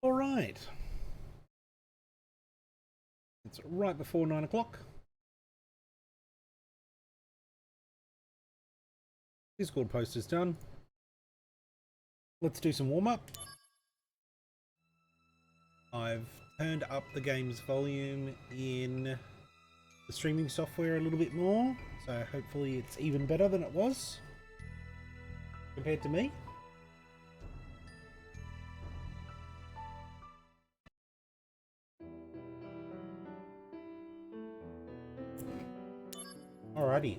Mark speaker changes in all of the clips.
Speaker 1: All right. It's right before 9 o'clock. Discord post is done. Let's do some warm up. I've turned up the game's volume in the streaming software a little bit more, so hopefully it's even better than it was compared to me. Alrighty.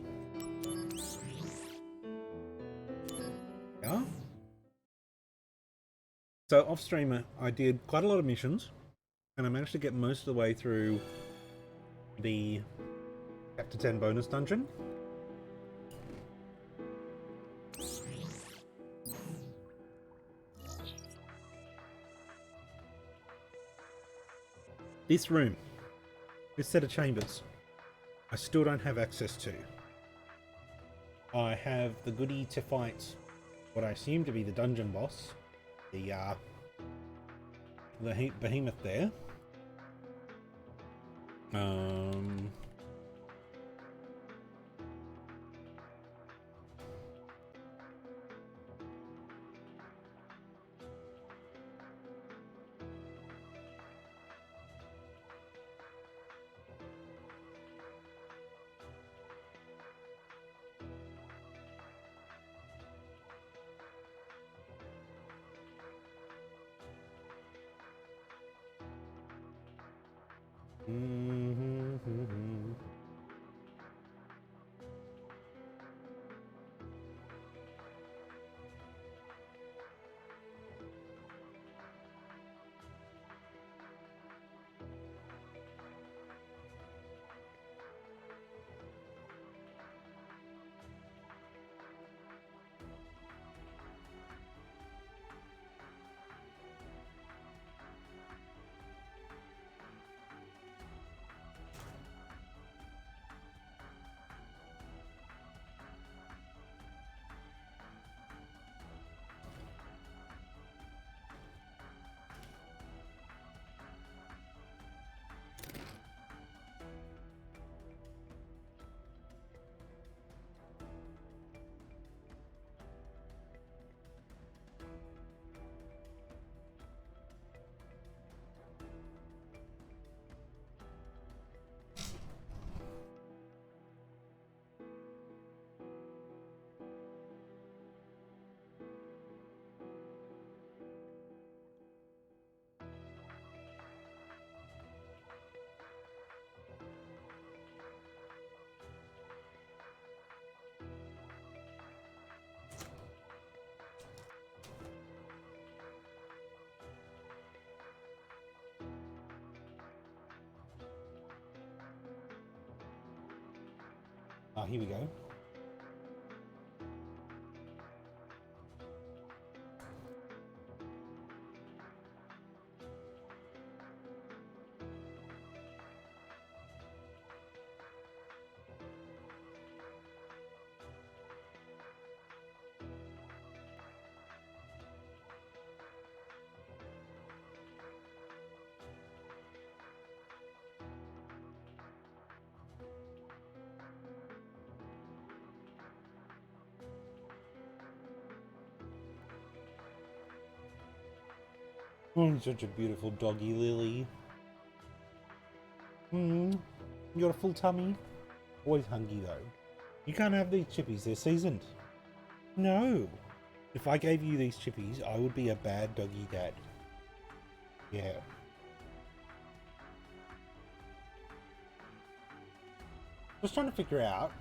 Speaker 1: Yeah. So off streamer, I did quite a lot of missions, and I managed to get most of the way through the Chapter 10 bonus dungeon. This room, this set of chambers, I still don't have access to. I have the goodie to fight what I assume to be the dungeon boss, the behemoth there. Here we go. Oh, such a beautiful doggy, Lily. You got a full tummy? Always hungry though. You can't have these chippies, they're seasoned. No. If I gave you these chippies, I would be a bad doggy dad. Yeah. Just trying to figure out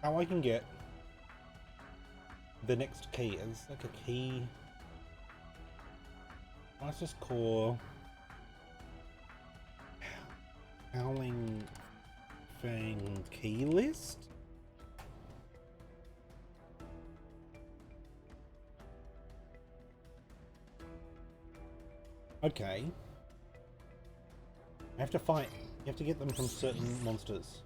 Speaker 1: how I can get the next key. It's like a key. Let's just call Howling Fang key list. Okay. I have to fight. You have to get them from certain monsters.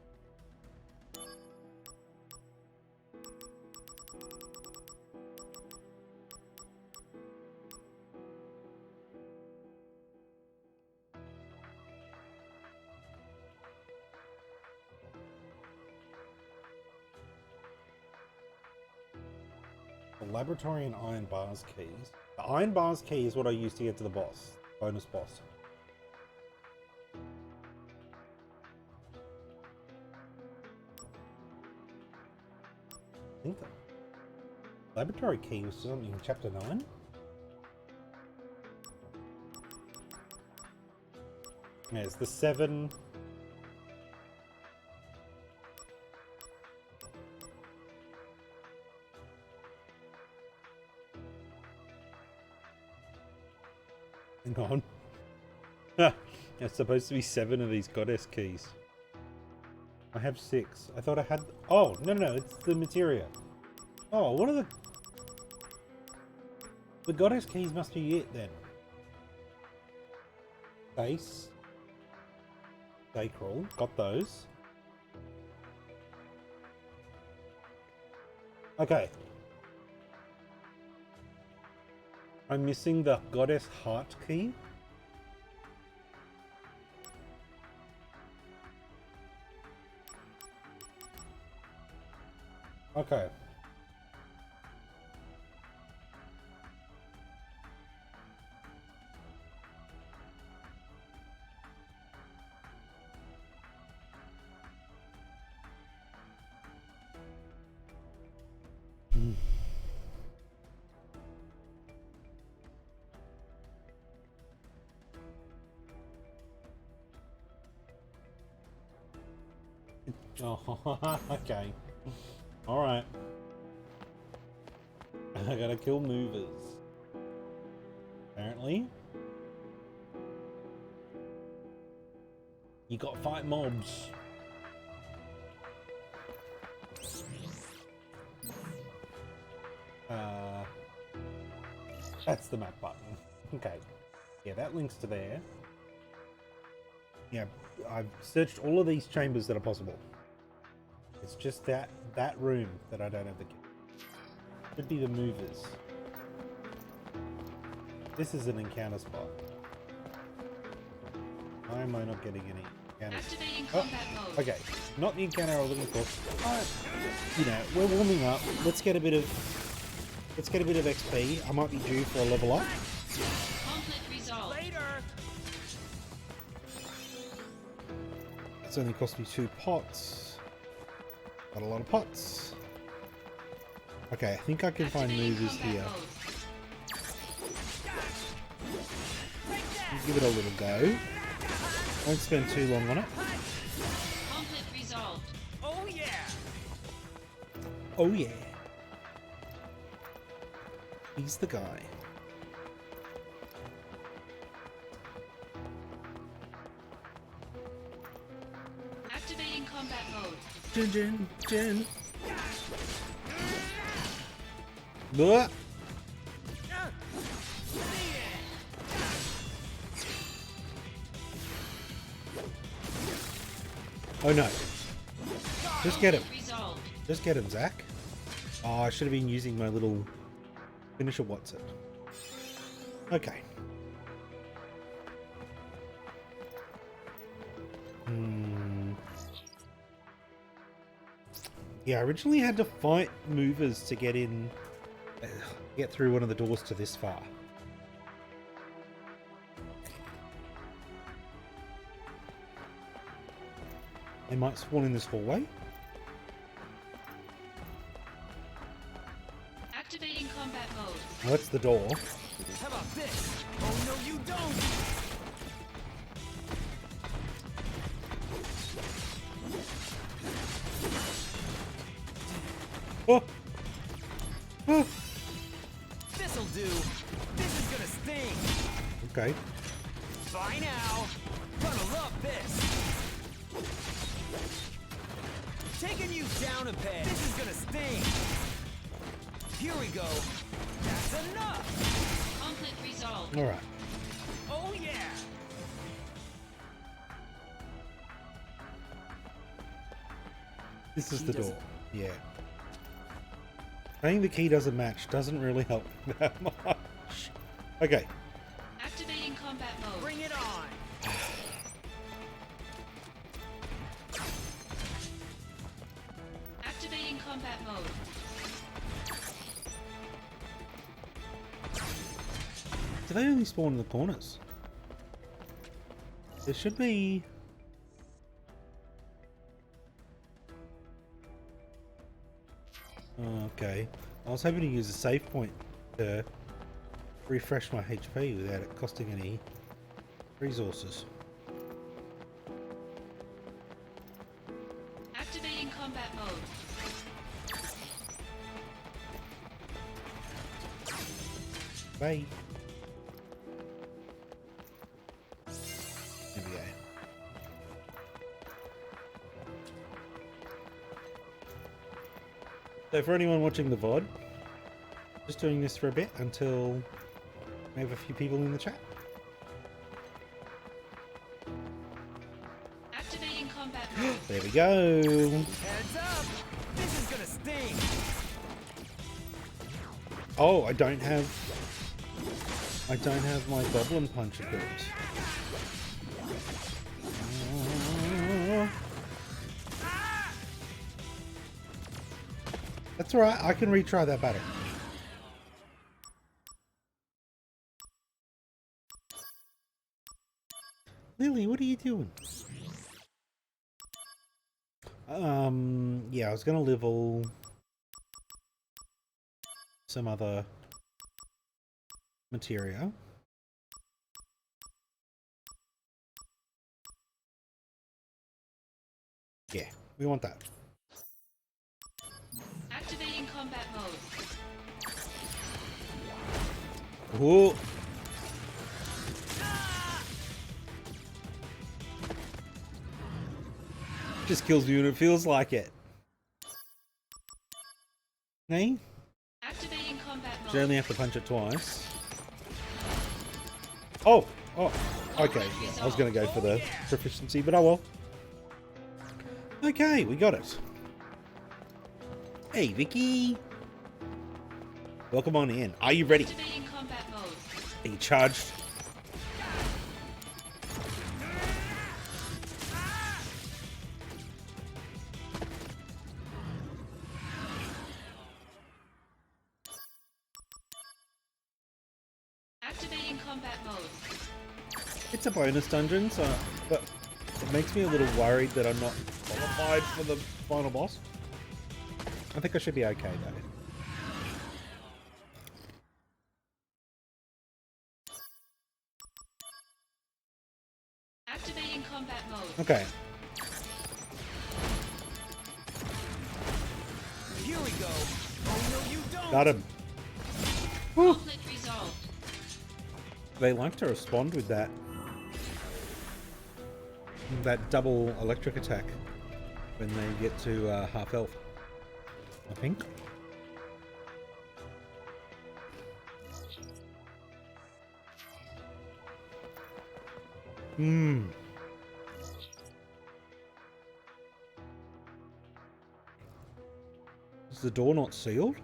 Speaker 1: The laboratory and iron bars keys. The iron bars key is what I used to get to the boss. Bonus boss. I think the laboratory key was something in chapter 9. Yeah, it's the 7. Hang on. There's supposed to be 7 of these goddess keys. I have 6. I thought I had... Oh, no, it's the materia. Oh, what are the... The goddess keys must be it, then. Base. Sacral. Got those. Okay. I'm missing the goddess heart key. Okay. Oh, okay. Alright. I gotta kill movers. Apparently. You gotta fight mobs. That's the map button. Okay. Yeah, that links to there. Yeah, I've searched all of these chambers that are possible. It's just that room that I don't have the key. Could be the movers. This is an encounter spot. Why am I not getting any encounters?
Speaker 2: Activating combat mode.
Speaker 1: Okay, not the encounter I was looking for. You know, we're warming up. Let's get a bit of XP. I might be due for a level up.
Speaker 2: Conflict resolved. Later.
Speaker 1: It's only cost me 2 pots. Got a lot of pots. Okay, I think I can find movers here. Give it a little go. Won't spend too long on it.
Speaker 2: Conflict resolved. Oh yeah.
Speaker 1: Oh yeah. He's the guy.
Speaker 2: Activating combat mode.
Speaker 1: Jin. Blah. Oh no. Just get him. Just get him, Zach. Oh, I should have been using my little finisher what's it. Okay. Yeah, I originally had to fight movers to get in, get through one of the doors to this far. They might spawn in this hallway.
Speaker 2: Activating combat mode.
Speaker 1: Oh, that's the door.
Speaker 3: How about this? Oh no, you don't!
Speaker 1: Oh! Oh!
Speaker 3: This'll do. This is gonna sting.
Speaker 1: Okay.
Speaker 3: Bye now. Gonna love this. Taking you down a peg. This is gonna sting. Here we go. That's enough.
Speaker 2: Conflict resolved.
Speaker 1: All right.
Speaker 3: Oh yeah.
Speaker 1: This is the door. Yeah. Saying the key doesn't match doesn't really help that much. Okay.
Speaker 2: Activating combat mode.
Speaker 3: Bring it on.
Speaker 2: Activating combat mode.
Speaker 1: Do they only spawn in the corners? There should be... Oh, okay. I was hoping to use a save point to refresh my HP without it costing any resources.
Speaker 2: Activating combat mode.
Speaker 1: Bye. There we go. So for anyone watching the VOD, just doing this for a bit until we have a few people in the chat.
Speaker 2: Activating combat mode.
Speaker 1: There we go.
Speaker 3: Heads up! This is gonna sting!
Speaker 1: Oh, I don't have my goblin punch equipped. That's alright, I can retry that battle. Lily, what are you doing? Yeah, I was gonna level some other material. Yeah, we want that.
Speaker 2: Activating combat mode.
Speaker 1: Ooh. Just kills me when it feels like it. Hey?
Speaker 2: Activating combat mode.
Speaker 1: You only have to punch it twice. Oh! Oh! Okay, yeah, I was going to go for the proficiency, but oh well. Okay, we got it. Hey, Vicky! Welcome on in. Are you ready?
Speaker 2: Activating combat mode.
Speaker 1: Are you charged?
Speaker 2: Activating combat mode.
Speaker 1: It's a bonus dungeon, so but it makes me a little worried that I'm not qualified for the final boss. I think I should be okay though.
Speaker 2: Activating combat mode.
Speaker 1: Okay.
Speaker 3: Here we go! Oh no you don't!
Speaker 1: Got him. Whew.
Speaker 2: Conflict resolved.
Speaker 1: They like to respond with that double electric attack when they get to half health, I think. Is the door not sealed?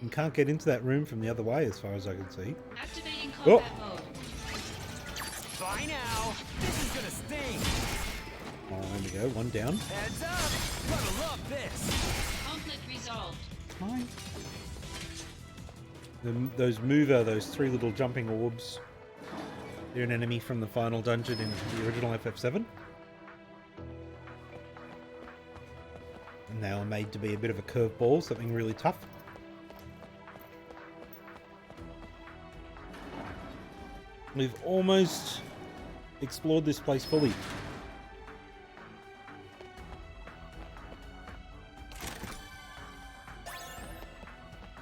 Speaker 1: You can't get into that room from the other way as far as I can see.
Speaker 2: Activating combat mode.
Speaker 3: Bye now! This is gonna sting!
Speaker 1: Oh, there we go, one down.
Speaker 3: Heads up! Gonna love this!
Speaker 2: Conflict resolved.
Speaker 1: Hi. Those three little jumping orbs. They're an enemy from the final dungeon in the original FF7. And they are made to be a bit of a curveball, something really tough. We've almost explored this place fully.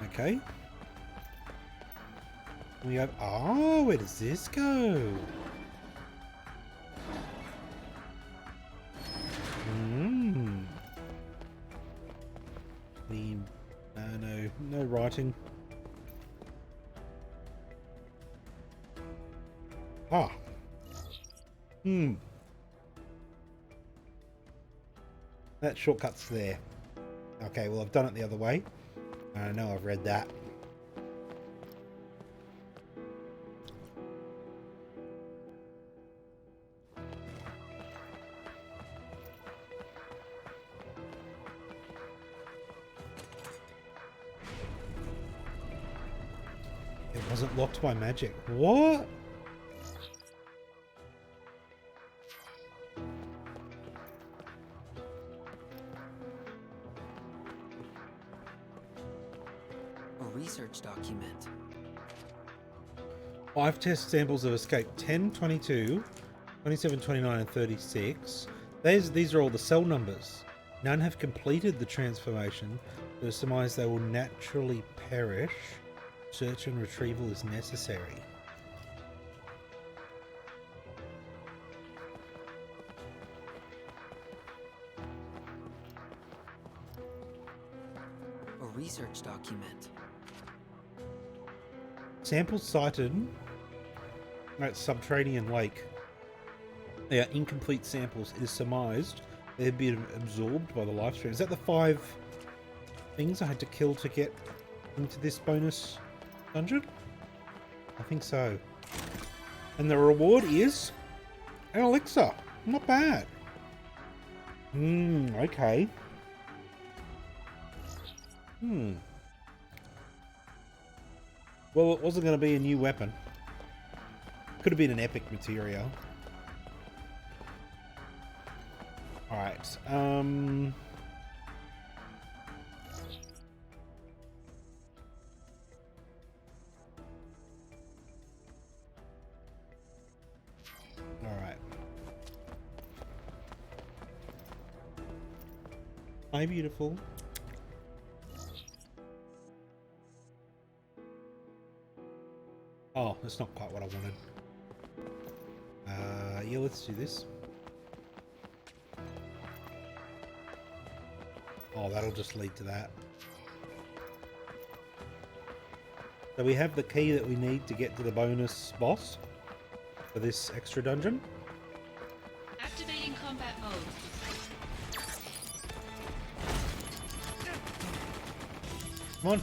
Speaker 1: Okay. We have... Oh, where does this go? Hmm. No writing. Ah. Hmm. That shortcut's there. Okay, well I've done it the other way. I know I've read that. It Wasn't locked by magic. What?
Speaker 3: A research document.
Speaker 1: 5 test samples have escaped. 10, 22, 27, 29, and 36. These are all the cell numbers. None have completed the transformation. It is surmised they will naturally perish. Search and retrieval is necessary.
Speaker 3: A research document.
Speaker 1: Samples cited at Subterranean Lake. They are incomplete samples. It is surmised they have been absorbed by the life stream. Is that the 5 things I had to kill to get into this bonus dungeon? I think so. And the reward is an elixir. Not bad. Okay. Well, it wasn't going to be a new weapon. Could have been an epic materia. Alright, Alright. Hi, beautiful. Oh, that's not quite what I wanted. Yeah, let's do this. Oh, that'll just lead to that. So we have the key that we need to get to the bonus boss for this extra dungeon.
Speaker 2: Activating combat mode.
Speaker 1: Come on.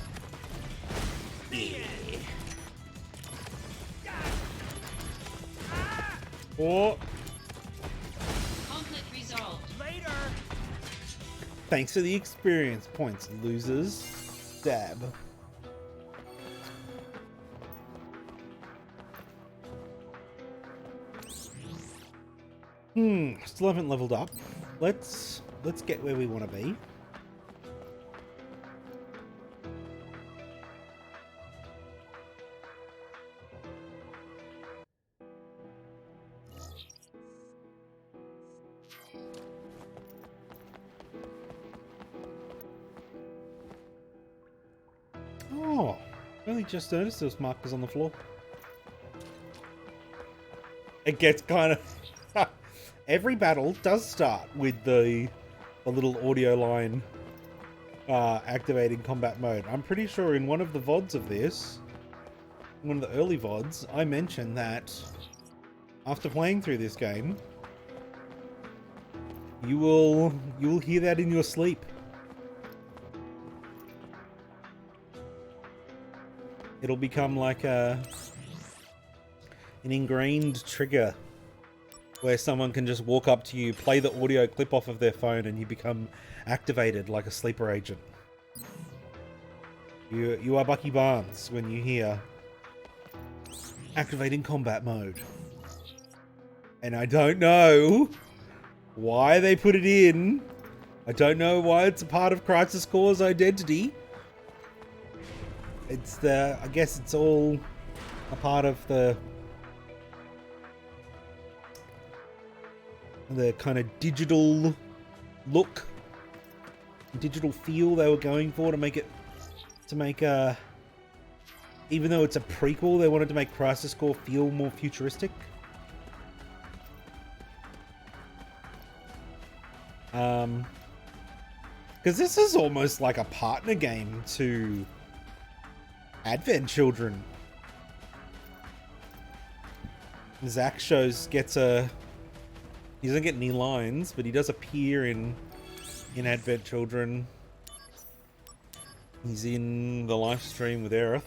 Speaker 1: Oh,
Speaker 2: Conflict resolved.
Speaker 3: Later.
Speaker 1: thanks for the experience points, losers. Dab. Still haven't leveled up. Let's get where we want to be. Oh, I only just noticed those markers on the floor. It gets kind of... Every battle does start with the little audio line activating combat mode. I'm pretty sure in one of the VODs of this, one of the early VODs, I mentioned that after playing through this game, you will hear that in your sleep. It'll become like an ingrained trigger where someone can just walk up to you, play the audio clip off of their phone, and you become activated like a sleeper agent. You are Bucky Barnes when you hear activating combat mode. And I don't know why they put it in. I don't know why it's a part of Crisis Core's identity. I guess it's all a part of the kind of digital look, digital feel they were going for to make even though it's a prequel, they wanted to make Crisis Core feel more futuristic. Because this is almost like a partner game to Advent Children. Zach he doesn't get any lines, but he does appear in Advent Children. He's in the live stream with Aerith.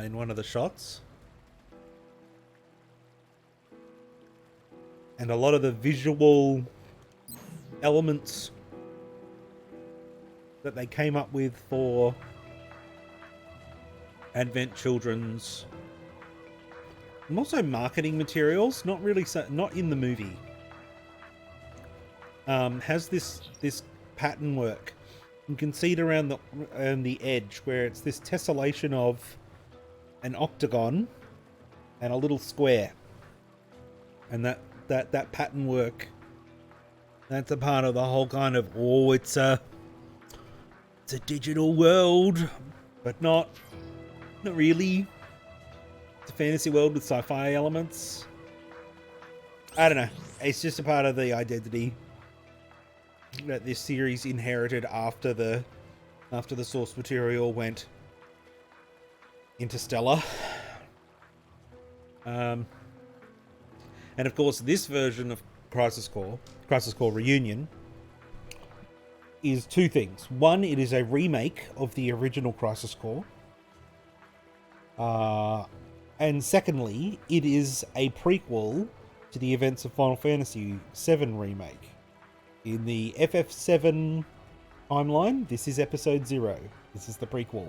Speaker 1: In one of the shots. And a lot of the visual elements that they came up with for Advent Children's, and also marketing materials. Not really, not in the movie. Has this pattern work. You can see it around the edge where it's this tessellation of an octagon and a little square, and that pattern work. That's a part of the whole kind of it's a digital world, but not really. It's a fantasy world with sci-fi elements. I don't know. It's just a part of the identity that this series inherited after the source material went interstellar. And of course, this version of Crisis Core Reunion, is two things. One, it is a remake of the original Crisis Core. And secondly, it is a prequel to the events of Final Fantasy VII Remake. In the FF7 timeline, this is episode 0. This is the prequel.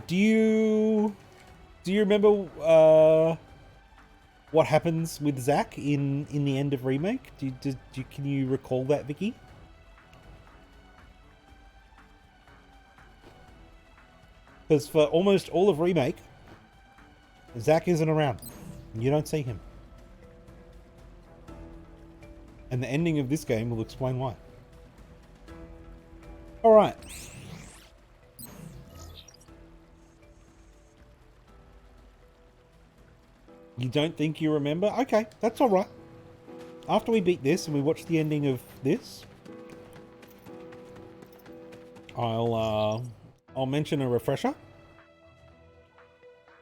Speaker 1: Do you remember what happens with Zack in the end of Remake? Can you recall that, Vicky? Because for almost all of Remake, Zack isn't around. You don't see him. And the ending of this game will explain why. Alright. You don't think you remember? Okay, that's alright. After we beat this and we watch the ending of this, I'll mention a refresher.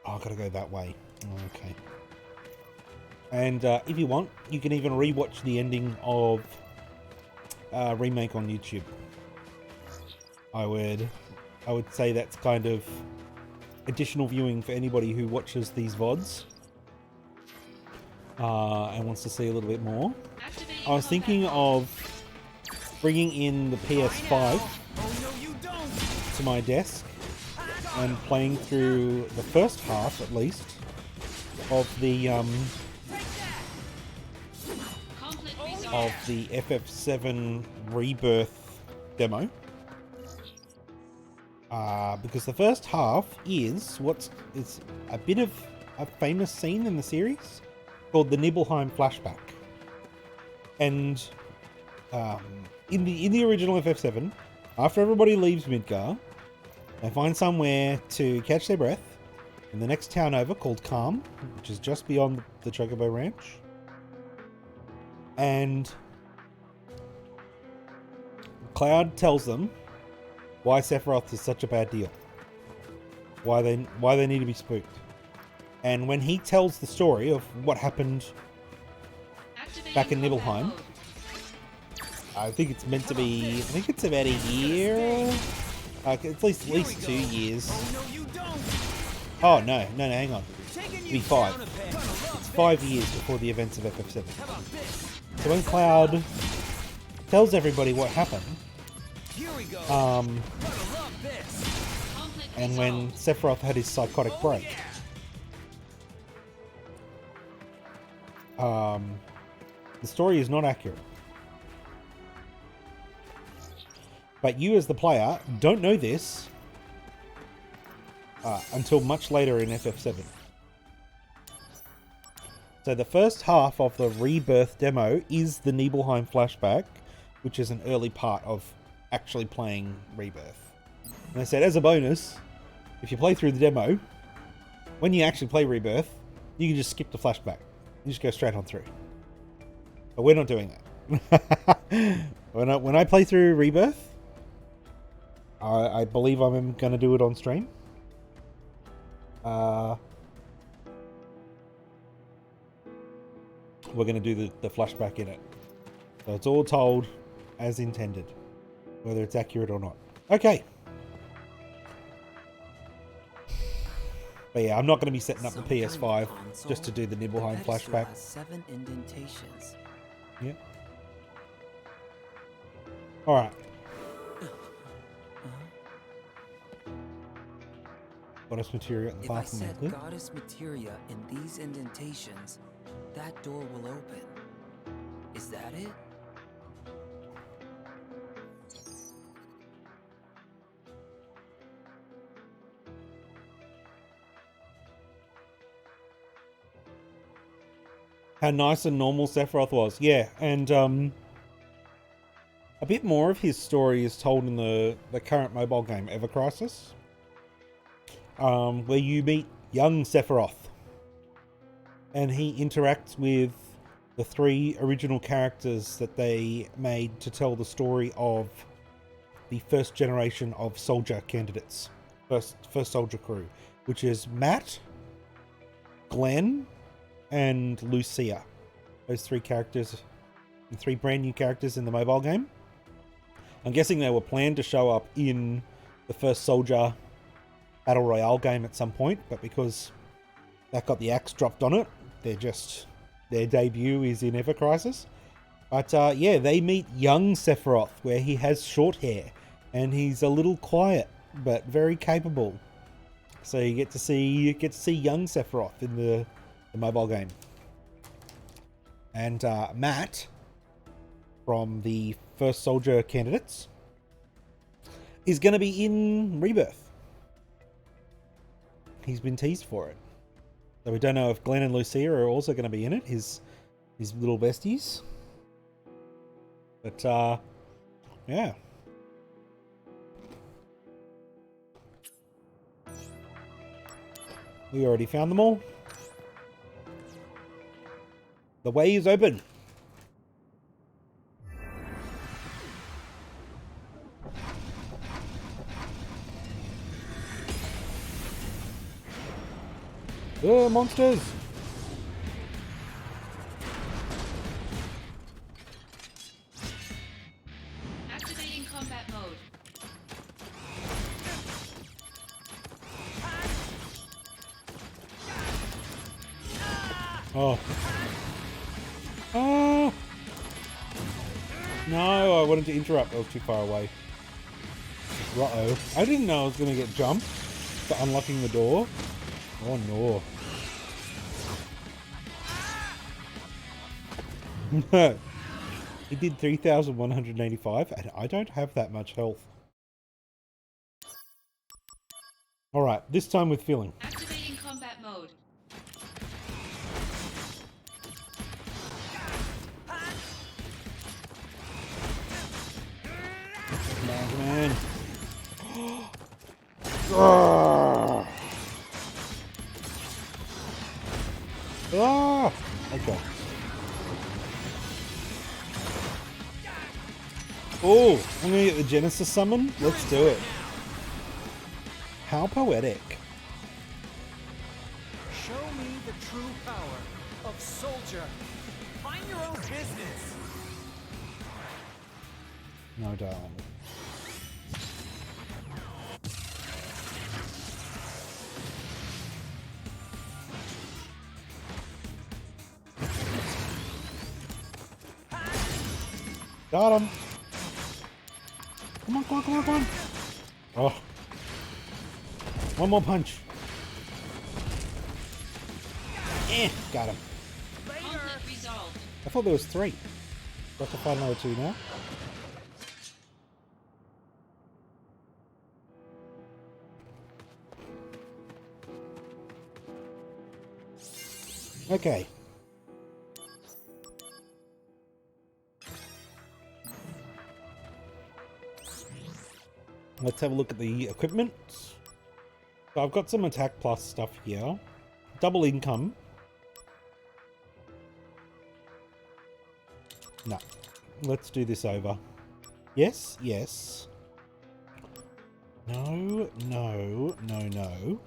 Speaker 1: Oh, I've got to go that way. Okay. And if you want, you can even rewatch the ending of Remake on YouTube. I would say that's kind of additional viewing for anybody who watches these VODs and wants to see a little bit more. I was thinking of bringing in the PS5 to my desk and playing through the first half, at least, of the FF7 Rebirth demo. Because the first half is it's a bit of a famous scene in the series called the Nibelheim flashback. And in the original FF7, after everybody leaves Midgar, they find somewhere to catch their breath in the next town over called Calm, which is just beyond the Chocobo Ranch. And Cloud tells them why Sephiroth is such a bad deal. Why they need to be spooked. And when he tells the story of what happened back in Nibelheim, I think it's meant to be, I think it's about a year, at least 2 years. Oh no, hang on. It'll be 5. It's 5 years before the events of FF7. So when Cloud tells everybody what happened, and when Sephiroth had his psychotic break, the story is not accurate. But you as the player don't know this until much later in FF7. So the first half of the Rebirth demo is the Nibelheim flashback, which is an early part of actually playing Rebirth. And they said, as a bonus, if you play through the demo, when you actually play Rebirth, you can just skip the flashback. You just go straight on through. But we're not doing that. When I play through Rebirth, I believe I'm going to do it on stream. We're going to do the flashback in it. So it's all told as intended, whether it's accurate or not. Okay. But yeah, I'm not going to be setting up the PS5 just to do the Nibelheim flashback.
Speaker 4: 7 indentations.
Speaker 1: Yeah. Alright. Goddess materia at the
Speaker 4: If I
Speaker 1: bathroom.
Speaker 4: set
Speaker 1: Good.
Speaker 4: goddess materia in these indentations, that door will open. Is that it?
Speaker 1: How nice and normal Sephiroth was. Yeah, and a bit more of his story is told in the current mobile game, Ever Crisis, where you meet young Sephiroth. And he interacts with the 3 original characters that they made to tell the story of the first generation of soldier candidates. First soldier crew. Which is Matt, Glenn, and Lucia. Those 3 characters, 3 brand new characters in the mobile game. I'm guessing they were planned to show up in the first Soldier Battle Royale game at some point, but because that got the axe dropped on it, their debut is in Ever Crisis. But yeah, they meet young Sephiroth, where he has short hair, and he's a little quiet, but very capable. So you get to see young Sephiroth in the mobile game. And Matt, from the first Soldier candidates, is going to be in Rebirth. He's been teased for it. So we don't know if Glenn and Lucia are also going to be in it, his little besties. But, yeah. We already found them all. The way is open. Monsters!
Speaker 2: Activating combat mode.
Speaker 1: Oh. Oh! No, I wanted to interrupt. I was too far away. Uh-oh. I didn't know I was going to get jumped for unlocking the door. Oh no. He did 3,185 and I don't have that much health. Alright, this time with feeling.
Speaker 2: Activating combat mode.
Speaker 1: Man. Ah! Ah! Okay. Oh, I'm gonna get the Genesis summon. Let's do it. How poetic.
Speaker 3: Show me the true power of Soldier. Mind your own business.
Speaker 1: No, darling. Got him. Come on, come on, come on, come on. Oh. One more punch. Got him.
Speaker 2: Conflict resolved.
Speaker 1: I thought there was 3. Do I have to find another 2 now? Okay. Let's have a look at the equipment. So I've got some attack plus stuff here. Double income. No. Let's do this over. Yes, yes. No, no, no, no.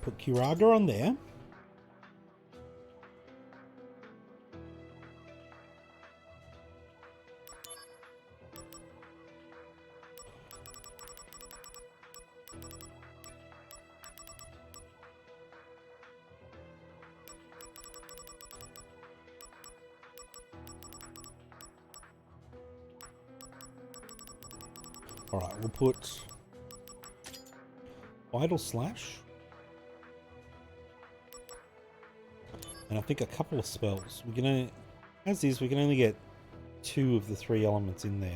Speaker 1: Put Kiraga on there. Alright, we'll put Vital Slash. And I think a couple of spells. We're gonna, as is, we can only get 2 of the 3 elements in there.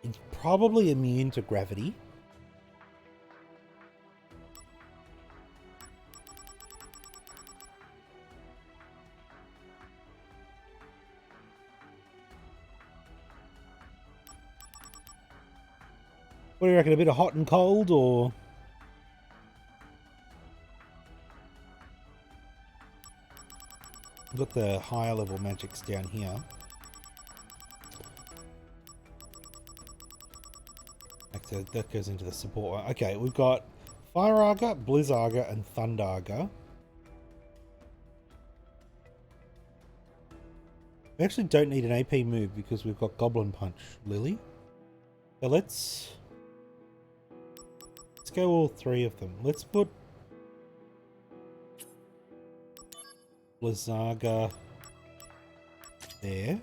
Speaker 1: It's probably immune to gravity. What do you reckon? A bit of hot and cold, or? We've got the higher level magics down here. So that goes into the support. Okay, we've got Fire Arga, Blizz Arga, and Thunder Arga. We actually don't need an AP move because we've got Goblin Punch, Lily. So let's go all 3 of them. Let's put Blizzaga there.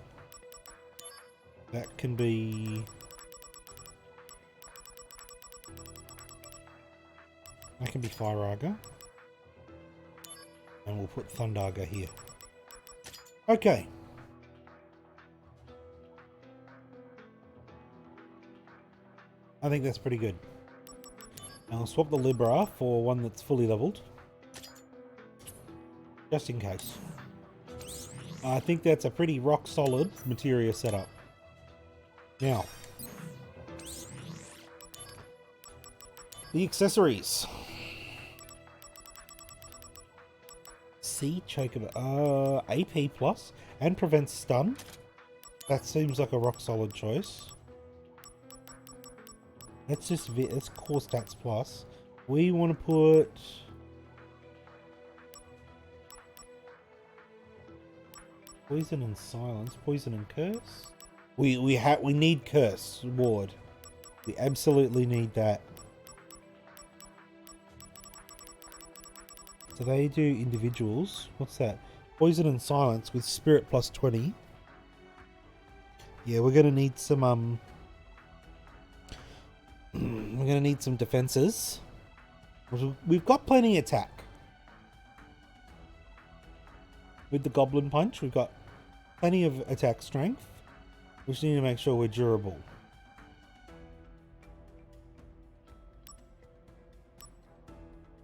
Speaker 1: That can be... That can be Fire Arga. And we'll put Thundarga here. Okay. I think that's pretty good. And I'll swap the Libra for one that's fully leveled. Just in case. I think that's a pretty rock solid materia setup. Now, the accessories. C Chocobo, AP plus and prevents stun. That seems like a rock solid choice. That's core stats plus. We want to put poison and silence, poison and curse. We need curse ward. We absolutely need that. So they do individuals. What's that? Poison and silence with spirit plus 20. Yeah, we're gonna need some we're gonna need some defenses. We've got plenty attack. With the Goblin Punch, we've got plenty of attack strength. We just need to make sure we're durable.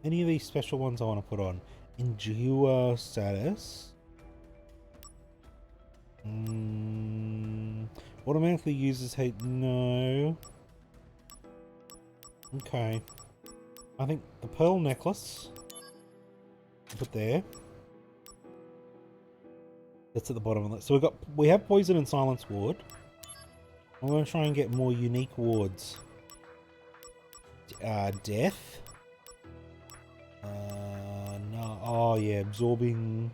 Speaker 1: Any of these special ones I want to put on? Endure status. Automatically uses hate. No. Okay. I think the pearl necklace. I'll put there. That's at the bottom of it. So we have poison and silence ward. I'm going to try and get more unique wards. Death. No. Oh yeah, absorbing.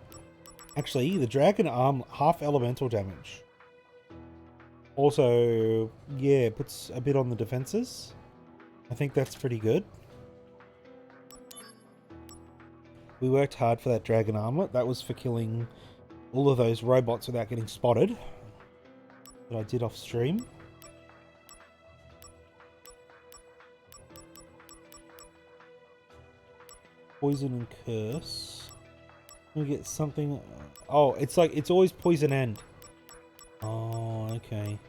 Speaker 1: Actually, the dragon arm half elemental damage. Also, yeah, puts a bit on the defenses. I think that's pretty good. We worked hard for that dragon armlet. That was for killing all of those robots without getting spotted. That I did off stream. Poison and curse. We get something. Oh, it's like it's always poison and. Oh, okay.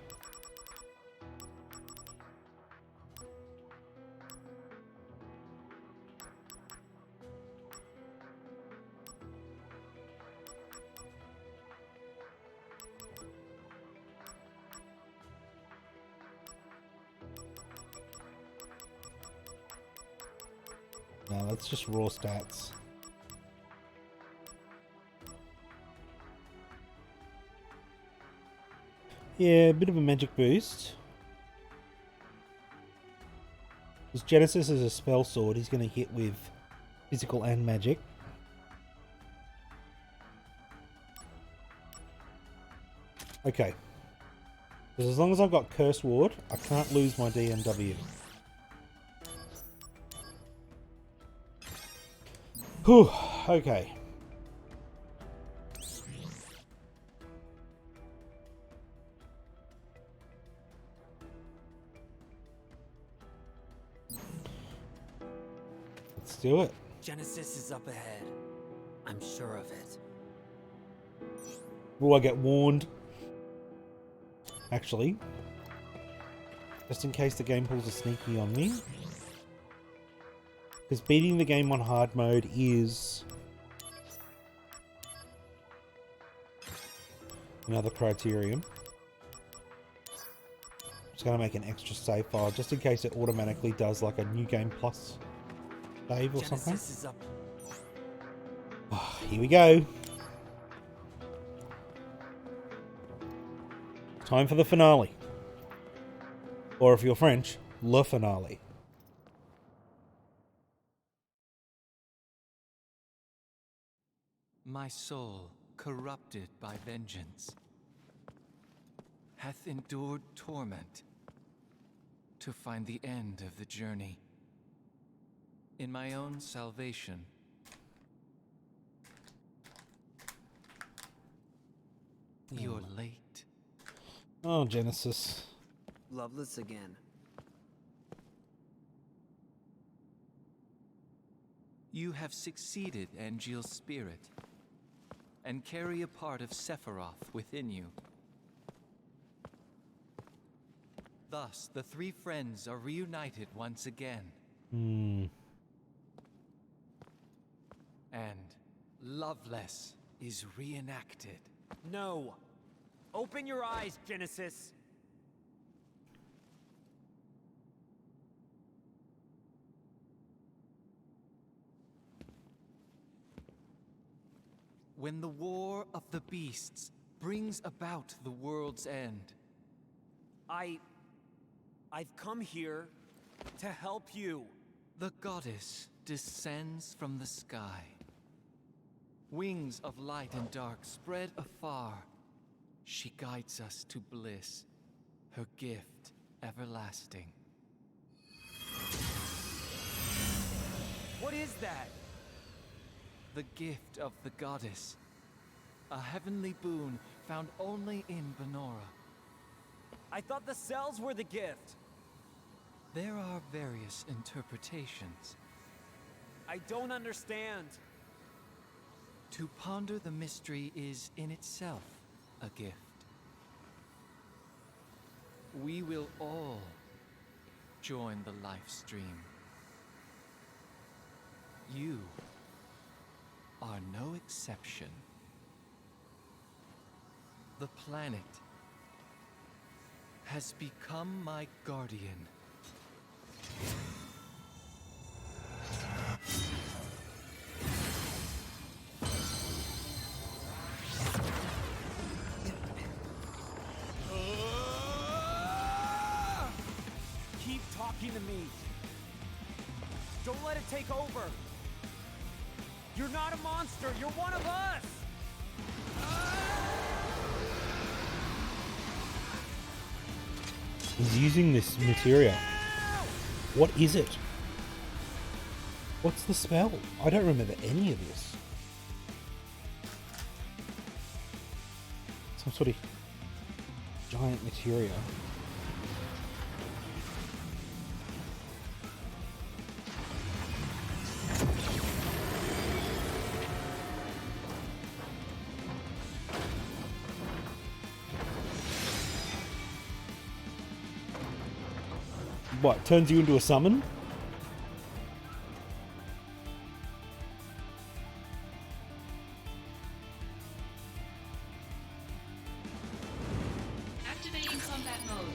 Speaker 1: No, that's just raw stats. Yeah, a bit of a magic boost. Because Genesis is a spell sword, he's going to hit with physical and magic. Okay. Because as long as I've got Curse Ward, I can't lose my DMW. Whew, okay. Let's do it.
Speaker 4: Genesis is up ahead. I'm sure of it.
Speaker 1: Will I get warned? Actually, just in case the game pulls a sneaky on me. Because beating the game on hard mode is another criterion. Just going to make an extra save file just in case it automatically does like a new game plus save or something.
Speaker 4: Is up.
Speaker 1: Oh, here we go. Time for the finale. Or if you're French, le finale.
Speaker 5: My soul, corrupted by vengeance, hath endured torment to find the end of the journey. In my own salvation, you're late.
Speaker 1: Oh, Genesis.
Speaker 4: Loveless again.
Speaker 5: You have succeeded, Angeal's spirit, and carry a part of Sephiroth within you. Thus, the three friends are reunited once again.
Speaker 1: Hmm.
Speaker 5: And Loveless is reenacted.
Speaker 3: No. Open your eyes, Genesis.
Speaker 5: When the war of the beasts brings about the world's end,
Speaker 3: I've come here to help you.
Speaker 5: the goddess descends from the sky. Wings of light and dark spread afar. She guides us to bliss, her gift everlasting.
Speaker 3: What is that?
Speaker 5: The gift of the goddess. A heavenly boon found only in Benora.
Speaker 3: I thought the cells were the gift.
Speaker 5: There are various interpretations.
Speaker 3: I don't understand.
Speaker 5: To ponder the mystery is in itself a gift. We will all join the life stream. You are no exception. The planet has become my guardian.
Speaker 3: Keep talking to me. Don't let it take over. You're not a monster. You're one of us.
Speaker 1: He's using this materia. What is it? What's the spell? I don't remember any of this. Some sort of giant materia. What, turns you into a summon?
Speaker 2: Activating combat mode.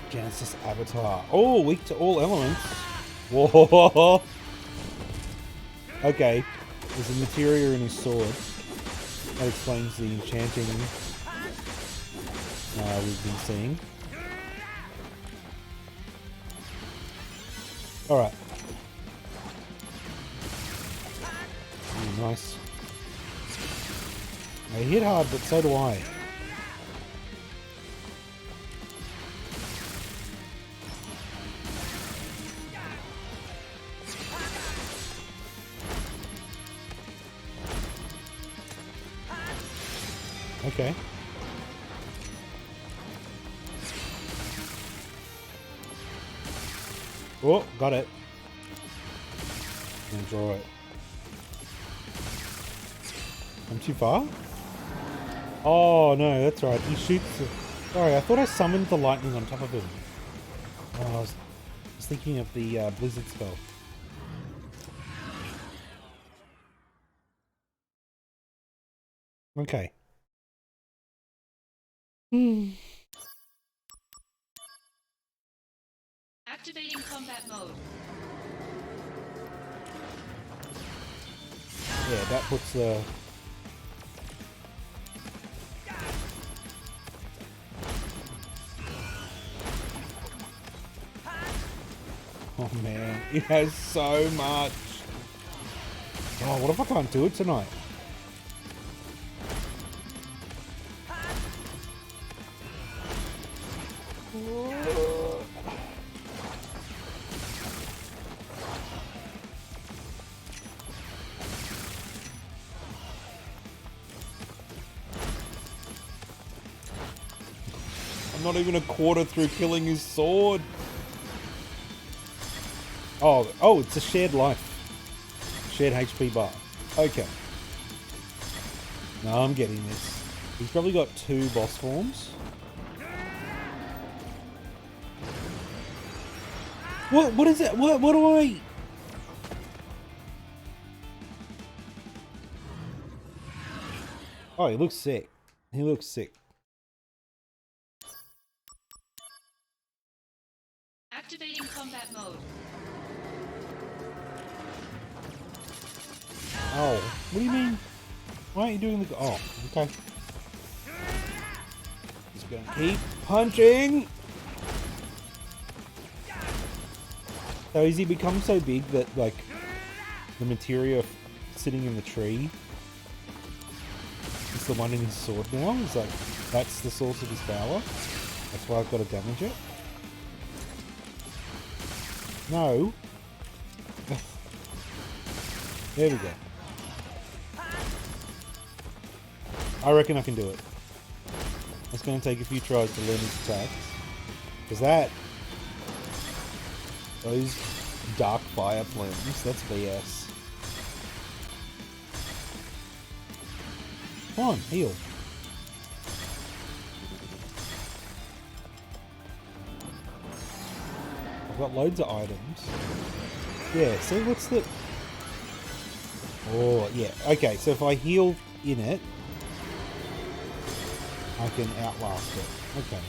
Speaker 1: Genesis Avatar. Oh, weak to all elements. Whoa. Okay. There's a materia in his sword. That explains the enchanting we've been seeing. Alright. Ooh, nice. I hit hard, but so do I. Okay. Oh, got it. I'm gonna draw it. I'm too far? Oh no, that's right. He shoots. Sorry, I thought I summoned the lightning on top of him. Oh, I was thinking of the blizzard spell. Okay.
Speaker 2: Activating combat mode.
Speaker 1: Yeah, that puts the... Oh man, it has so much. Oh, what if I can't do it tonight? I'm not even a quarter through killing his sword. Oh, it's a shared life. Shared HP bar. Okay. No, I'm getting this. He's probably got 2 boss forms. What is it? What do I... Oh, he looks sick. He looks sick.
Speaker 2: Activating combat mode.
Speaker 1: Oh, what do you mean? Why aren't you doing the... Oh, okay. Just gonna keep punching. So has he become so big that, like, the materia sitting in the tree is the one in his sword now? It's like, that's the source of his power? That's why I've got to damage it? No. There we go. I reckon I can do it. It's going to take a few tries to learn his attacks. Because those dark fire flames, that's BS. Come on, heal. I've got loads of items. Yeah, see what's the... Oh, yeah. Okay, so if I heal in it, I can outlast it. Okay.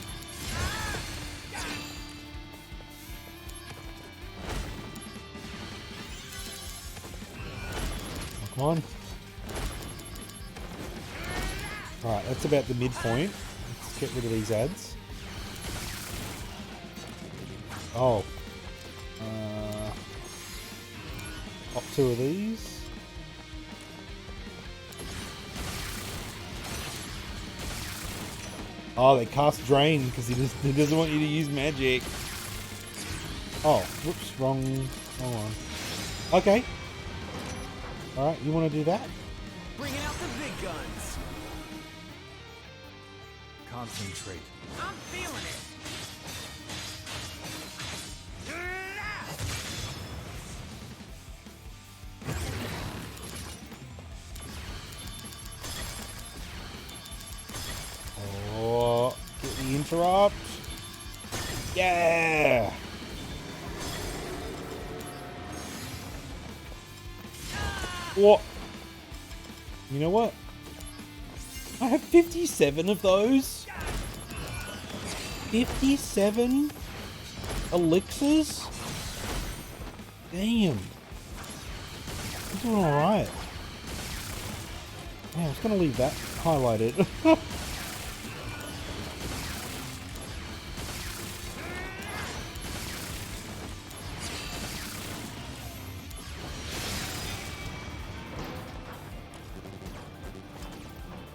Speaker 1: Come on. Alright, that's about the midpoint. Let's get rid of these ads. Oh. Pop 2 of these. Oh, they cast Drain because he doesn't want you to use magic. Oh, whoops, wrong one. Okay. Alright, you want to do that?
Speaker 3: Bringing out the big guns.
Speaker 6: Concentrate.
Speaker 3: I'm feeling it.
Speaker 1: Oh, get the interrupt. Yeah. What? You know what? I have 57 of those. 57 elixirs? Damn. I'm doing alright. Yeah, I was going to leave that highlighted.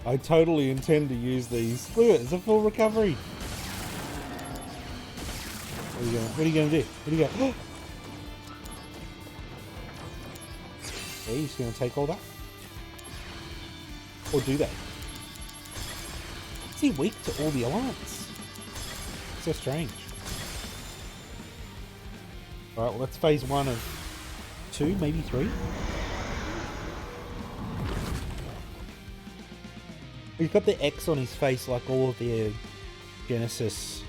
Speaker 1: I totally intend to use these. Look at it, it's a full recovery. What are you gonna do? What do you got? Okay, he's gonna take all that? Or do they? Is he weak to all the alliance? So strange. Alright, well that's phase 1 of 2, maybe 3. He's got the X on his face like all of the Genesis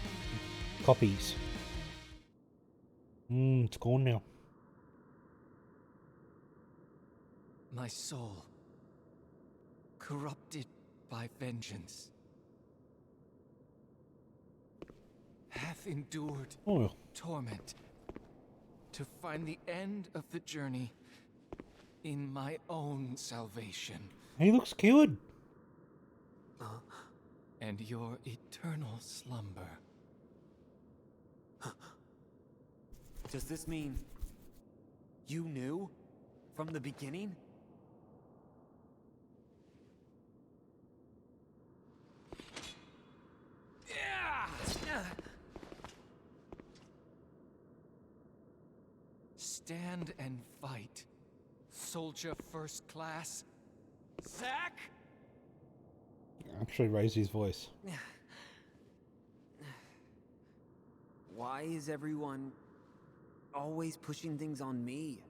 Speaker 1: copies. It's gone now.
Speaker 5: My soul, corrupted by vengeance, hath endured
Speaker 1: Oh,
Speaker 5: torment to find the end of the journey in my own salvation
Speaker 1: he looks cured.
Speaker 5: and your eternal slumber.
Speaker 3: Does this mean you knew from the beginning?
Speaker 5: Stand and fight, soldier first class. Zack?
Speaker 1: Actually raised his voice.
Speaker 3: Why is everyone always pushing things on me?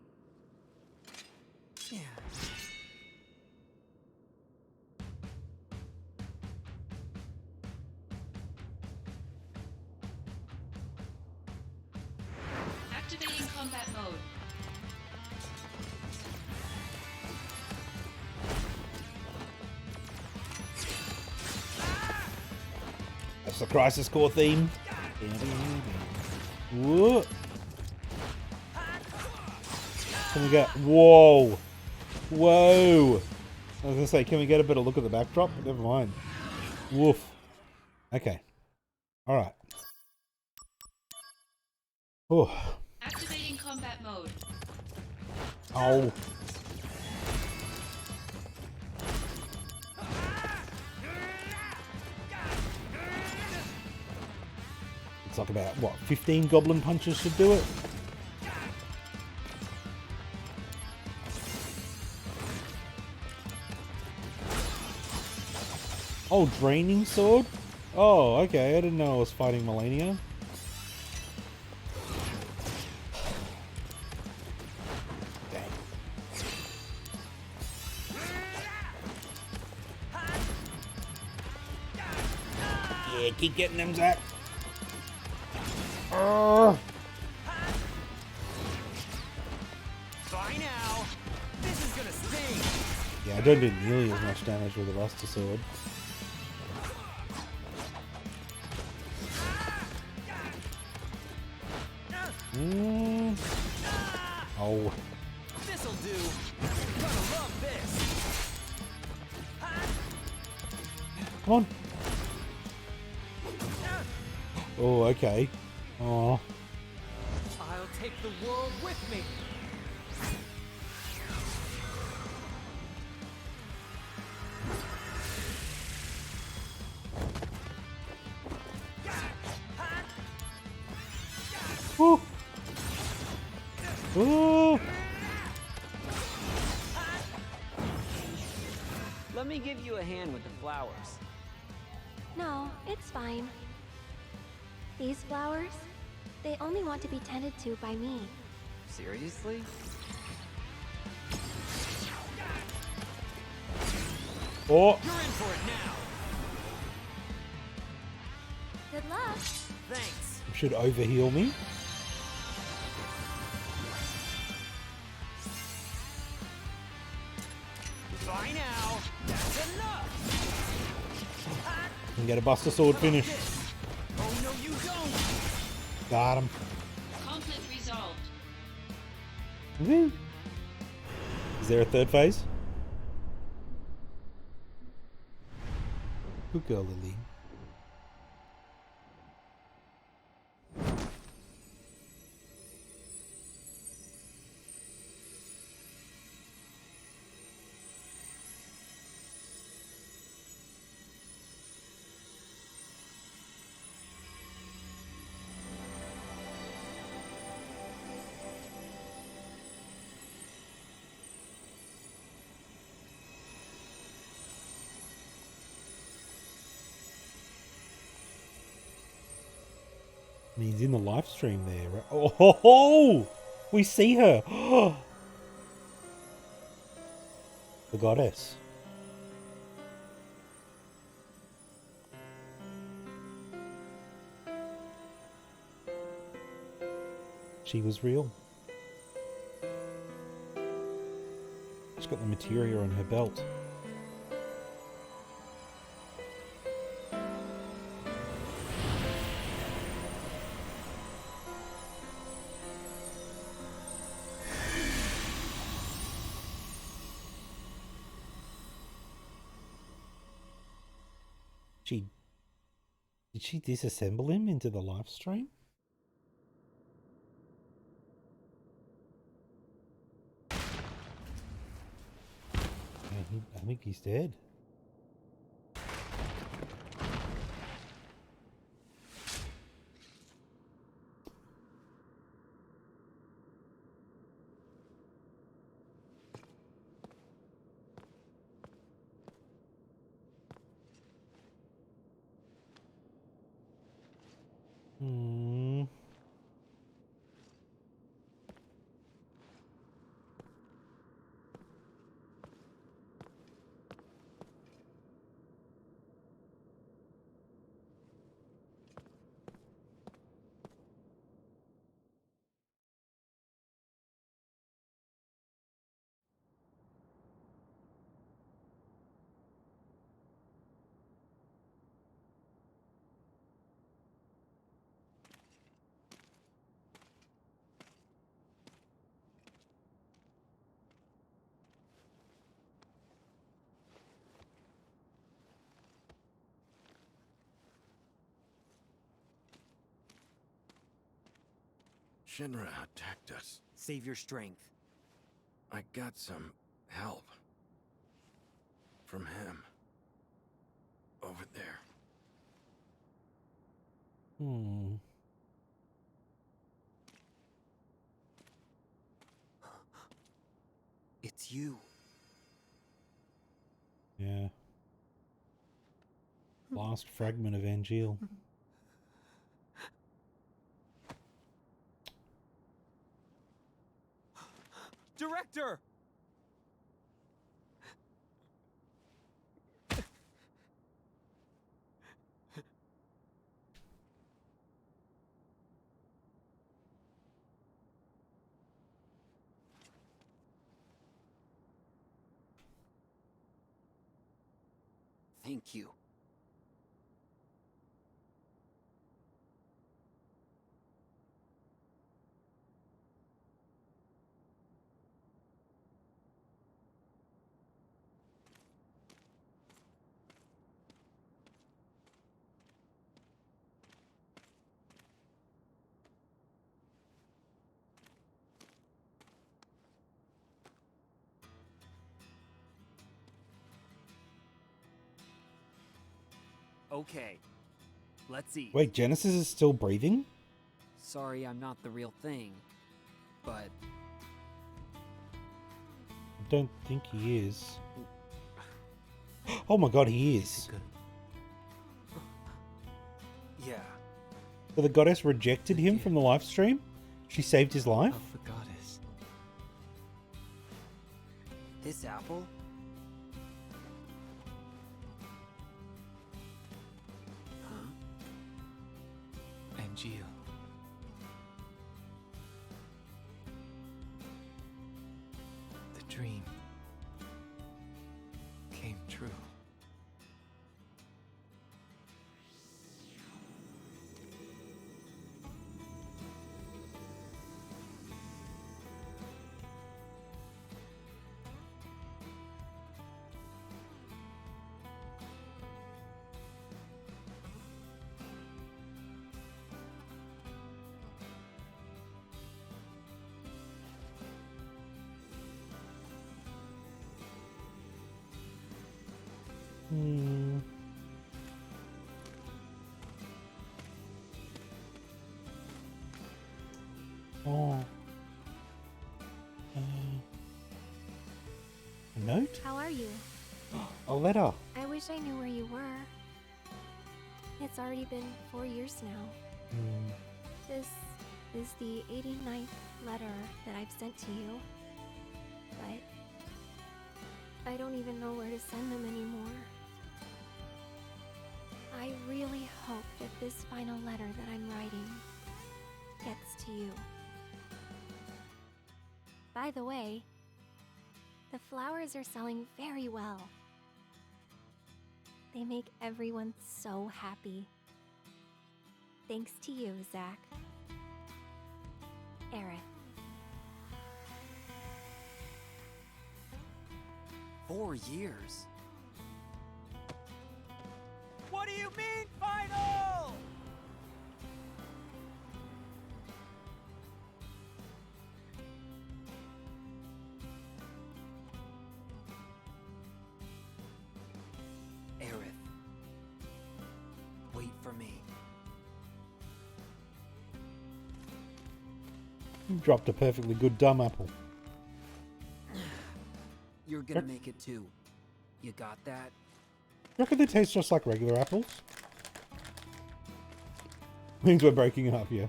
Speaker 2: Activating combat mode.
Speaker 1: That's the Crisis Core theme. Whoa. Can we get... Whoa. Whoa. I was going to say, can we get a better look at the backdrop? Never mind. Woof. Okay. Alright. Oh.
Speaker 2: Activating combat mode.
Speaker 1: Oh. It's like about, what, 15 goblin punches should do it? Oh, draining sword? Oh, okay, I didn't know I was fighting Melania. Dang. Yeah, keep getting them, Zach.
Speaker 3: Bye now. This is gonna sting.
Speaker 1: Yeah, I don't do nearly as much damage with the Buster Sword. Oh.
Speaker 3: This'll do. You're gonna love this.
Speaker 1: Come on. Oh, okay. Oh.
Speaker 3: I'll take the world with me.
Speaker 1: Woo. Oh.
Speaker 3: Let me give you a hand with the flowers.
Speaker 6: No, it's fine. These flowers, they only want to be tended to by me.
Speaker 3: Seriously?
Speaker 1: Oh.
Speaker 3: You're in for it now.
Speaker 6: Good luck.
Speaker 3: Thanks.
Speaker 1: Should overheal me.
Speaker 3: Bye now. That's enough.
Speaker 1: And get a Buster Sword finish.
Speaker 3: Oh no, you don't.
Speaker 1: Got him.
Speaker 2: Conflict resolved.
Speaker 1: Woo. Is there a third phase? Good girl, Lily. And he's in the live stream there, right? Oh, ho, ho! We see her. The goddess. She was real. She's got the materia on her belt. Did she disassemble him into the live stream? I think he's dead. Hmm.
Speaker 7: Shinra attacked us.
Speaker 3: Save your strength.
Speaker 7: I got some help. From him. Over there.
Speaker 1: Hmm.
Speaker 4: It's you.
Speaker 1: Yeah. Last fragment of Angeal.
Speaker 3: Director!
Speaker 4: Thank you.
Speaker 3: Okay. Let's eat.
Speaker 1: Wait, Genesis is still breathing?
Speaker 3: Sorry I'm not the real thing, but
Speaker 1: I don't think he is. Oh my god, he is.
Speaker 4: Yeah.
Speaker 1: So the goddess rejected him from the live stream? She saved his life?
Speaker 5: Of the goddess.
Speaker 4: This apple? Huh?
Speaker 5: Angeal. The dream came true.
Speaker 1: Hmm. Oh. A note?
Speaker 6: How are you?
Speaker 1: A letter.
Speaker 6: I wish I knew where you were. It's already been 4 years now.
Speaker 1: Hmm.
Speaker 6: This is the 89th letter that I've sent to you. But I don't even know where to send them anymore. I really hope that this final letter that I'm writing gets to you. By the way, the flowers are selling very well. They make everyone so happy. Thanks to you, Zach. Aerith.
Speaker 4: 4 years?
Speaker 3: What do you mean, final?
Speaker 4: Aerith. Wait for me.
Speaker 1: You dropped a perfectly good dumb apple.
Speaker 4: You're gonna make it too. You got that?
Speaker 1: You reckon they taste just like regular apples? Means we're breaking up, yeah.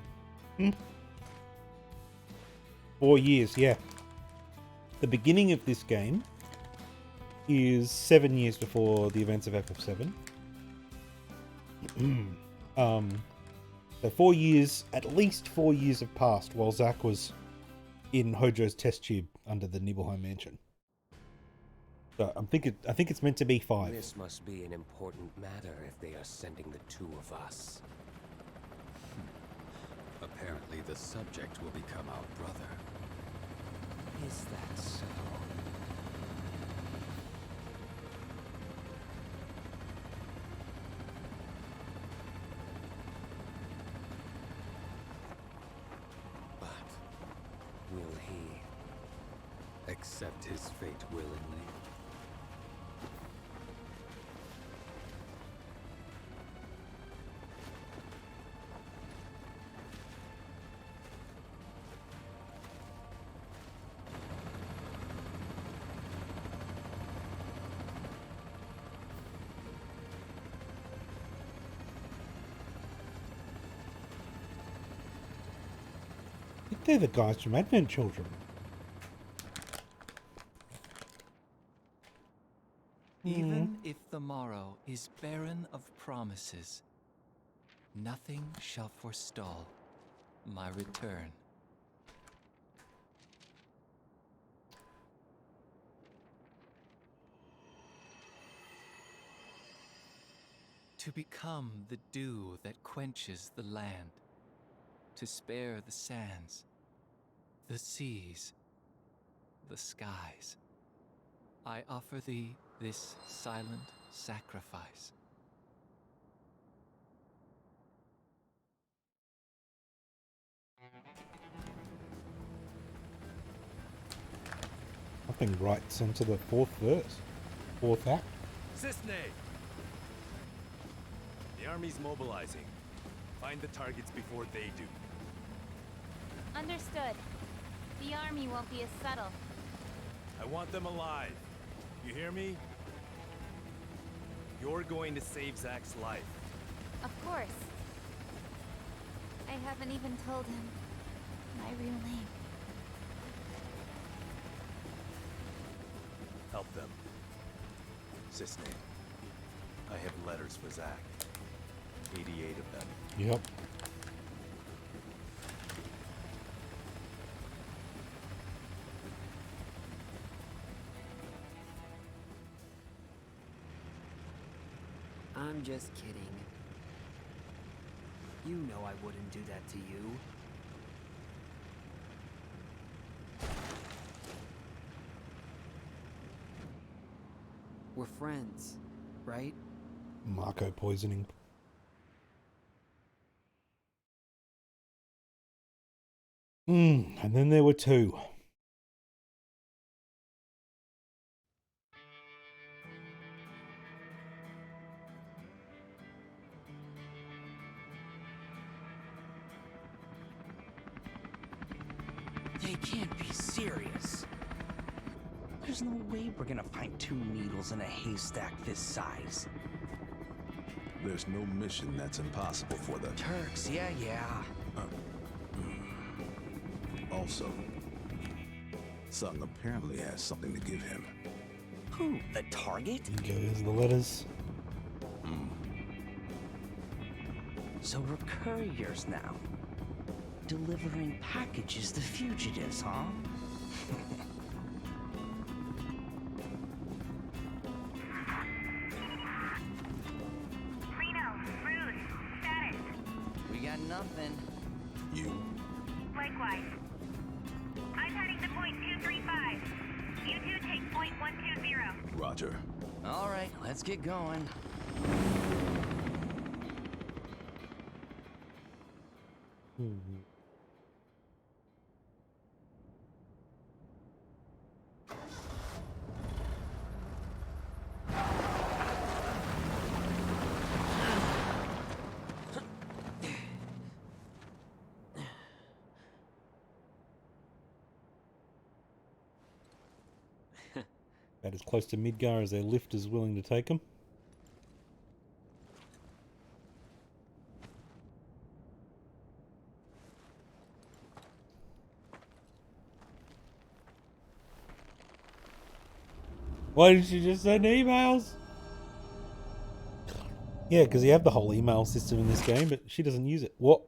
Speaker 1: 4 years, yeah. The beginning of this game is 7 years before the events of FF7. So 4 years, at least 4 years have passed while Zack was in Hojo's test tube under the Nibelheim mansion. So I think it's meant to be 5.
Speaker 8: This must be an important matter if they are sending the two of us.
Speaker 9: Apparently the subject will become our brother.
Speaker 8: Is that so? But will he accept his fate willingly?
Speaker 1: They're the guys from Advent Children.
Speaker 5: Even if the morrow is barren of promises, nothing shall forestall my return. To become the dew that quenches the land, to spare the sands, the seas, the skies, I offer thee this silent sacrifice.
Speaker 1: Nothing writes into the 4th verse. 4th act.
Speaker 10: Cisne! The army's mobilizing. Find the targets before they do.
Speaker 11: Understood. The army won't be as subtle.
Speaker 10: I want them alive. You hear me? You're going to save Zack's life.
Speaker 11: Of course. I haven't even told him my real name.
Speaker 10: Help them. Cisne, I have letters for Zack. 88 of them.
Speaker 1: Yep.
Speaker 4: I'm just kidding. You know I wouldn't do that to you. We're friends, right?
Speaker 1: Marco poisoning. And then there were 2.
Speaker 12: They can't be serious. There's no way we're gonna find 2 needles in a haystack this size.
Speaker 9: There's no mission that's impossible for the
Speaker 12: Turks, yeah.
Speaker 9: Also, Sung apparently has something to give him.
Speaker 12: Who? The target?
Speaker 1: There's the letters.
Speaker 12: So we're couriers now. Delivering packages to fugitives, huh?
Speaker 13: We got nothing.
Speaker 9: You?
Speaker 14: Likewise. I'm heading to point 235. You two take point 120.
Speaker 9: Roger.
Speaker 13: All right, let's get going.
Speaker 1: About as close to Midgar as their lift is willing to take them. Why did she just send emails? Yeah, because you have the whole email system in this game, but she doesn't use it. What?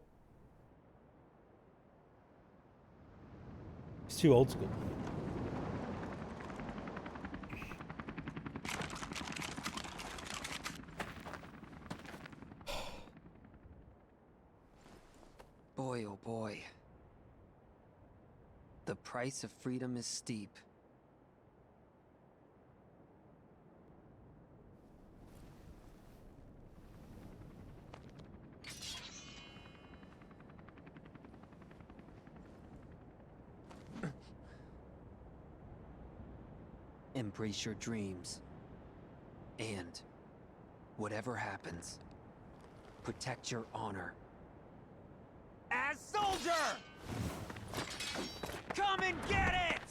Speaker 1: It's too old school.
Speaker 4: Boy, oh boy. The price of freedom is steep. Embrace your dreams. And, whatever happens, protect your honor.
Speaker 3: As soldier! Come and get it!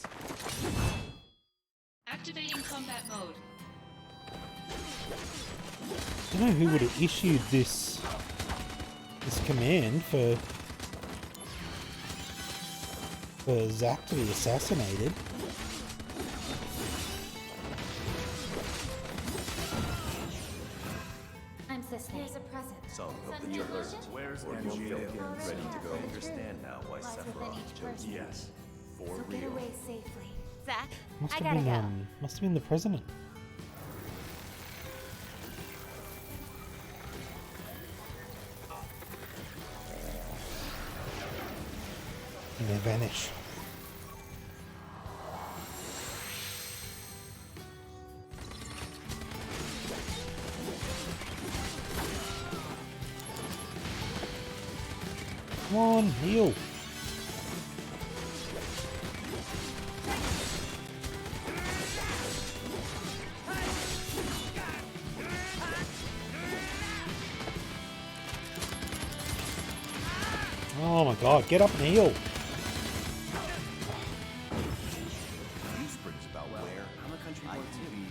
Speaker 2: Activating combat mode.
Speaker 1: I don't know who would have issued this command for Zack to be assassinated.
Speaker 11: I'm Cisne. Here's a present.
Speaker 10: Some of the journalists. Where's the ready to go? Understand now why Sephiroth chose you. Yes, for
Speaker 11: So get
Speaker 10: real.
Speaker 11: away safely. Zack,
Speaker 1: Must
Speaker 11: I
Speaker 1: have
Speaker 11: gotta
Speaker 1: been
Speaker 11: go.
Speaker 1: must have been the president. And they vanish. Come on, heal. Oh my god, get up and heal.
Speaker 10: News brings about where
Speaker 13: I'm a country
Speaker 10: I
Speaker 13: boy
Speaker 10: can
Speaker 13: too.
Speaker 10: be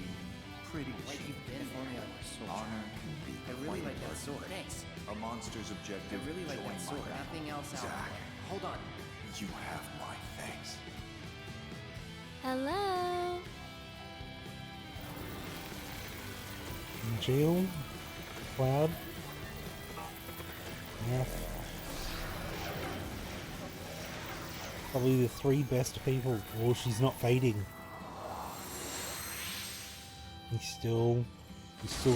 Speaker 10: pretty
Speaker 13: Like
Speaker 10: cheap.
Speaker 13: you've been for me.
Speaker 10: Honor can be
Speaker 13: I really
Speaker 10: quite
Speaker 13: like that sword.
Speaker 10: important.
Speaker 13: Thanks.
Speaker 10: A monster's
Speaker 13: I
Speaker 10: objective
Speaker 13: really like
Speaker 10: join
Speaker 13: that sword.
Speaker 10: my battle.
Speaker 13: Nothing else out
Speaker 10: Zack,
Speaker 13: there. Hold on.
Speaker 10: you have my thanks.
Speaker 6: Hello?
Speaker 1: Jill, Cloud, yeah. Probably the three best people. Oh, she's not fading. He's still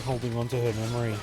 Speaker 1: holding on to her memory.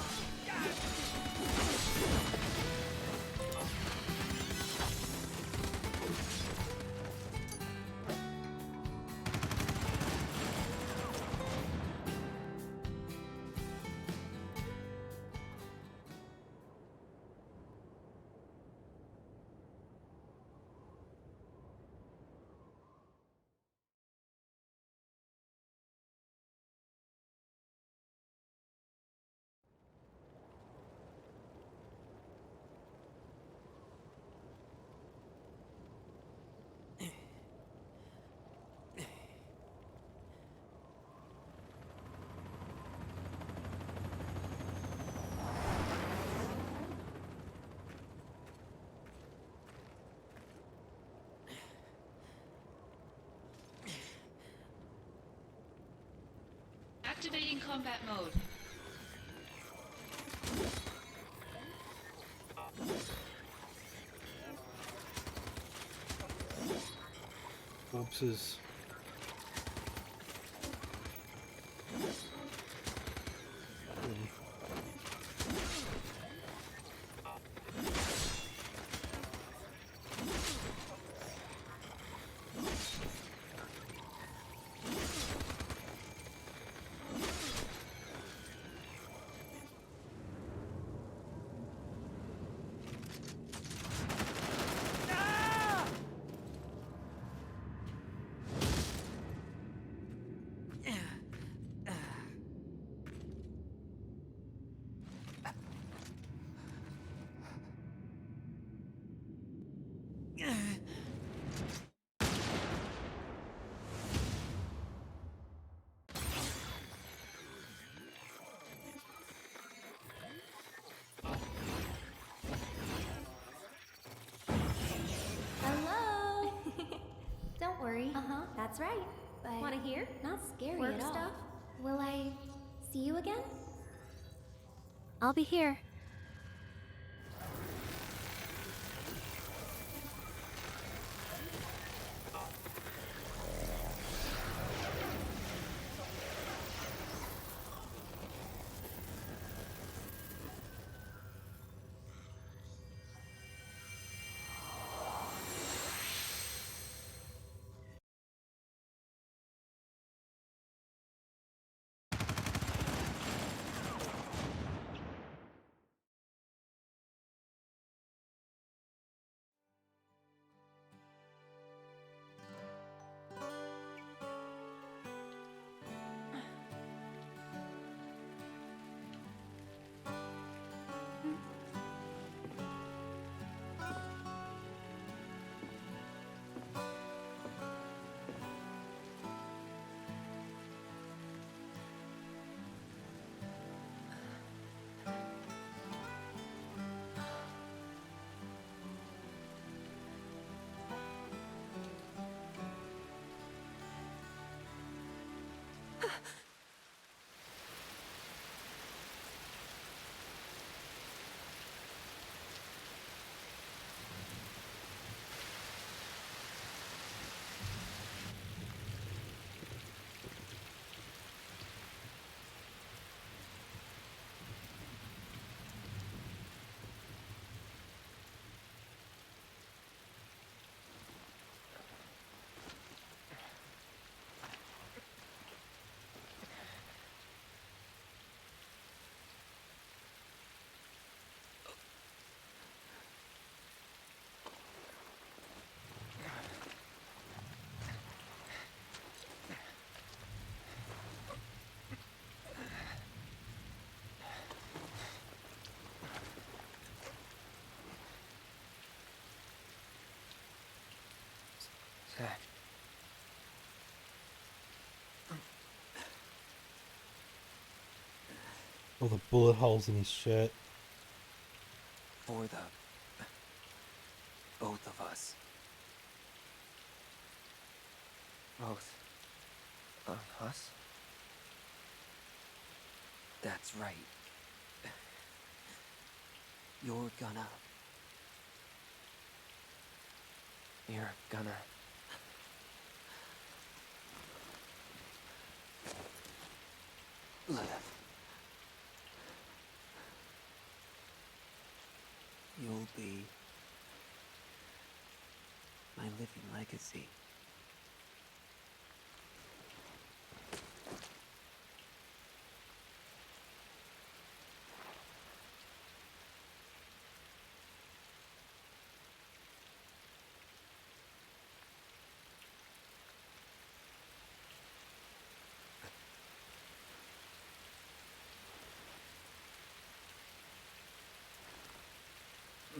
Speaker 2: Activating combat mode.
Speaker 1: Corpses.
Speaker 11: Hello. Don't worry. That's right. But wanna hear? Not scary
Speaker 6: Work
Speaker 11: at all.
Speaker 6: stuff?
Speaker 11: Will I see you again?
Speaker 6: I'll be here.
Speaker 4: Zach.
Speaker 1: All the bullet holes in his shirt.
Speaker 4: For the both of us. Both of us? That's right. You're gonna live. You'll be my living legacy.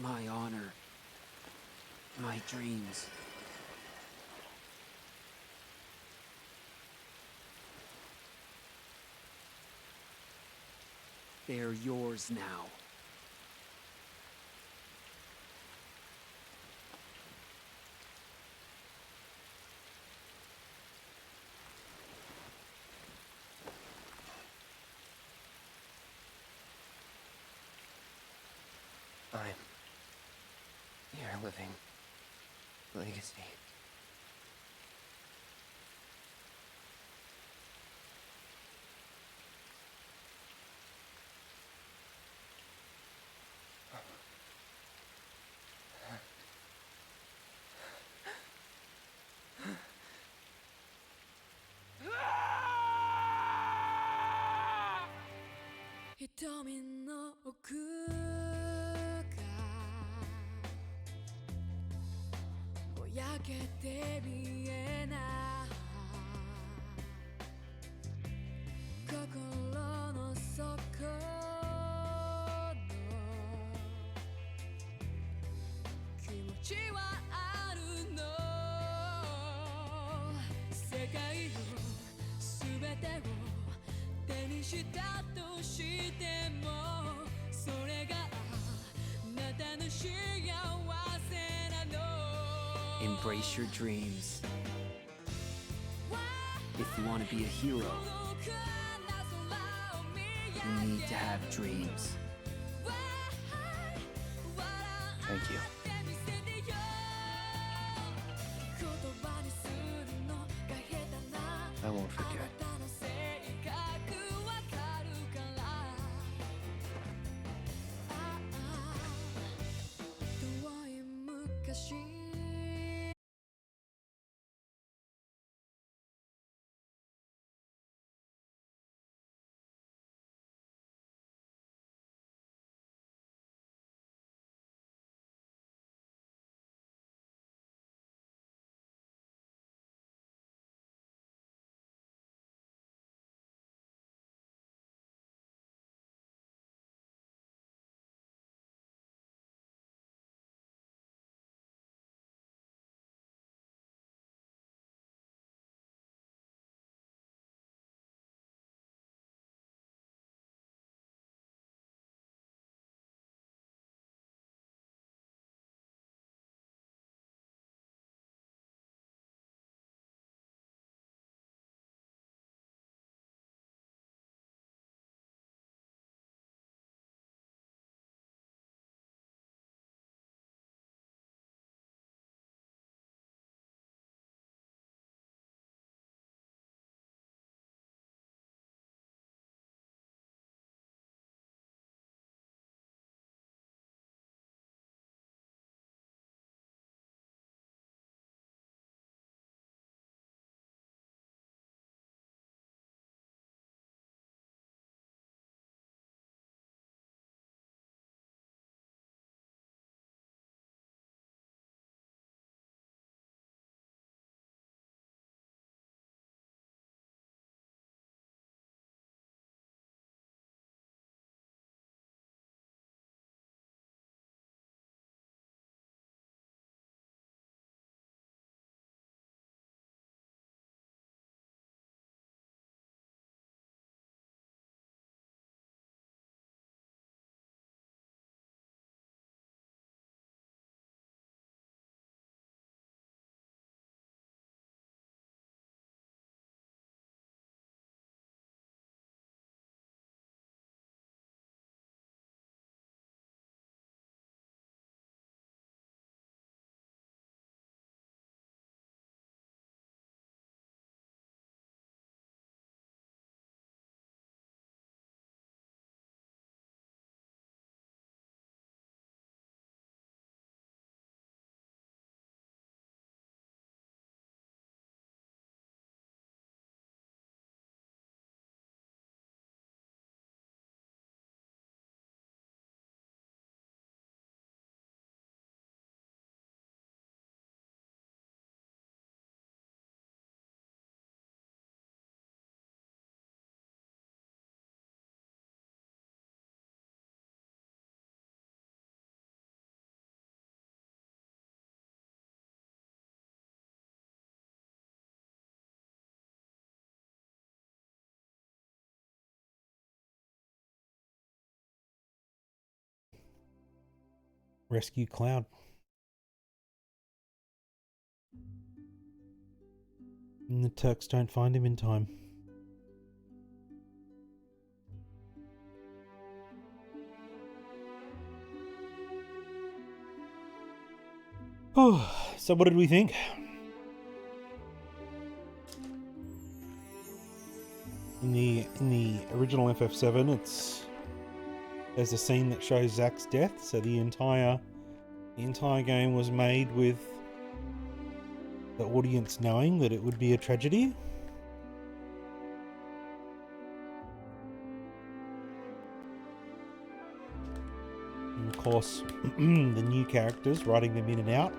Speaker 4: My honor, my dreams. They're yours now.
Speaker 8: living legacy.
Speaker 4: Embrace your dreams. If you want to be a hero, you need to have dreams.
Speaker 8: Thank you. I won't forget.
Speaker 1: Rescue Cloud. And the Turks don't find him in time. Oh, so what did we think? In the original FF7, there's a scene that shows Zack's death, so the entire game was made with the audience knowing that it would be a tragedy. And of course, the new characters, writing them in and out,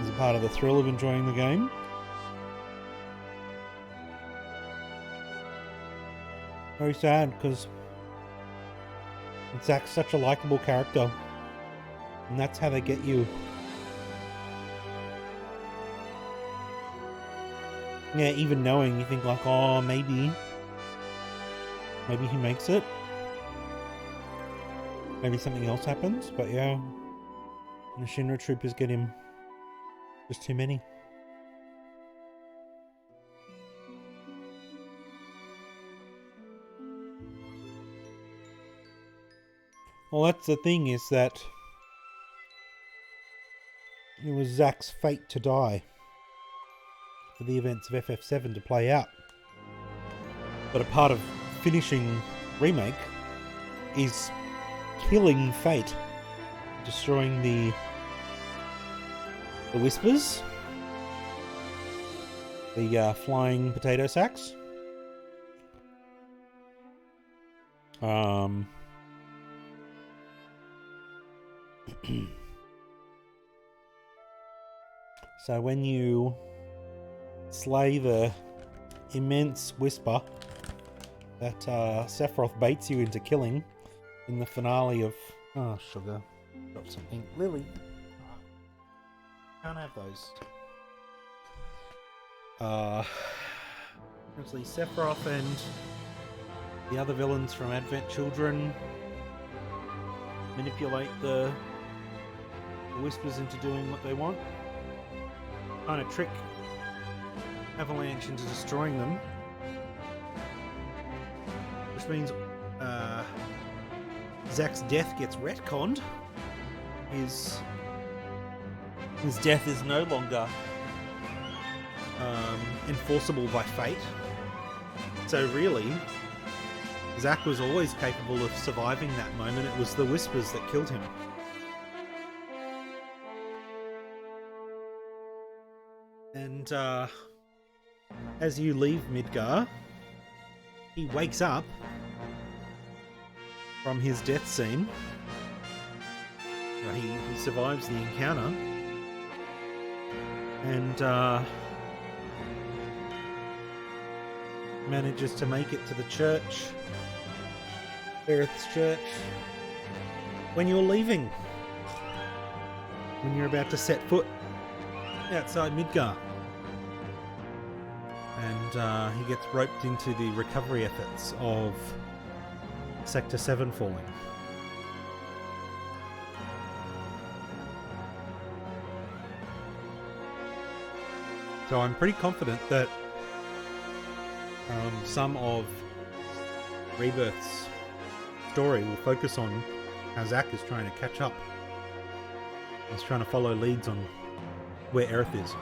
Speaker 1: is a part of the thrill of enjoying the game. Very sad, because Zack's such a likable character, and that's how they get you. Yeah, even knowing, you think like, oh, maybe he makes it. Maybe something else happens, but yeah, the Shinra troopers get him. Just too many. Well, that's the thing, is that it was Zack's fate to die for the events of FF7 to play out. But a part of finishing Remake is killing Fate, destroying the Whispers, the flying potato sacks. So when you slay the immense Whisper that Sephiroth baits you into killing in the finale of... Oh, sugar. Got something. Lily. Can't have those. Actually, Sephiroth and the other villains from Advent Children manipulate the Whispers into doing what they want. Kind of trick Avalanche into destroying them. Which means Zack's death gets retconned. His death is no longer enforceable by fate. So really, Zack was always capable of surviving that moment. It was the Whispers that killed him. And as you leave Midgar, he wakes up from his death scene. He survives the encounter, and manages to make it to the church, Aerith's church, when you're leaving, when you're about to set foot outside Midgar. And he gets roped into the recovery efforts of Sector 7 falling. So I'm pretty confident that some of Rebirth's story will focus on how Zack is trying to catch up. He's trying to follow leads on where Aerith is.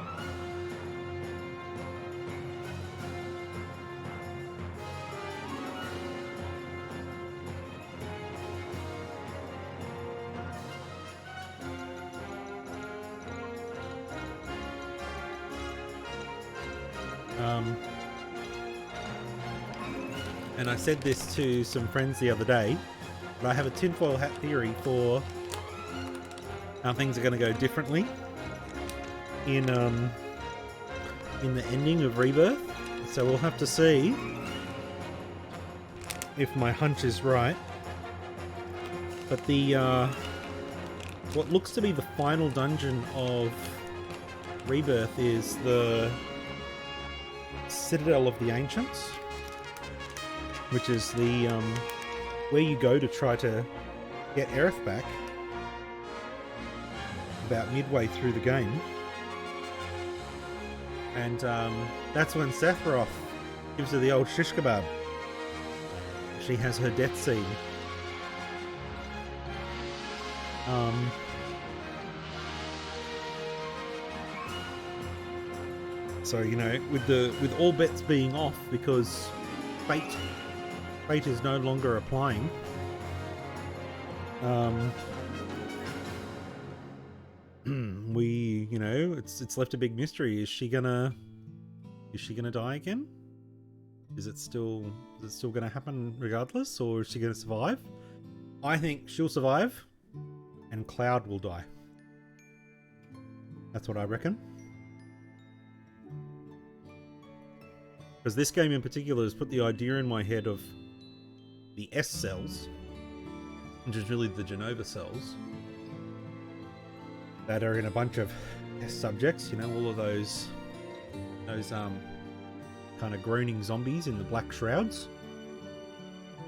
Speaker 1: And I said this to some friends the other day, but I have a tinfoil hat theory for how things are going to go differently in the ending of Rebirth. So we'll have to see if my hunch is right. But the what looks to be the final dungeon of Rebirth is the Citadel of the Ancients, which is the where you go to try to get Aerith back about midway through the game. And that's when Sephiroth gives her the old shish kebab. She has her death scene. So, you know, with all bets being off because fate is no longer applying. We, you know, it's left a big mystery. Is she gonna die again? Is it still gonna happen regardless, or is she gonna survive? I think she'll survive, and Cloud will die. That's what I reckon. Because this game in particular has put the idea in my head of the S cells, which is really the Genova cells, that are in a bunch of test subjects. You know, all of those kind of groaning zombies in the black shrouds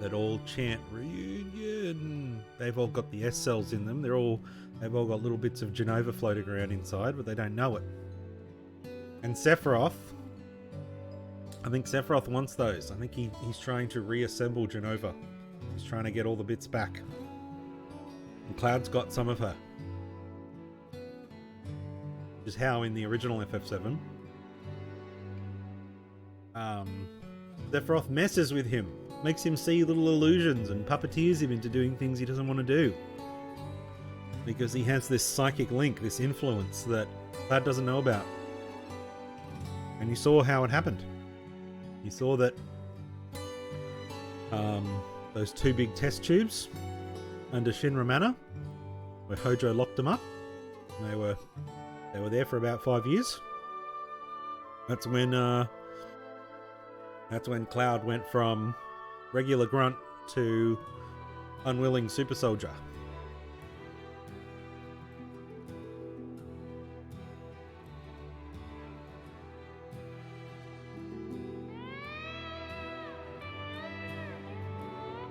Speaker 1: that all chant reunion. They've all got the S cells in them. They've all got little bits of Genova floating around inside, but they don't know it. And Sephiroth, I think Sephiroth wants those. I think he's trying to reassemble Genova. He's trying to get all the bits back. And Cloud's got some of her. Which is how in the original FF7, Sephiroth messes with him. Makes him see little illusions and puppeteers him into doing things he doesn't want to do. Because he has this psychic link, this influence that Cloud doesn't know about. And you saw how it happened. You saw that those two big test tubes under Shinra Manor, where Hojo locked them up. They were there for about 5 years. That's when Cloud went from regular grunt to unwilling super soldier.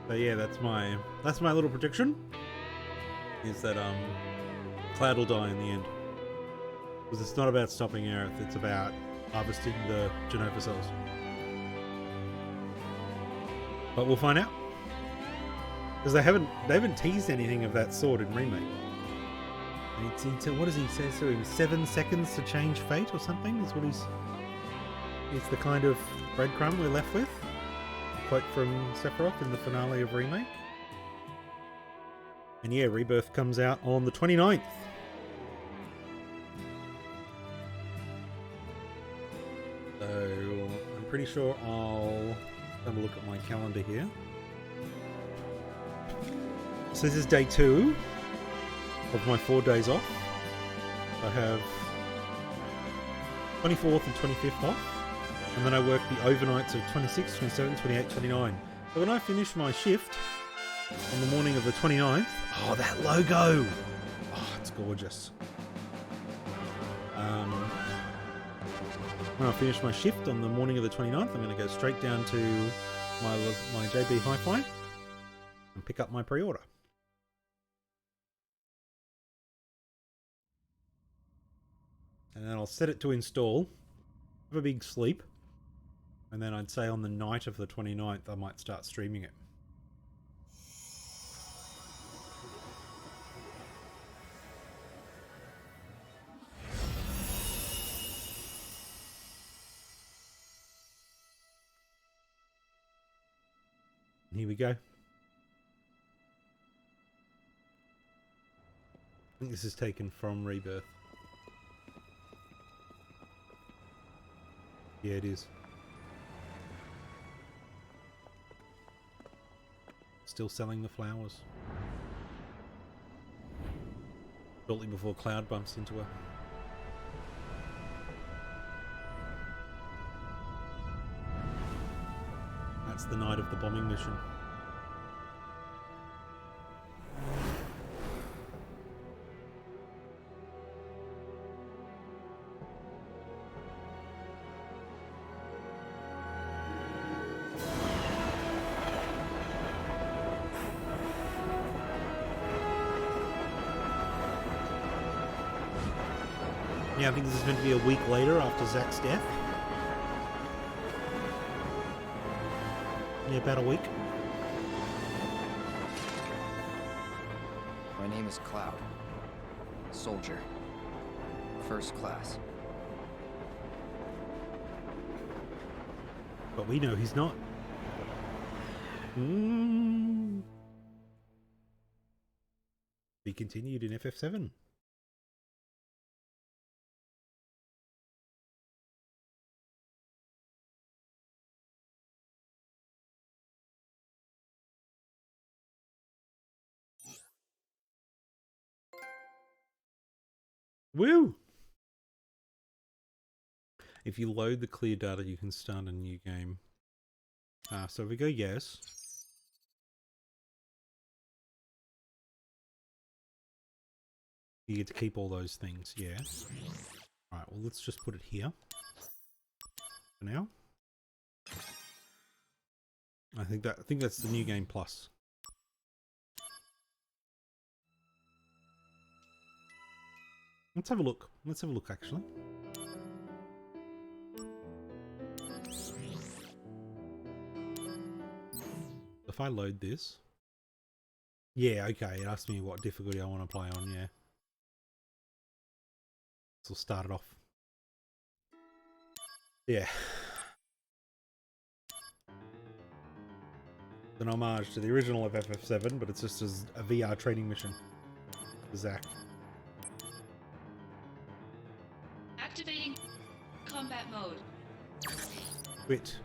Speaker 1: So yeah, that's my little prediction. Is that Cloud will die in the end. Because it's not about stopping Aerith, it's about harvesting the Genova cells. But we'll find out. Because they haven't teased anything of that sort in Remake. What does he say to him? 7 seconds to change fate or something? Is what it's the kind of breadcrumb we're left with. A quote from Sephiroth in the finale of Remake. And yeah, Rebirth comes out on the 29th. So I'm pretty sure I'll have a look at my calendar here. So this is day 2 of my 4 days off. I have 24th and 25th off. And then I work the overnights of 26, 27, 28, 29. So when I finish my shift on the morning of the 29th... Oh, that logo! Oh, it's gorgeous. When I finish my shift on the morning of the 29th, I'm going to go straight down to my JB Hi-Fi and pick up my pre-order. And then I'll set it to install, have a big sleep, and then I'd say on the night of the 29th I might start streaming it. Here we go. I think this is taken from Rebirth. Yeah, it is. Still selling the flowers. Shortly before Cloud bumps into her. That's the night of the bombing mission. Yeah, I think this is meant to be a week later after Zack's death. Yeah, about a week.
Speaker 15: My name is Cloud. Soldier. First class.
Speaker 1: But we know he's not. Be continued in FF7. Woo! If you load the clear data, you can start a new game. So if we go yes. You get to keep all those things, yeah. Alright, well let's just put it here. For now. I think that's the new game plus. Let's have a look. Let's have a look actually. If I load this. Yeah, okay, it asks me what difficulty I want to play on, yeah. So we'll start it off. Yeah. It's an homage to the original of FF7, but it's just as a VR training mission. For Zack.
Speaker 2: Activating combat mode.
Speaker 1: Quit.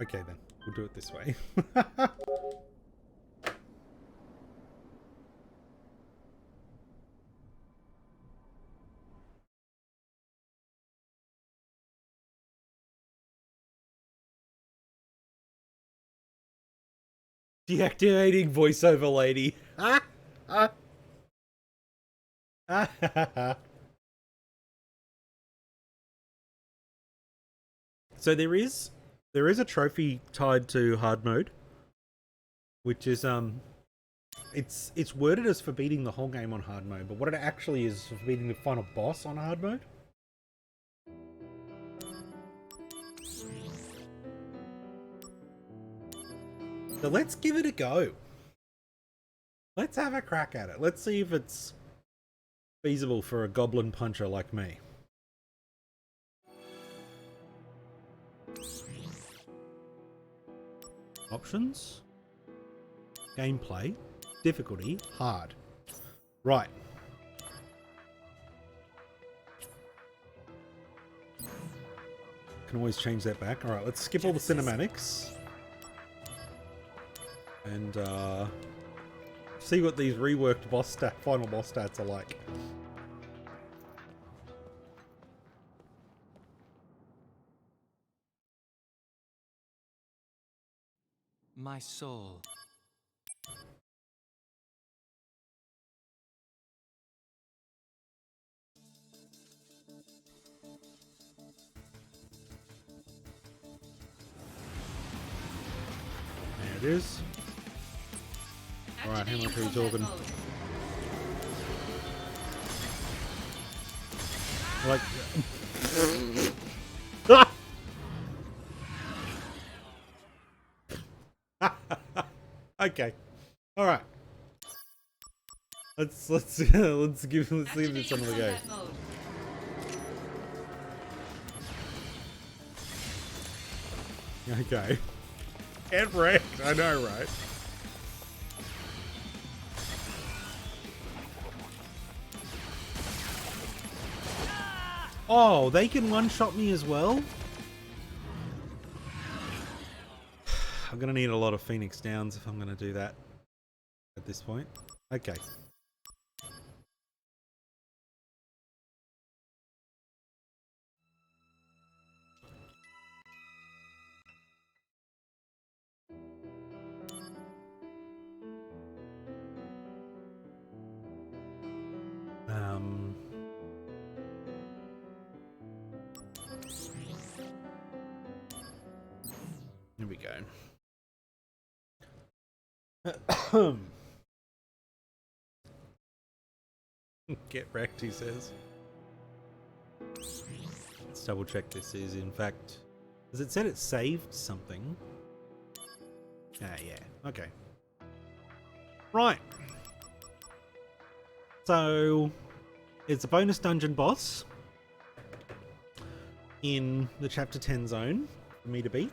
Speaker 1: Okay then, we'll do it this way. Deactivating voiceover lady. So there is a trophy tied to hard mode, which is it's worded as for beating the whole game on hard mode, but what it actually is for beating the final boss on hard mode. So let's give it a go. Let's have a crack at it. Let's see if it's feasible for a goblin puncher like me. Options. Gameplay. Difficulty. Hard. Right. Can always change that back. Alright, let's skip all the cinematics. And see what these reworked final boss stats are like.
Speaker 5: My soul.
Speaker 1: There it is. Alright, how much are we talking? Like... Okay. Alright. Let's give this another go. Okay. Get wrecked, I know, right? Oh, they can one-shot me as well? I'm gonna need a lot of Phoenix Downs if I'm gonna do that at this point. Okay. Here we go. Get wrecked, he says. Let's double check this is in fact... Has it said it saved something? Ah, yeah. Okay. Right. So, it's a bonus dungeon boss. in the Chapter 10 zone for me to beat.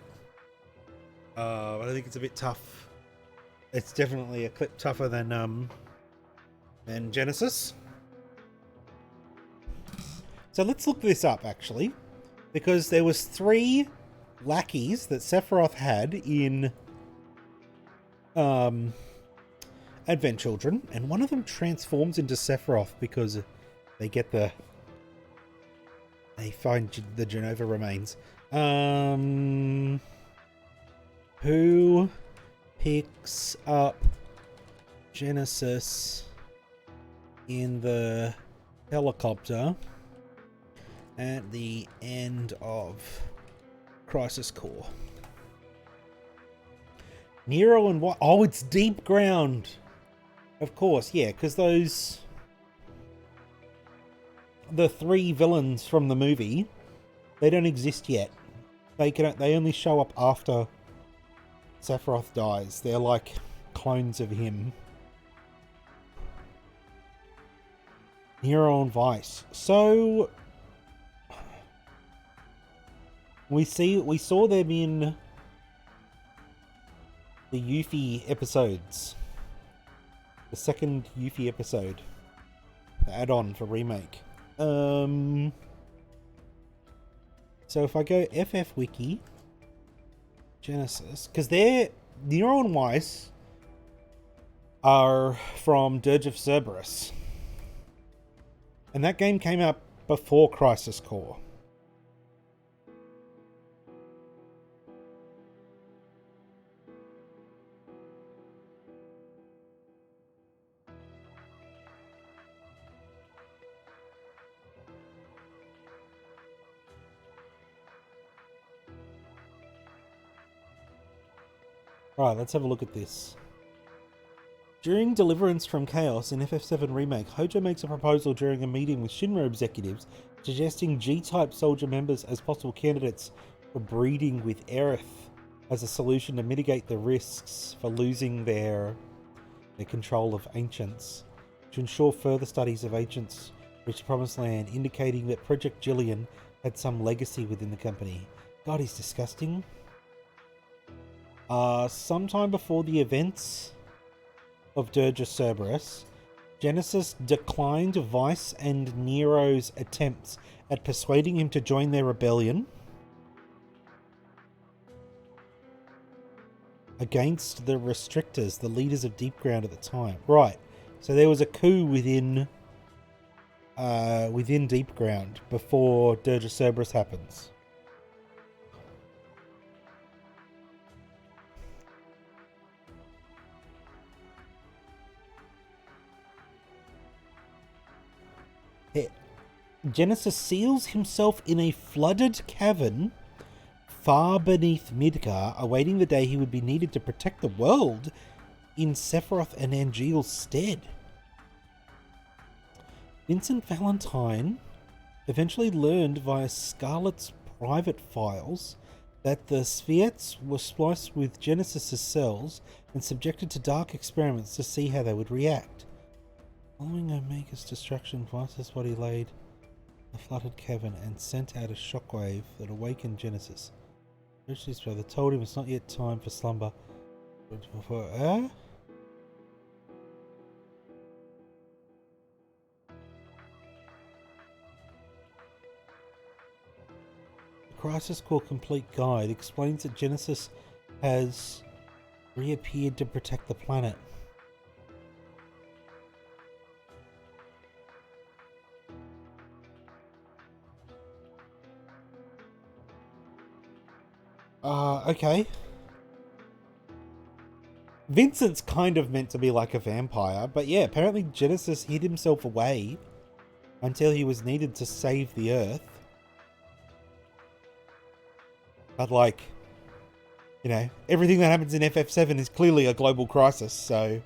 Speaker 1: I think it's a bit tough. It's definitely a clip tougher than Genesis. So let's look this up, actually, because there was 3 lackeys that Sephiroth had in Advent Children, and one of them transforms into Sephiroth because they find the Genova remains. Who picks up Genesis in the helicopter at the end of Crisis Core? Nero and what? Oh, it's Deep Ground. Of course, yeah, because the 3 villains from the movie, they don't exist yet. They only show up after Sephiroth dies. They're like clones of him. Nero and Vice. So we saw them in the Yuffie episodes. The second Yuffie episode. The add-on for remake. So if I go FF Wiki, Genesis, because Nero and Weiss are from Dirge of Cerberus. And that game came out before Crisis Core. Right, let's have a look at this. During Deliverance from Chaos in FF7 Remake, Hojo makes a proposal during a meeting with Shinra executives suggesting G-type soldier members as possible candidates for breeding with Aerith as a solution to mitigate the risks for losing their control of Ancients, to ensure further studies of Ancients reach the Promised Land, indicating that Project Jillian had some legacy within the company. God, he's disgusting. Sometime before the events of Dirge of Cerberus, Genesis declined Vice and Nero's attempts at persuading him to join their rebellion against the Restrictors, the leaders of Deep Ground at the time. Right, so there was a coup within Deep Ground before Dirge of Cerberus happens. Genesis seals himself in a flooded cavern far beneath Midgar, awaiting the day he would be needed to protect the world in Sephiroth and Angeal's stead. Vincent Valentine eventually learned via Scarlet's private files that the Spheats were spliced with Genesis's cells and subjected to dark experiments to see how they would react. Following Omega's destruction, Vice's body laid the flooded cavern and sent out a shockwave that awakened Genesis. His brother told him it's not yet time for slumber. The Crisis Core Complete Guide explains that Genesis has reappeared to protect the planet. Okay. Vincent's kind of meant to be like a vampire, but yeah, apparently Genesis hid himself away until he was needed to save the Earth. But like, you know, everything that happens in FF7 is clearly a global crisis, so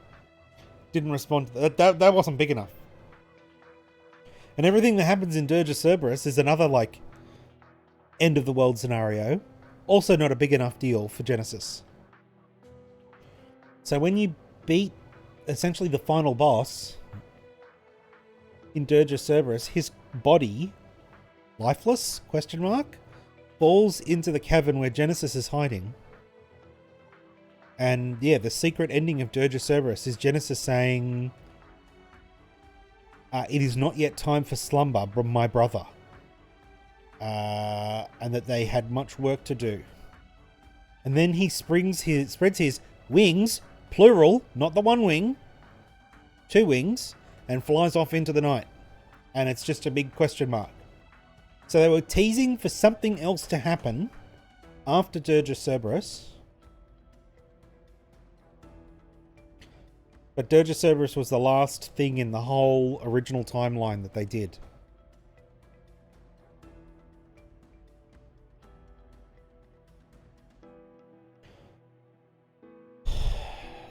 Speaker 1: didn't respond to that. That wasn't big enough. And everything that happens in Dirge of Cerberus is another, like, end of the world scenario. Also not a big enough deal for Genesis. So when you beat essentially the final boss in Dirge of Cerberus, his body, lifeless, question mark, falls into the cavern where Genesis is hiding. And yeah, the secret ending of Dirge of Cerberus is Genesis saying, it is not yet time for slumber, my brother. And that they had much work to do. And then he spreads his wings, plural, not the one wing, 2 wings, and flies off into the night. And it's just a big question mark. So they were teasing for something else to happen after Dirge of Cerberus. But Dirge of Cerberus was the last thing in the whole original timeline that they did.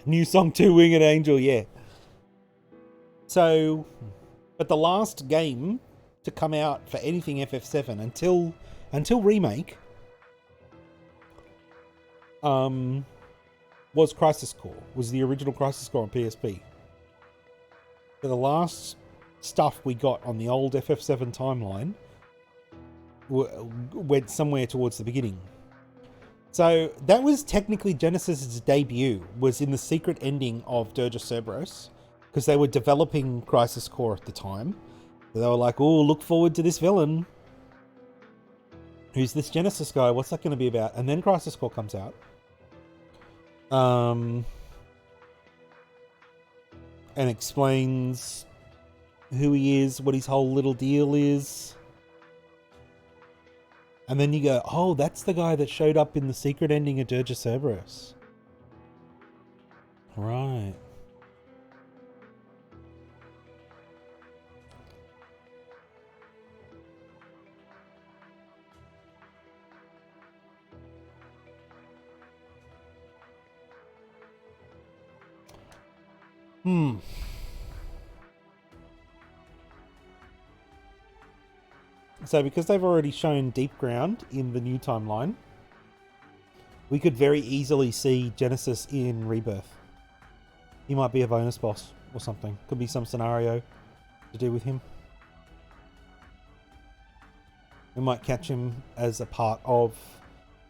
Speaker 1: New song 2, Winged Angel, yeah. So, but the last game to come out for anything FF7 until remake was Crisis Core, was the original Crisis Core on PSP. So the last stuff we got on the old FF7 timeline went somewhere towards the beginning. So that was technically Genesis's debut, was in the secret ending of Dirge of Cerberus, because they were developing Crisis Core at the time. So they were like, oh, look forward to this villain. Who's this Genesis guy? What's that going to be about? And then Crisis Core comes out. And explains who he is, what his whole little deal is. And then you go, oh, that's the guy that showed up in the secret ending of Dirge of Cerberus. Right. So because they've already shown Deep Ground in the new timeline, we could very easily see Genesis in Rebirth. He might be a bonus boss or something. Could be some scenario to do with him. We might catch him as a part of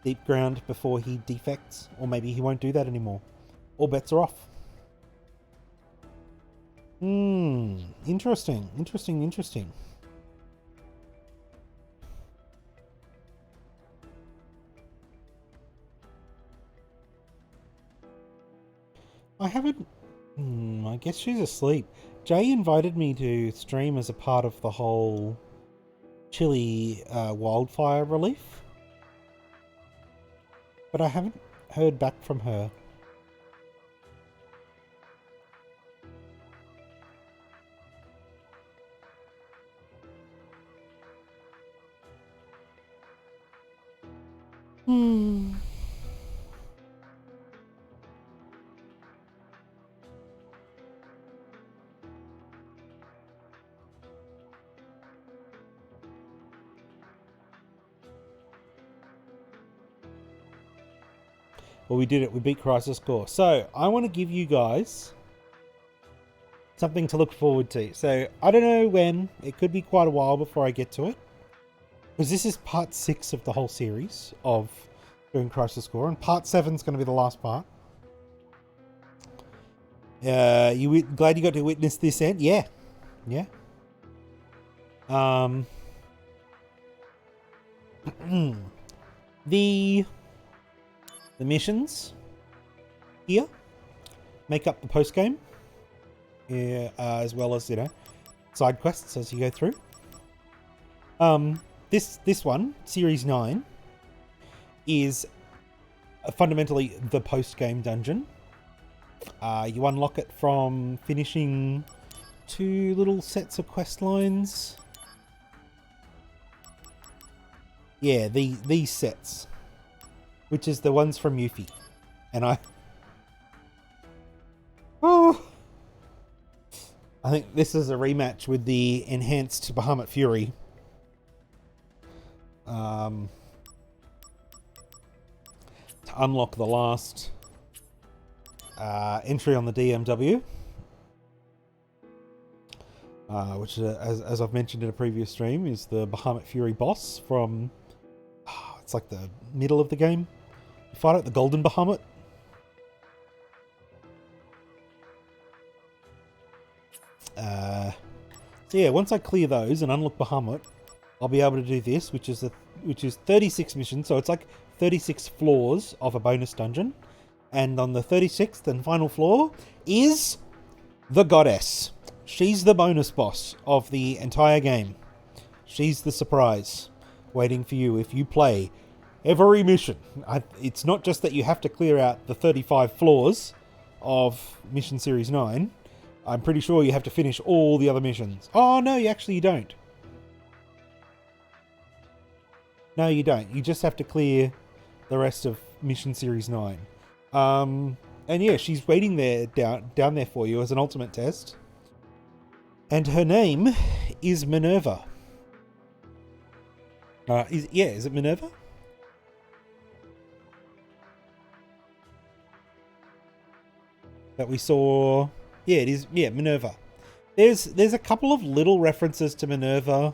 Speaker 1: Deep Ground before he defects, or maybe he won't do that anymore. All bets are off. Interesting. I haven't... I guess she's asleep. Jay invited me to stream as a part of the whole Chile wildfire relief. But I haven't heard back from her. Well, we did it. We beat Crisis Core. So, I want to give you guys something to look forward to. So, I don't know when. It could be quite a while before I get to it. Because this is part 6 of the whole series of doing Crisis Core. And part 7 is going to be the last part. You glad you got to witness this end? Yeah. Yeah. The missions here make up the post game, as well as, you know, side quests as you go through. This one, Series 9, is fundamentally the post game dungeon. You unlock it from finishing 2 little sets of quest lines. Yeah, these sets. Which is the ones from Yuffie. And I think this is a rematch with the enhanced Bahamut Fury. To unlock the last entry on the DMW. Which, as I've mentioned in a previous stream, is the Bahamut Fury boss from... it's It's like the middle of the game. You fight out the Golden Bahamut. So yeah, once I clear those and unlock Bahamut, I'll be able to do this, which is 36 missions. So it's like 36 floors of a bonus dungeon. And on the 36th and final floor is the Goddess. She's the bonus boss of the entire game. She's the surprise waiting for you if you play every mission. It's not just that you have to clear out the 35 floors of Mission Series 9. I'm pretty sure you have to finish all the other missions. Oh, no, you don't. No, you don't. You just have to clear the rest of Mission Series 9. And yeah, she's waiting there down there for you as an ultimate test. And her name is Minerva. Is it Minerva? That we saw. Yeah, it is. Yeah, Minerva. There's a couple of little references to Minerva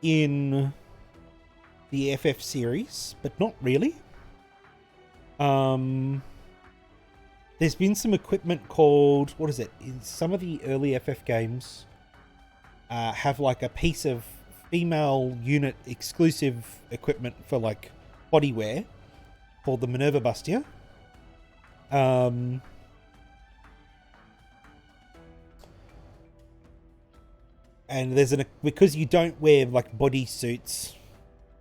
Speaker 1: in the FF series, but not really. There's been some equipment called, what is it? In some of the early FF games have like a piece of female unit exclusive equipment for like bodywear called the Minerva Bustia. And there's because you don't wear like bodysuits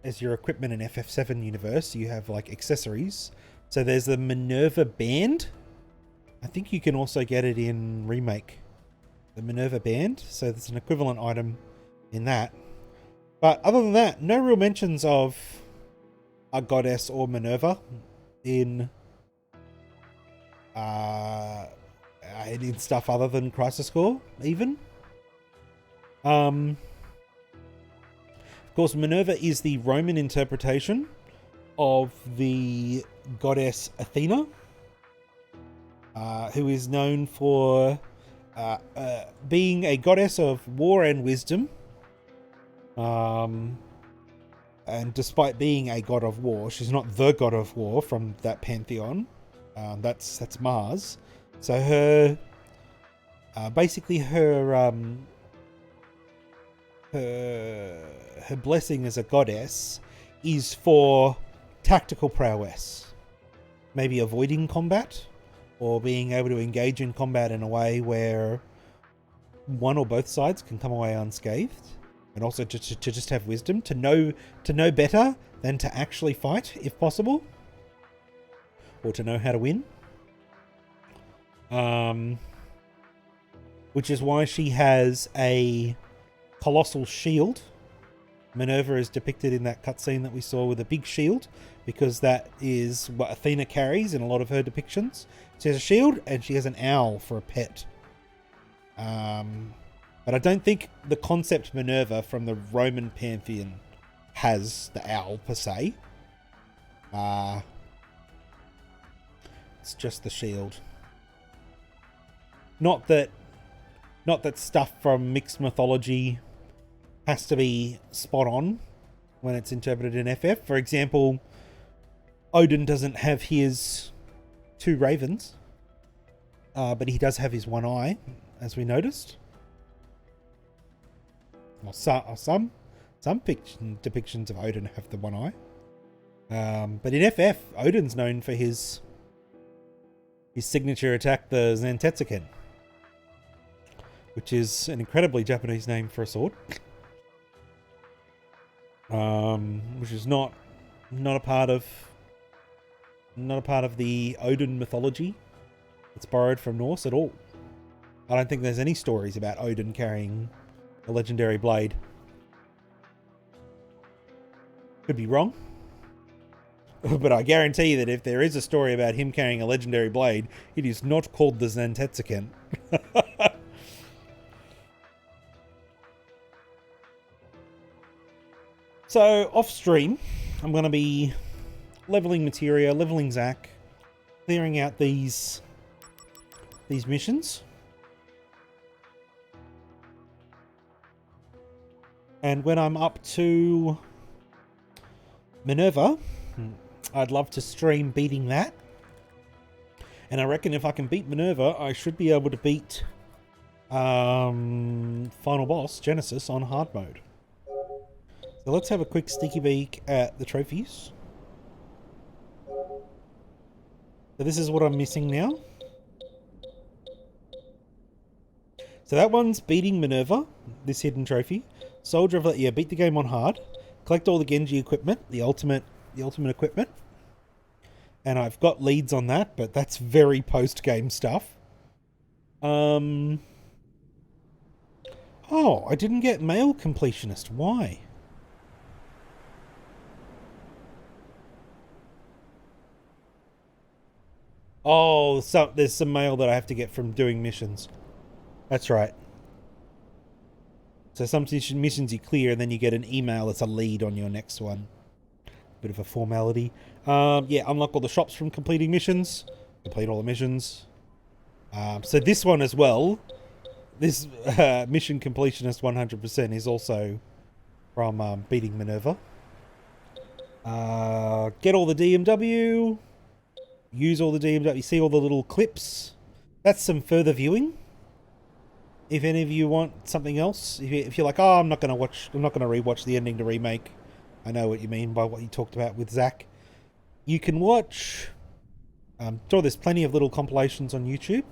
Speaker 1: as your equipment in FF7 universe, you have like accessories. So there's the Minerva band. I think you can also get it in Remake. The Minerva band. So there's an equivalent item in that. But other than that, no real mentions of a goddess or Minerva in stuff other than Crisis Core, even. Of course, Minerva is the Roman interpretation of the goddess Athena, who is known for being a goddess of war and wisdom. And despite being a god of war, she's not the god of war from that pantheon. That's Mars. So her her blessing as a goddess is for tactical prowess, maybe avoiding combat or being able to engage in combat in a way where one or both sides can come away unscathed, and also to just have wisdom, to know better than to actually fight if possible, or to know how to win. Which is why she has a colossal shield. Minerva is depicted in that cutscene that we saw with a big shield, because that is what Athena carries in a lot of her depictions. She has a shield and she has an owl for a pet. But I don't think the concept Minerva from the Roman pantheon has the owl per se. It's just the shield. Not that stuff from mixed mythology has to be spot on when it's interpreted in FF. For example, Odin doesn't have his 2 ravens, but he does have his 1 eye, as we noticed. Well, some depictions of Odin have the 1 eye. But in FF, Odin's known for his signature attack, the Zantetsuken, which is an incredibly Japanese name for a sword. Which is not a part of the Odin mythology. It's borrowed from Norse at all. I don't think there's any stories about Odin carrying a legendary blade. Could be wrong. But I guarantee that if there is a story about him carrying a legendary blade, it is not called the Zantetsuken. So, off stream, I'm going to be leveling materia, leveling Zack, clearing out these missions. And when I'm up to Minerva. I'd love to stream beating that. And I reckon if I can beat Minerva, I should be able to beat final boss, Genesis, on hard mode. So let's have a quick sneaky peek at the trophies. So this is what I'm missing now. So that one's beating Minerva, this hidden trophy. Soldier of... Yeah, beat the game on hard. Collect all the Genji equipment, the ultimate equipment. And I've got leads on that, but that's very post-game stuff. Oh, I didn't get male completionist. Why? Oh, so there's some mail that I have to get from doing missions. That's right. So some missions you clear, and then you get an email that's a lead on your next one. Bit of a formality. Yeah, unlock all the shops from completing missions. Complete all the missions. So this one as well, this mission completionist 100% is also from beating Minerva. Get all the DMW. Use all the DMW. See all the little clips. That's some further viewing. If any of you want something else, if you're like, oh, I'm not going to rewatch the ending to remake. I know what you mean by what you talked about with Zach. You can watch. There's plenty of little compilations on YouTube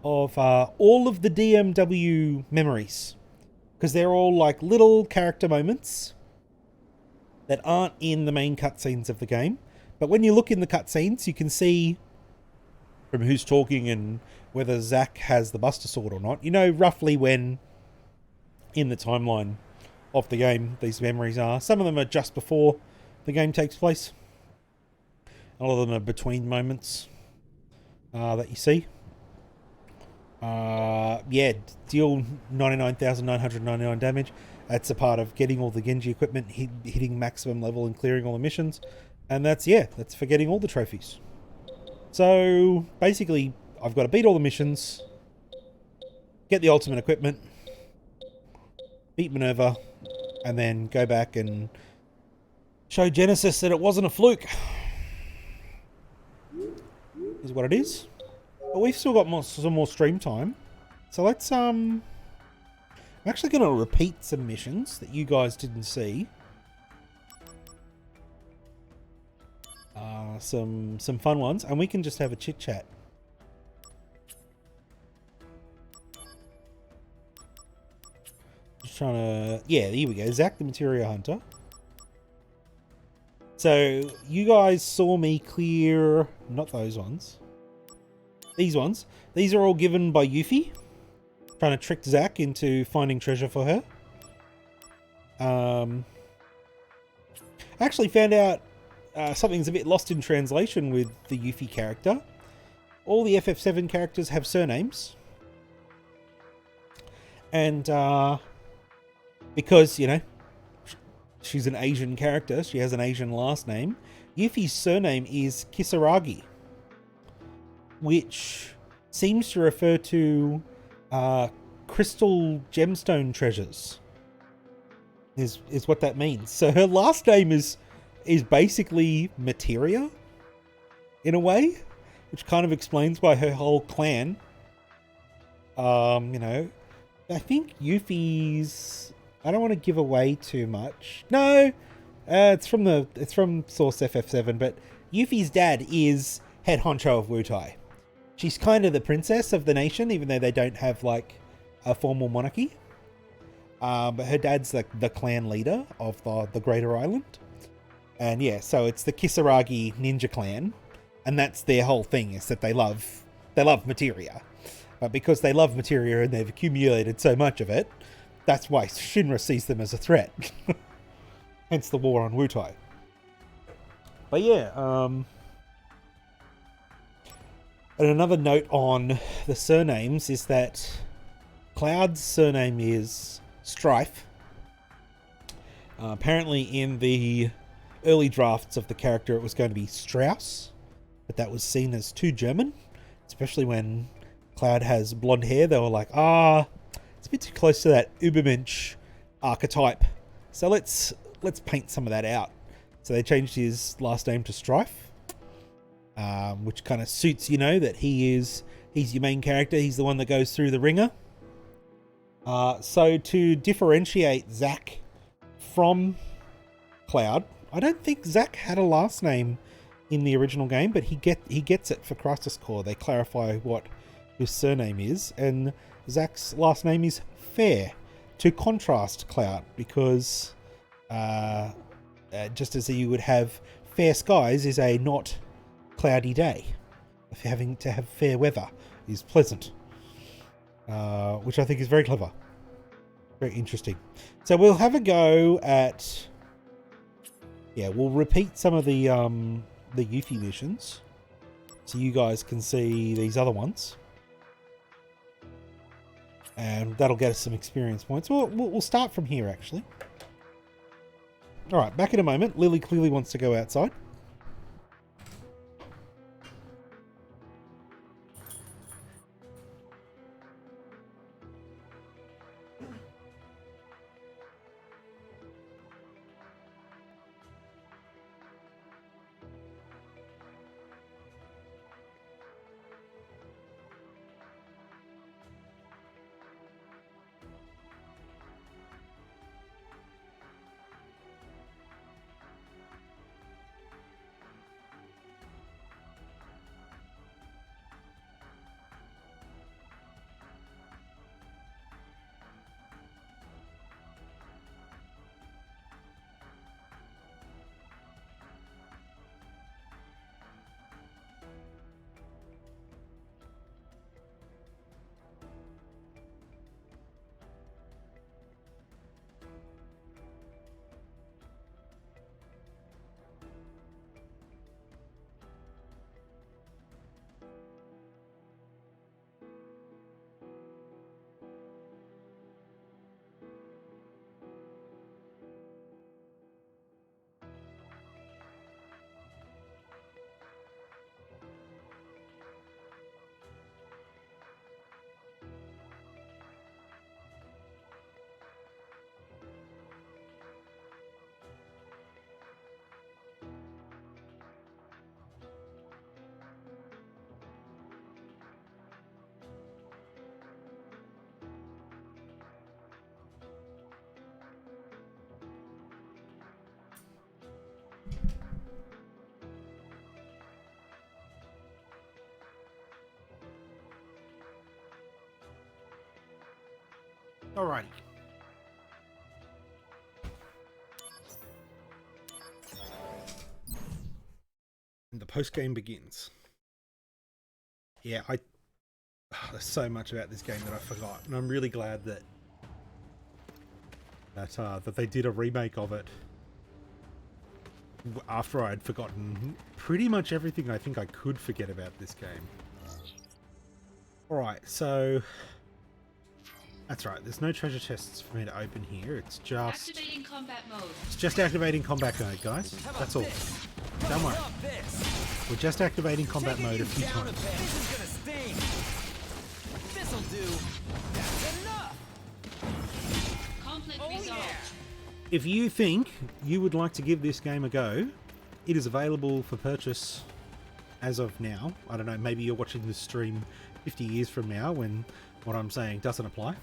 Speaker 1: of all of the DMW memories, because they're all like little character moments that aren't in the main cutscenes of the game. But when you look in the cutscenes, you can see from who's talking and whether Zack has the Buster Sword or not. You know roughly when in the timeline of the game these memories are. Some of them are just before the game takes place. A lot of them are between moments that you see. Yeah, deal 99,999 damage. That's a part of getting all the Genji equipment, hitting maximum level and clearing all the missions. And that's for getting all the trophies. So, basically, I've got to beat all the missions, get the ultimate equipment, beat Minerva, and then go back and show Genesis that it wasn't a fluke. Is what it is. But we've still got some more stream time. So let's, I'm actually going to repeat some missions that you guys didn't see. Some fun ones, and we can just have a chit chat. Just trying to, yeah, here we go. Zack the Materia Hunter. So you guys saw me clear, not those ones. These ones. These are all given by Yuffie, trying to trick Zack into finding treasure for her. I actually found out something's a bit lost in translation with the Yuffie character. All the FF7 characters have surnames. And because, you know, she's an Asian character, she has an Asian last name, Yuffie's surname is Kisaragi, which seems to refer to crystal gemstone treasures, is what that means. So her last name is basically Materia, in a way, which kind of explains why her whole clan, you know, I think Yuffie's, I don't want to give away too much. No, it's from Source FF7, but Yuffie's dad is head honcho of Wutai. She's kind of the princess of the nation, even though they don't have like a formal monarchy. But her dad's like the clan leader of the Greater Island. And yeah, so it's the Kisaragi ninja clan, and that's their whole thing, is that they love materia. But because they love materia and they've accumulated so much of it, that's why Shinra sees them as a threat. Hence the war on Wutai. But yeah, and another note on the surnames is that Cloud's surname is Strife. Apparently in the early drafts of the character it was going to be Strauss, but that was seen as too German, especially when Cloud has blonde hair. They were like, it's a bit too close to that Übermensch archetype, so let's paint some of that out. So they changed his last name to Strife, which kind of suits, you know, that he's your main character. He's the one that goes through the ringer. So to differentiate Zack from Cloud, I don't think Zack had a last name in the original game, but he gets it for Crisis Core. They clarify what his surname is, and Zack's last name is Fair, to contrast Cloud, because just as you would have fair skies is a not cloudy day. If having to have fair weather is pleasant, which I think is very clever, very interesting. So we'll have a go at, we'll repeat some of the Yuffie missions, so you guys can see these other ones, and that'll get us some experience points. We'll start from here, actually. All right, back in a moment. Lily clearly wants to go outside. Alrighty. And the post game begins. Yeah, there's so much about this game that I forgot, and I'm really glad that they did a remake of it after I'd forgotten pretty much everything I think I could forget about this game. Alright, so that's right, there's no treasure chests for me to open here. It's just
Speaker 2: activating combat mode.
Speaker 1: It's just activating combat mode, guys. That's all. Don't worry. We're just activating combat mode a few times.
Speaker 3: This'll do. That's enough.
Speaker 2: Conflict resolved.
Speaker 1: If you think you would like to give this game a go, it is available for purchase as of now. I don't know, maybe you're watching this stream 50 years from now when what I'm saying doesn't apply.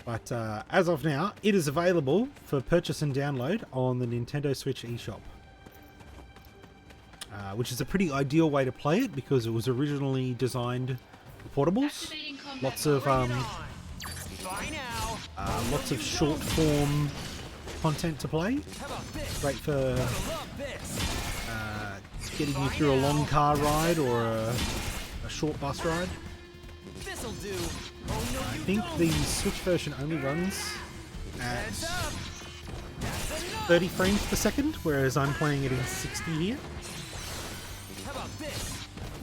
Speaker 1: But as of now, it is available for purchase and download on the Nintendo Switch eShop. Which is a pretty ideal way to play it because it was originally designed for portables. Lots of short form content to play. Great for getting you through a long car ride or a short bus ride. I think the Switch version only runs at 30 frames per second, whereas I'm playing it in 60 here.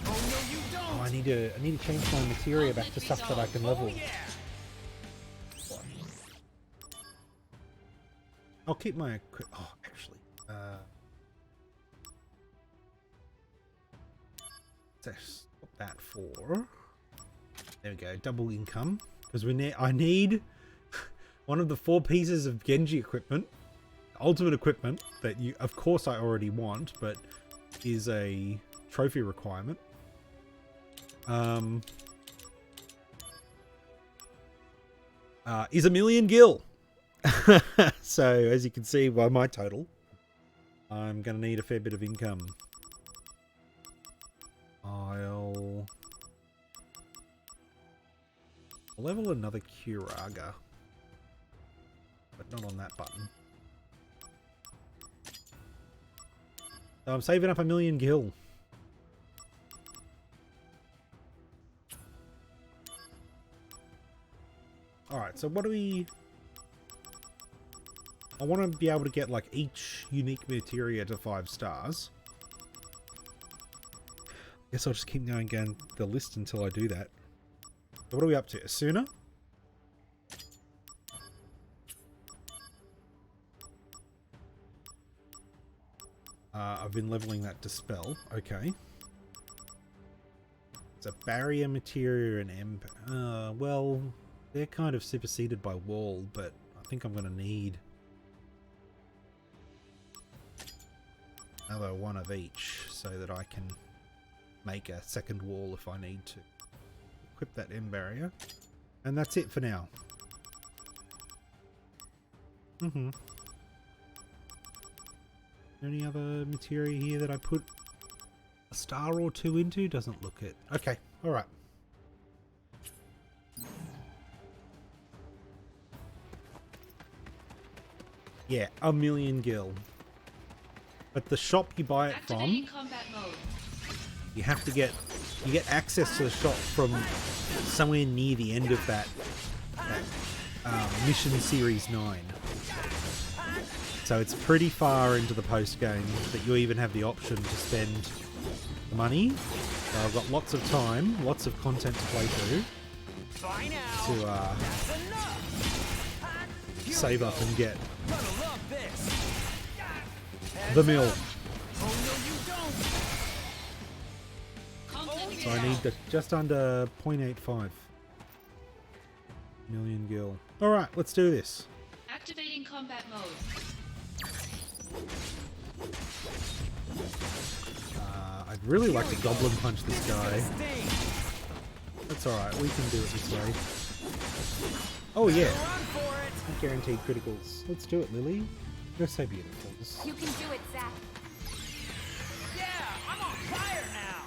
Speaker 1: Oh, I need to change my materia back to stuff that I can level. I'll keep my actually. Let's swap that for. There we go, double income, because I need one of the 4 pieces of Genji equipment. ultimate equipment that you, of course, I already want, but is a trophy requirement. Is 1,000,000 gil. So as you can see by my total, I'm gonna need a fair bit of income. I'll level another Curaga, but not on that button. So I'm saving up 1,000,000 gil. Alright, so what do we... I want to be able to get like each unique materia to 5 stars. Guess I'll just keep going down the list until I do that. So what are we up to? Asuna? I've been leveling that Dispel. Okay. It's a barrier materia and M. Well, they're kind of superseded by wall, but I think I'm going to need another one of each so that I can make a second wall if I need to. Equip that M barrier. And that's it for now. Any other materia here that I put a star or 2 into? Doesn't look it. Okay, alright. Yeah, 1,000,000 gil. But the shop you buy it from,
Speaker 2: combat mode.
Speaker 1: you have to get access to the shop from somewhere near the end of that mission series 9. So it's pretty far into the post game that you even have the option to spend the money. So I've got lots of time, lots of content to play through to save up and get the mill. So I need just under 0.85 million gil. Alright, let's do this.
Speaker 2: Activating combat mode.
Speaker 1: I'd really like to goblin punch this guy. That's alright, we can do it this way. Oh yeah. Guaranteed criticals. Let's do it, Lily. You're so beautiful.
Speaker 11: You can do it, Zach.
Speaker 3: Yeah, I'm on fire now.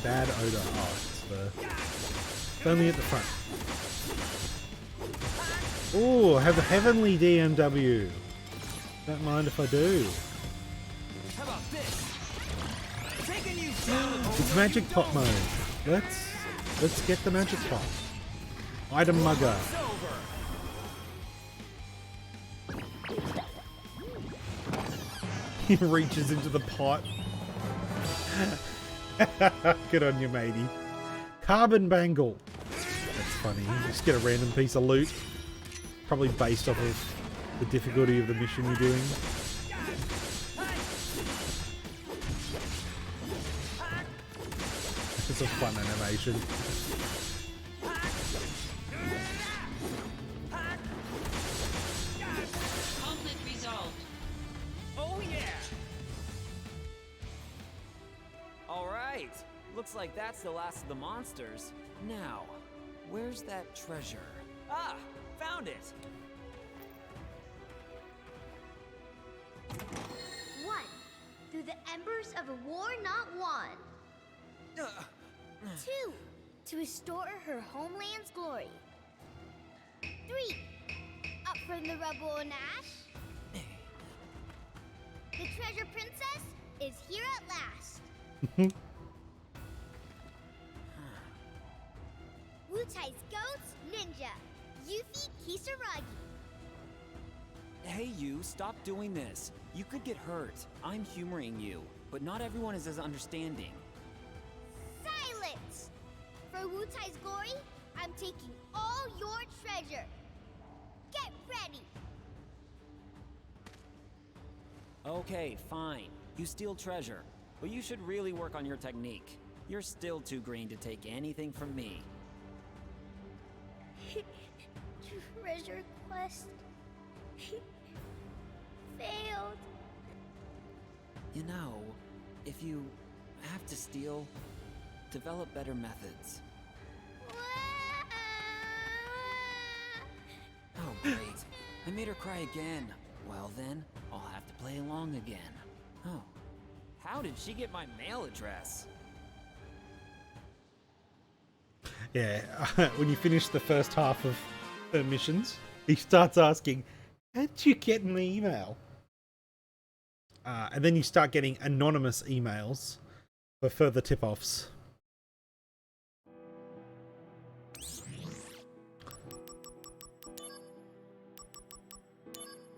Speaker 1: Bad odor. Oh, it's only at the front. Oh, I have a heavenly DMW. Don't mind if I do.
Speaker 3: How about this? Taking you down.
Speaker 1: It's magic pot mode. Let's get the magic pot. Item mugger. He reaches into the pot. Good on you, matey. Carbon bangle. That's funny. You just get a random piece of loot. Probably based off of the difficulty of the mission you're doing. It's a fun animation.
Speaker 2: Conflict resolved.
Speaker 3: Oh yeah! Alright. Looks like that's the last of the monsters. Now, where's that treasure? Ah! Found it!
Speaker 11: 1. Through the embers of a war not won. 2. To restore her homeland's glory. 3. Up from the rubble and ash. The treasure princess is here at last. Wutai's goats, ninja. Yuffie Kisaragi.
Speaker 3: Hey you, stop doing this. You could get hurt. I'm humoring you, but not everyone is as understanding.
Speaker 11: Silence! For Wutai's glory, I'm taking all your treasure. Get ready!
Speaker 3: Okay, fine. You steal treasure, but you should really work on your technique. You're still too green to take anything from me.
Speaker 11: Treasure quest failed.
Speaker 4: You know, if you have to steal, develop better methods. Oh, great. I made her cry again. Well then, I'll have to play along again. Oh.
Speaker 3: How did she get my mail address?
Speaker 1: Yeah, when you finish the first half of her missions, he starts asking, "How'd you get an email?" And then you start getting anonymous emails for further tip-offs.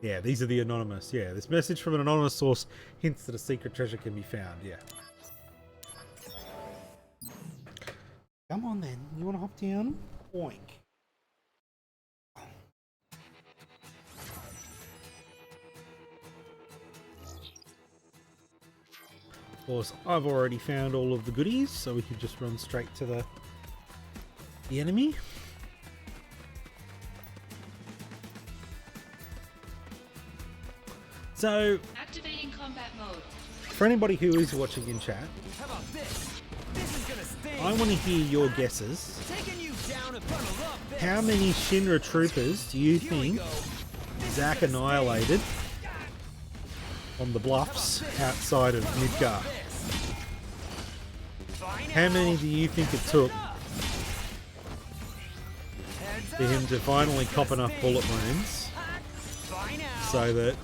Speaker 1: Yeah, these are the anonymous. Yeah, this message from an anonymous source hints that a secret treasure can be found. Yeah. Come on then. You want to hop down? Oink. Of course, I've already found all of the goodies, so we can just run straight to the enemy. So,
Speaker 2: Activating combat mode.
Speaker 1: for anybody who is watching in chat,
Speaker 3: How about this? This is gonna sting.
Speaker 1: I want to hear your guesses.
Speaker 3: Taking you down and gonna love this.
Speaker 1: How many Shinra troopers do you think Zack annihilated on the bluffs outside of Midgar? How many do you think it took for him to finally cop enough bullet wounds so that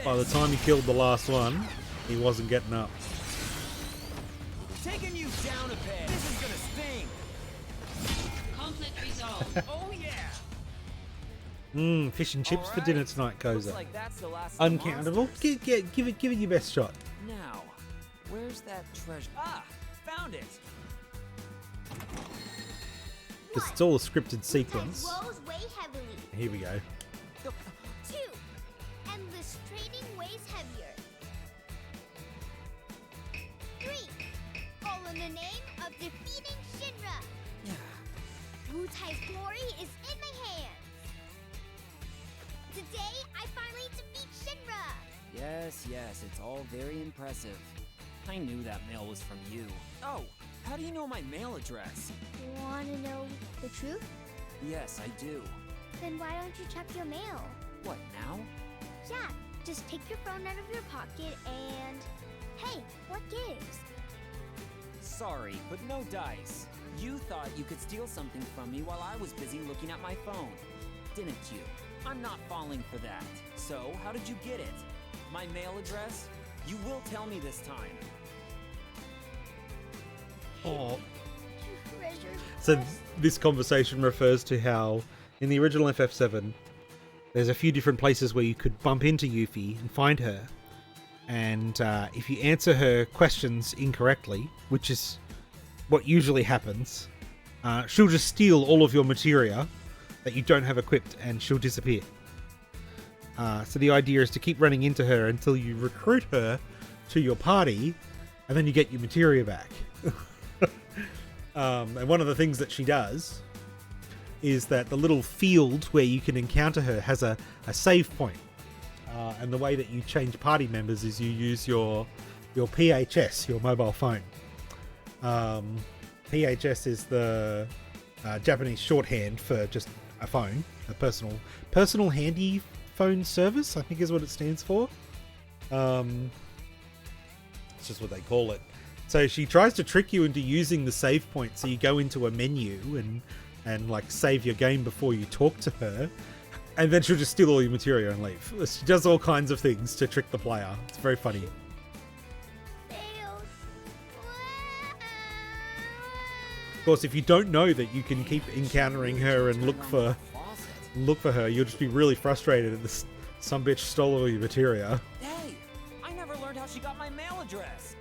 Speaker 1: by the time he killed the last one, he wasn't getting up?
Speaker 3: Taking you down a bit. This is gonna sting.
Speaker 2: Conflict resolved.
Speaker 3: Oh yeah.
Speaker 1: Fish and chips for dinner tonight, Koza.
Speaker 3: Like that's the last of the
Speaker 1: Uncountable.
Speaker 3: monsters.
Speaker 1: Give it your best shot.
Speaker 4: Now, where's that treasure?
Speaker 3: Ah, found it.
Speaker 1: Because it's all a scripted sequence.
Speaker 11: Rolls weigh heavily.
Speaker 1: Here we go.
Speaker 11: 2. Endless trading weighs heavier. 3. All in the name of defeating Shinra. Wutai's glory is in my hands. Today, I finally defeat Shinra.
Speaker 4: Yes, it's all very impressive. I knew that mail was from you.
Speaker 3: Oh, how do you know my mail address?
Speaker 11: Wanna know the truth?
Speaker 4: Yes, I do.
Speaker 11: Then why don't you check your mail?
Speaker 4: What, now?
Speaker 11: Yeah, just take your phone out of your pocket and... Hey, what gives?
Speaker 3: Sorry, but no dice.
Speaker 4: You thought you could steal something from me while I was busy looking at my phone, didn't you?
Speaker 3: I'm not falling for that. So, how did you get it? My mail address? You will tell me this time.
Speaker 1: Oh.
Speaker 11: Treasure
Speaker 1: So
Speaker 11: quest.
Speaker 1: this conversation refers to how in the original FF7 there's a few different places where you could bump into Yuffie and find her, and if you answer her questions incorrectly, which is what usually happens, she'll just steal all of your materia that you don't have equipped and she'll disappear. So the idea is to keep running into her until you recruit her to your party and then you get your materia back. And one of the things that she does is that the little field where you can encounter her has a save point. And the way that you change party members is you use your PHS, your mobile phone. PHS is the Japanese shorthand for just a phone, a personal handy phone service, I think is what it stands for. It's just what they call it. So she tries to trick you into using the save point, so you go into a menu and like save your game before you talk to her, and then she'll just steal all your material and leave. She does all kinds of things to trick the player. It's very funny.
Speaker 11: Failed.
Speaker 1: Of course, if you don't know that you can keep encountering her and look for her, you'll just be really frustrated at this. Some bitch stole all your materia.
Speaker 3: Hey, I never learned how she got my mail address.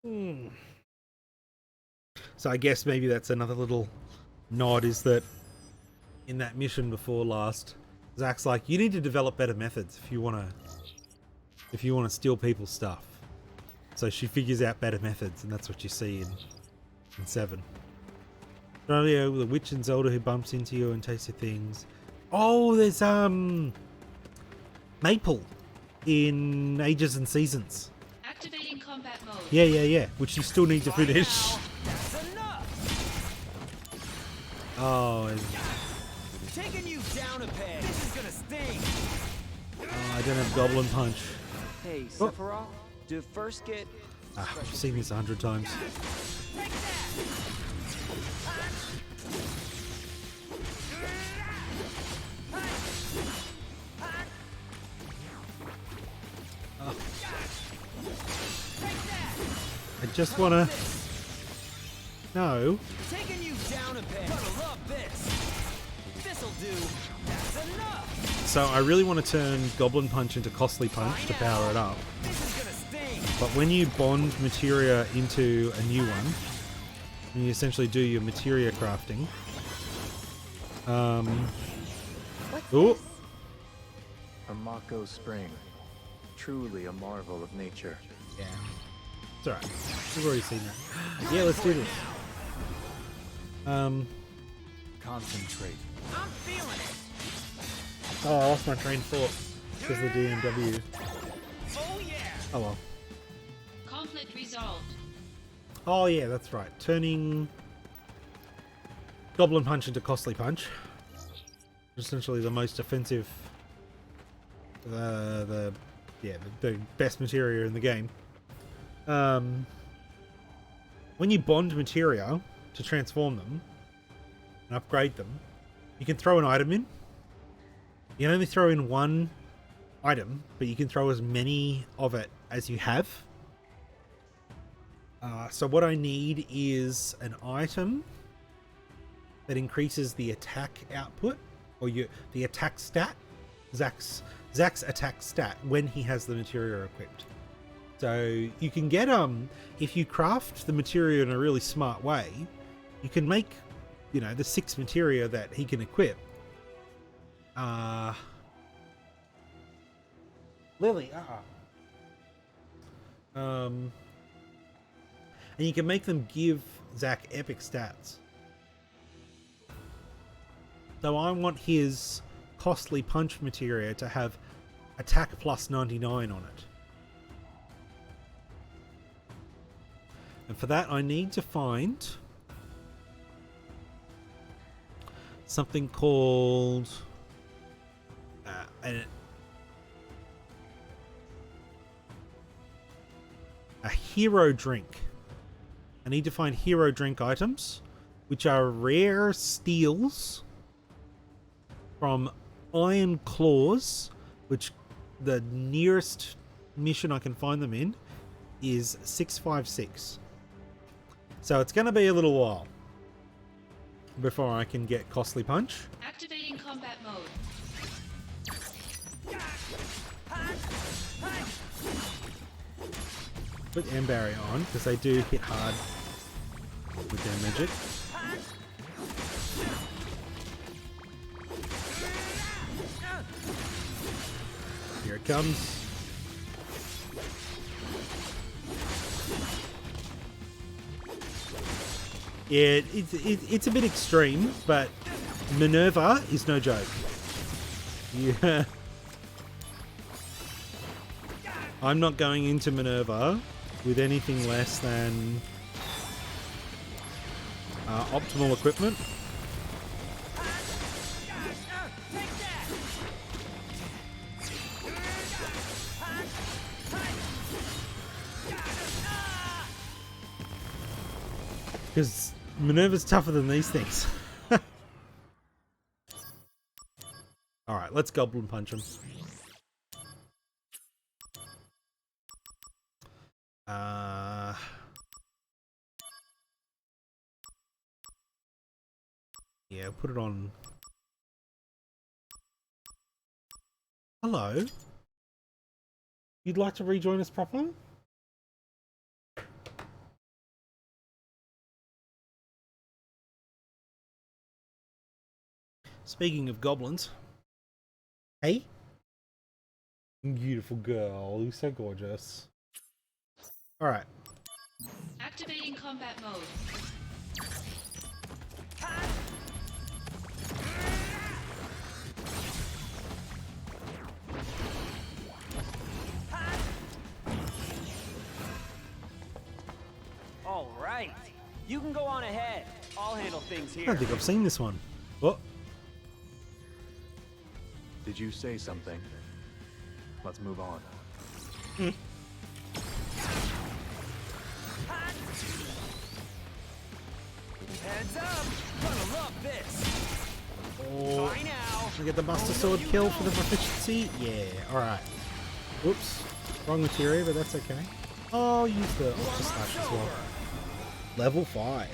Speaker 1: So I guess maybe that's another little nod, is that in that mission before last, Zach's like, you need to develop better methods if you want to steal people's stuff. So she figures out better methods, and that's what you see in 7. Australia with a witch and Zelda who bumps into you and takes your things. Oh, there's Maple in Ages and Seasons.
Speaker 2: Activating combat mode.
Speaker 1: Yeah. Which you still need to finish. Oh,
Speaker 3: Taking you down a peg. This is gonna sting.
Speaker 1: I don't have Goblin Punch.
Speaker 12: Hey, Sephiroth, do first get...
Speaker 1: I've seen this 100 times. Oh. I just wanna... No.
Speaker 3: Taking you down a peg. Gonna love this. This'll do. That's enough.
Speaker 1: So I really want to turn Goblin Punch into Costly Punch to power it up.
Speaker 3: This is gonna sting.
Speaker 1: But when you bond materia into a new one, and you essentially do your materia crafting. Ooh.
Speaker 10: A Mako spring. Truly a marvel of nature.
Speaker 1: Yeah. It's alright. We've already seen that. Yeah, let's do this.
Speaker 10: Concentrate.
Speaker 3: I'm feeling it.
Speaker 1: Oh, I lost my train of thought because of the DMW.
Speaker 3: Oh yeah.
Speaker 1: Oh well.
Speaker 2: Conflict resolved.
Speaker 1: Oh yeah, that's right. Turning Goblin Punch into Costly Punch. Essentially the most offensive, the best materia in the game. When you bond materia to transform them and upgrade them, you can throw an item in. You can only throw in one item, but you can throw as many of it as you have. So what I need is an item that increases the attack output, or the attack stat, Zach's attack stat when he has the materia equipped. So you can get if you craft the materia in a really smart way, you can make, the 6 materia that he can equip. Lily, and you can make them give Zach epic stats. So I want his Costly Punch materia to have attack plus 99 on it. And for that I need to find something called a hero drink. I need to find hero drink items, which are rare steals from Iron Claws, which the nearest mission I can find them in is 656. So it's going to be a little while before I can get Costly Punch.
Speaker 2: Activating combat mode.
Speaker 1: Put M Barrier on, because they do hit hard with their magic. Here it comes. Yeah, it's a bit extreme, but Minerva is no joke. Yeah. I'm not going into Minerva with anything less than optimal equipment. Because Minerva's tougher than these things. Alright, let's Goblin Punch him. Yeah, put it on. Hello? You'd like to rejoin us proper? Speaking of goblins. Hey? Beautiful girl. You're so gorgeous. Alright.
Speaker 2: Activating combat mode.
Speaker 3: All right. You can go on ahead. I'll handle things
Speaker 1: I
Speaker 3: here.
Speaker 1: don't think I've seen this one. What?
Speaker 10: Did you say something? Let's move on.
Speaker 3: Heads up! Gonna love this.
Speaker 1: Oh,
Speaker 3: Bye now.
Speaker 1: we get the Buster Sword kill for the proficiency? Yeah, alright. Whoops. Wrong materia, but that's okay. Oh, use the Ultra Slash as well. Level 5.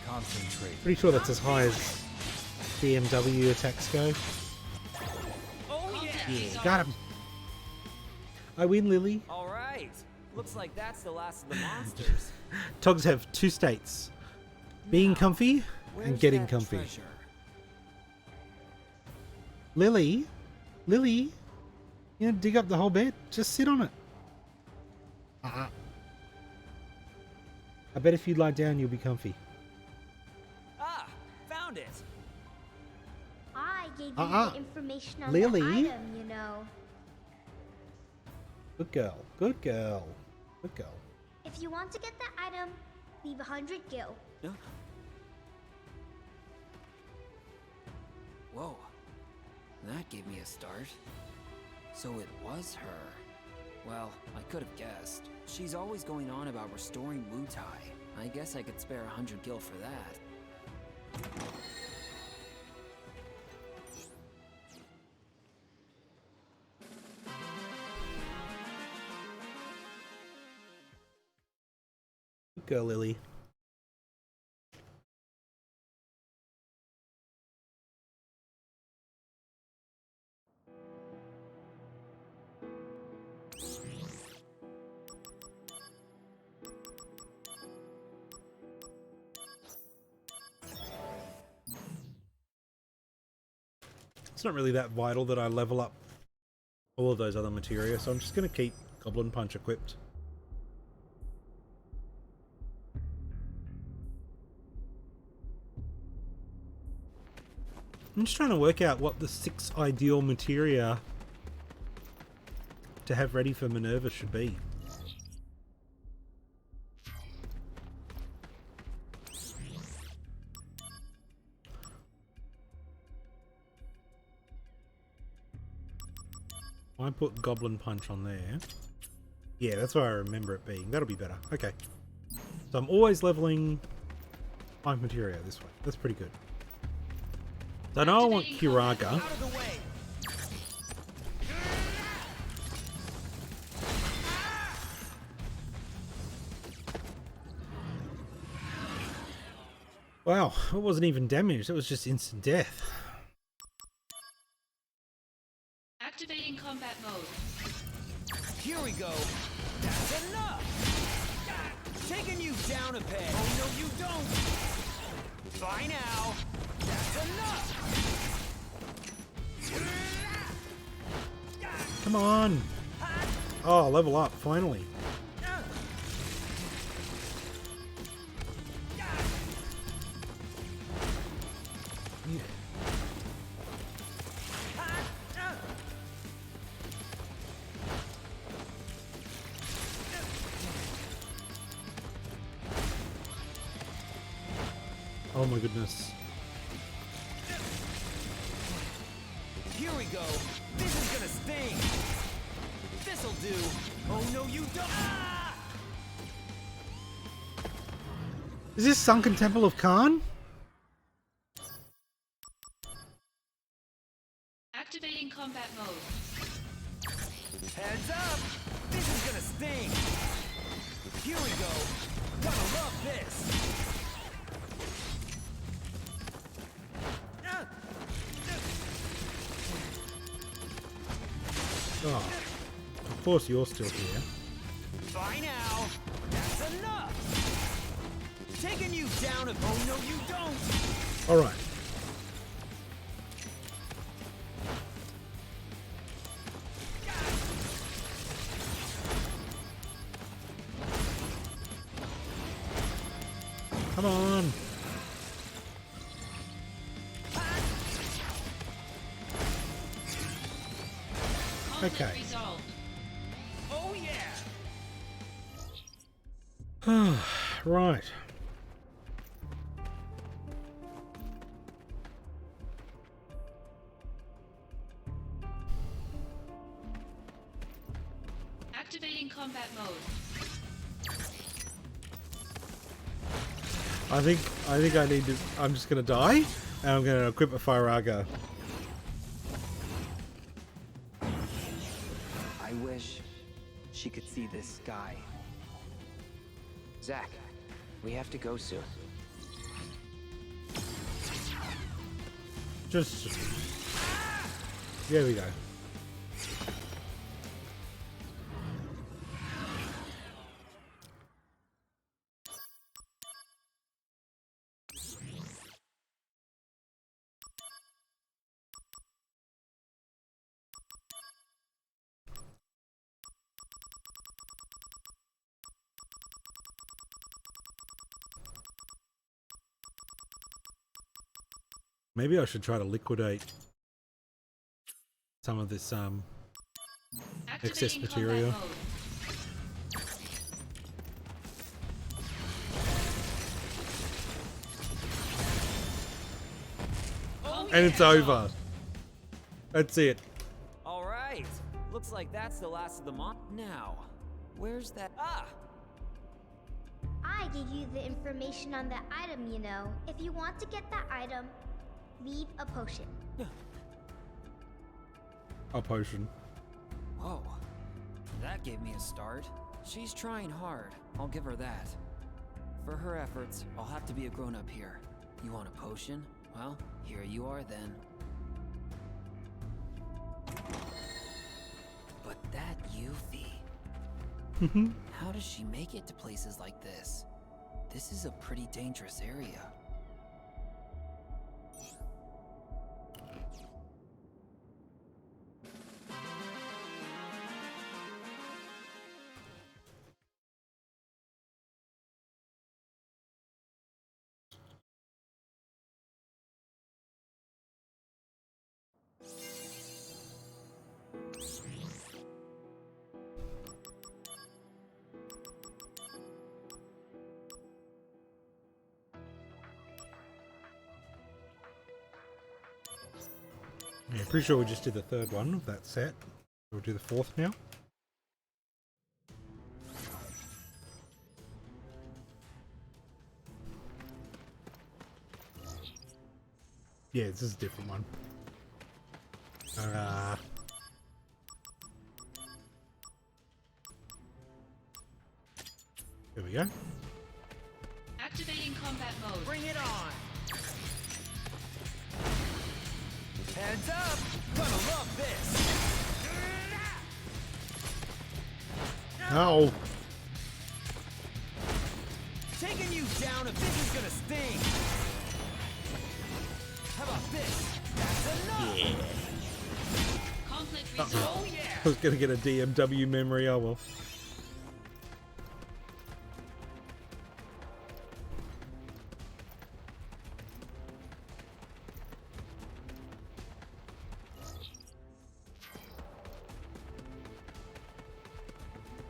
Speaker 10: Concentrate.
Speaker 1: Pretty sure that's as high as BMW attacks go.
Speaker 3: Oh yeah.
Speaker 1: Yeah, got him. I win, Lily.
Speaker 3: All right. Looks like that's the last of the monsters.
Speaker 1: Togs have two states. Being comfy and getting comfy.
Speaker 4: Treasure?
Speaker 1: Lily? Lily? You know, dig up the whole bed? Just sit on it. I bet if you lie down, you'll be comfy.
Speaker 3: Ah, found it.
Speaker 11: I gave you the information on
Speaker 1: Lily?
Speaker 11: the item, you know.
Speaker 1: Good girl. Good girl. Good girl.
Speaker 11: If you want to get that item, leave 100 gil.
Speaker 4: Whoa. That gave me a start. So it was her. Well, I could have guessed. She's always going on about restoring Wutai. I guess I could spare 100 gil for that.
Speaker 1: Good girl, Lily. It's not really that vital that I level up all of those other materia, so I'm just going to keep Goblin Punch equipped. I'm just trying to work out what the 6 ideal materia to have ready for Minerva should be. I put Goblin Punch on there. Yeah, that's what I remember it being. That'll be better. Okay. So I'm always leveling 5 materia this way. That's pretty good. So I know I want Kiraga. Wow, it wasn't even damaged. It was just instant death.
Speaker 2: Activating combat mode.
Speaker 3: Here we go. That's enough. Taking you down a peg. Oh no, you don't. Bye now. That's enough.
Speaker 1: Come on. Oh, level up, finally. Oh my goodness.
Speaker 3: Here we go. This is gonna sting. This'll do. Oh no, you don't. Ah!
Speaker 1: Is this Sunken Temple of Khan?
Speaker 2: Activating combat mode.
Speaker 3: Heads up. This is gonna sting. Here we go. Gonna love this.
Speaker 1: Oh, of course you're still here.
Speaker 3: Bye now. That's enough. Taking you down a... Oh no, you don't.
Speaker 1: Alright. Come on. Okay.
Speaker 2: Resolved.
Speaker 3: Oh
Speaker 1: yeah. Right.
Speaker 2: Activating combat mode.
Speaker 1: I think I need to. I'm just gonna die, and I'm gonna equip a Firaga.
Speaker 13: I wish she could see this sky. Zack, we have to go soon.
Speaker 1: Just there we go. Maybe I should try to liquidate some of this excess material. And it's over. That's it.
Speaker 3: All right. Looks like that's the last of the month. Now, where's that? Ah!
Speaker 11: I gave you the information on that item, you know. If you want to get that item, leave a potion.
Speaker 1: A potion.
Speaker 4: Whoa. That gave me a start. She's trying hard. I'll give her that. For her efforts, I'll have to be a grown-up here. You want a potion? Well, here you are then. But that Yuffie... How does she make it to places like this? This is a pretty dangerous area.
Speaker 1: Yeah, pretty sure we just did the third one of that set. We'll do the fourth now. Yeah, this is a different one. There we go.
Speaker 2: Activating combat mode.
Speaker 3: Bring it on! Heads up! Gonna love this!
Speaker 1: No!
Speaker 3: Taking you down if this is gonna sting! How about this? That's enough!
Speaker 1: Yeah.
Speaker 2: Conflict resolved.
Speaker 3: Oh yeah!
Speaker 1: I was gonna get a DMW memory, oh well.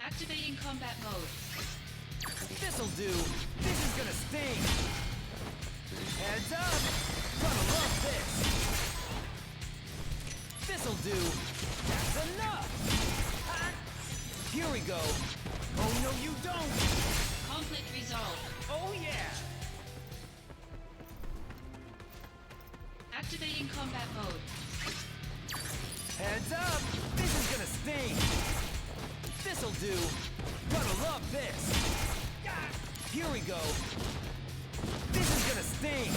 Speaker 2: Activating combat mode.
Speaker 3: This'll do! This is gonna sting! Heads up! Gonna love this! This'll do! That's enough! Ah. Here we go! Oh no you don't!
Speaker 2: Conflict resolved.
Speaker 3: Oh yeah!
Speaker 2: Activating combat mode.
Speaker 3: Heads up! This is gonna sting! This'll do! Gonna love this! Here we go! This is gonna sting!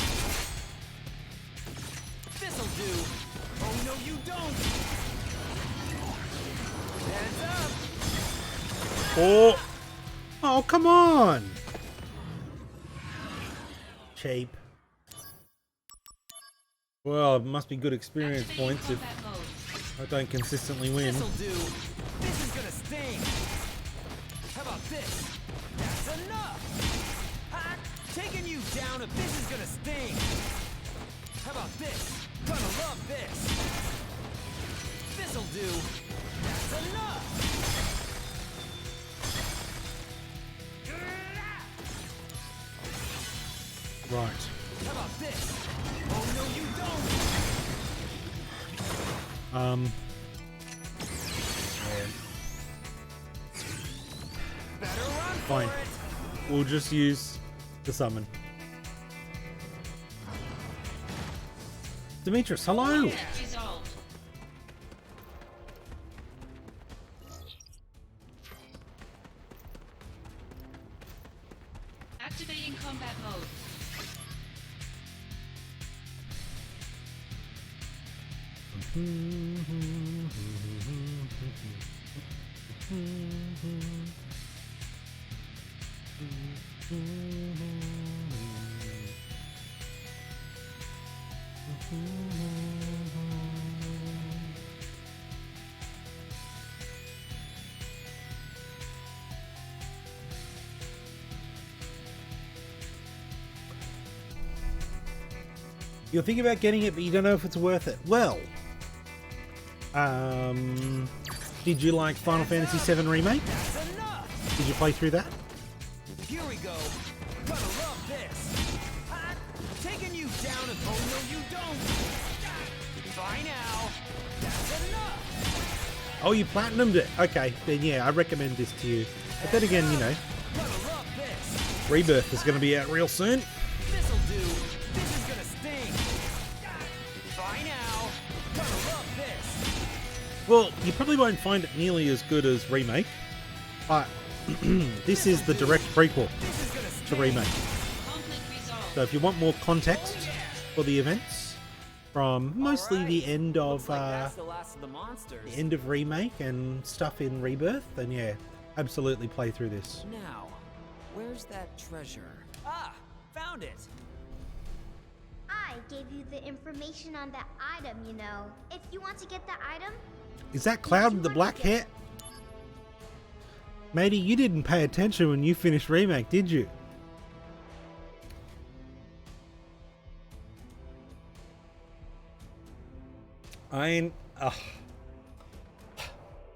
Speaker 3: This'll do! Oh no you don't! Heads up!
Speaker 1: Oh! Oh, come on! Cheap. Well, it must be good experience points if I don't consistently win.
Speaker 3: This'll do! This is gonna sting! How about this? That's enough! Ha! Taking Taking you down if this is gonna sting. How about this? Gonna love this. This'll do. That's enough.
Speaker 1: Right.
Speaker 3: How about this? Oh no, you don't. Better run
Speaker 1: Fine.
Speaker 3: for it.
Speaker 1: We'll just use the summon. Demetrius, hello!
Speaker 2: Conflict resolved. Activating combat mode.
Speaker 1: You're thinking about getting it, but you don't know if it's worth it. Well, did you like Final Fantasy VII Remake? Did you play through that?
Speaker 3: Here we go. Gonna love this. Taking you down and oh no you don't. Bye now. That's enough.
Speaker 1: Oh, you platinumed it. Okay, then yeah, I recommend this to you. But then again, you know,
Speaker 3: Gonna love this.
Speaker 1: Rebirth is going to be out real soon.
Speaker 3: This'll do. This is gonna sting. Bye now. Gonna love this.
Speaker 1: Well, you probably won't find it nearly as good as Remake, but this is the direct prequel to Remake. So if you want more context for the events from mostly the end of
Speaker 3: That's the last of the monsters.
Speaker 1: the end of Remake and stuff in Rebirth, then yeah, absolutely play through this.
Speaker 4: Now, where's that treasure?
Speaker 3: Ah, found it.
Speaker 11: I gave you the information on that item, you know. If you want to get the item,
Speaker 1: Is that Cloud with the black hair? Matey, you didn't pay attention when you finished Remake, did you?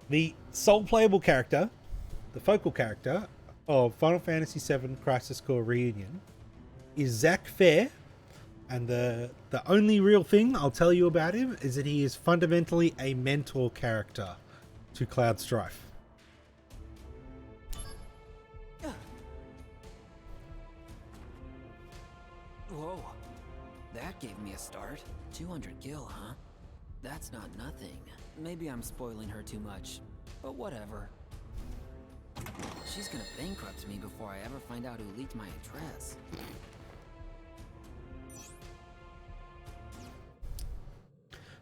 Speaker 1: The sole playable character, the focal character of Final Fantasy VII Crisis Core Reunion is Zack Fair, and the only real thing I'll tell you about him is that he is fundamentally a mentor character to Cloud Strife.
Speaker 4: Whoa, that gave me a start. 200 gil, huh? That's not nothing. Maybe I'm spoiling her too much, but whatever. She's gonna bankrupt me before I ever find out who leaked my address.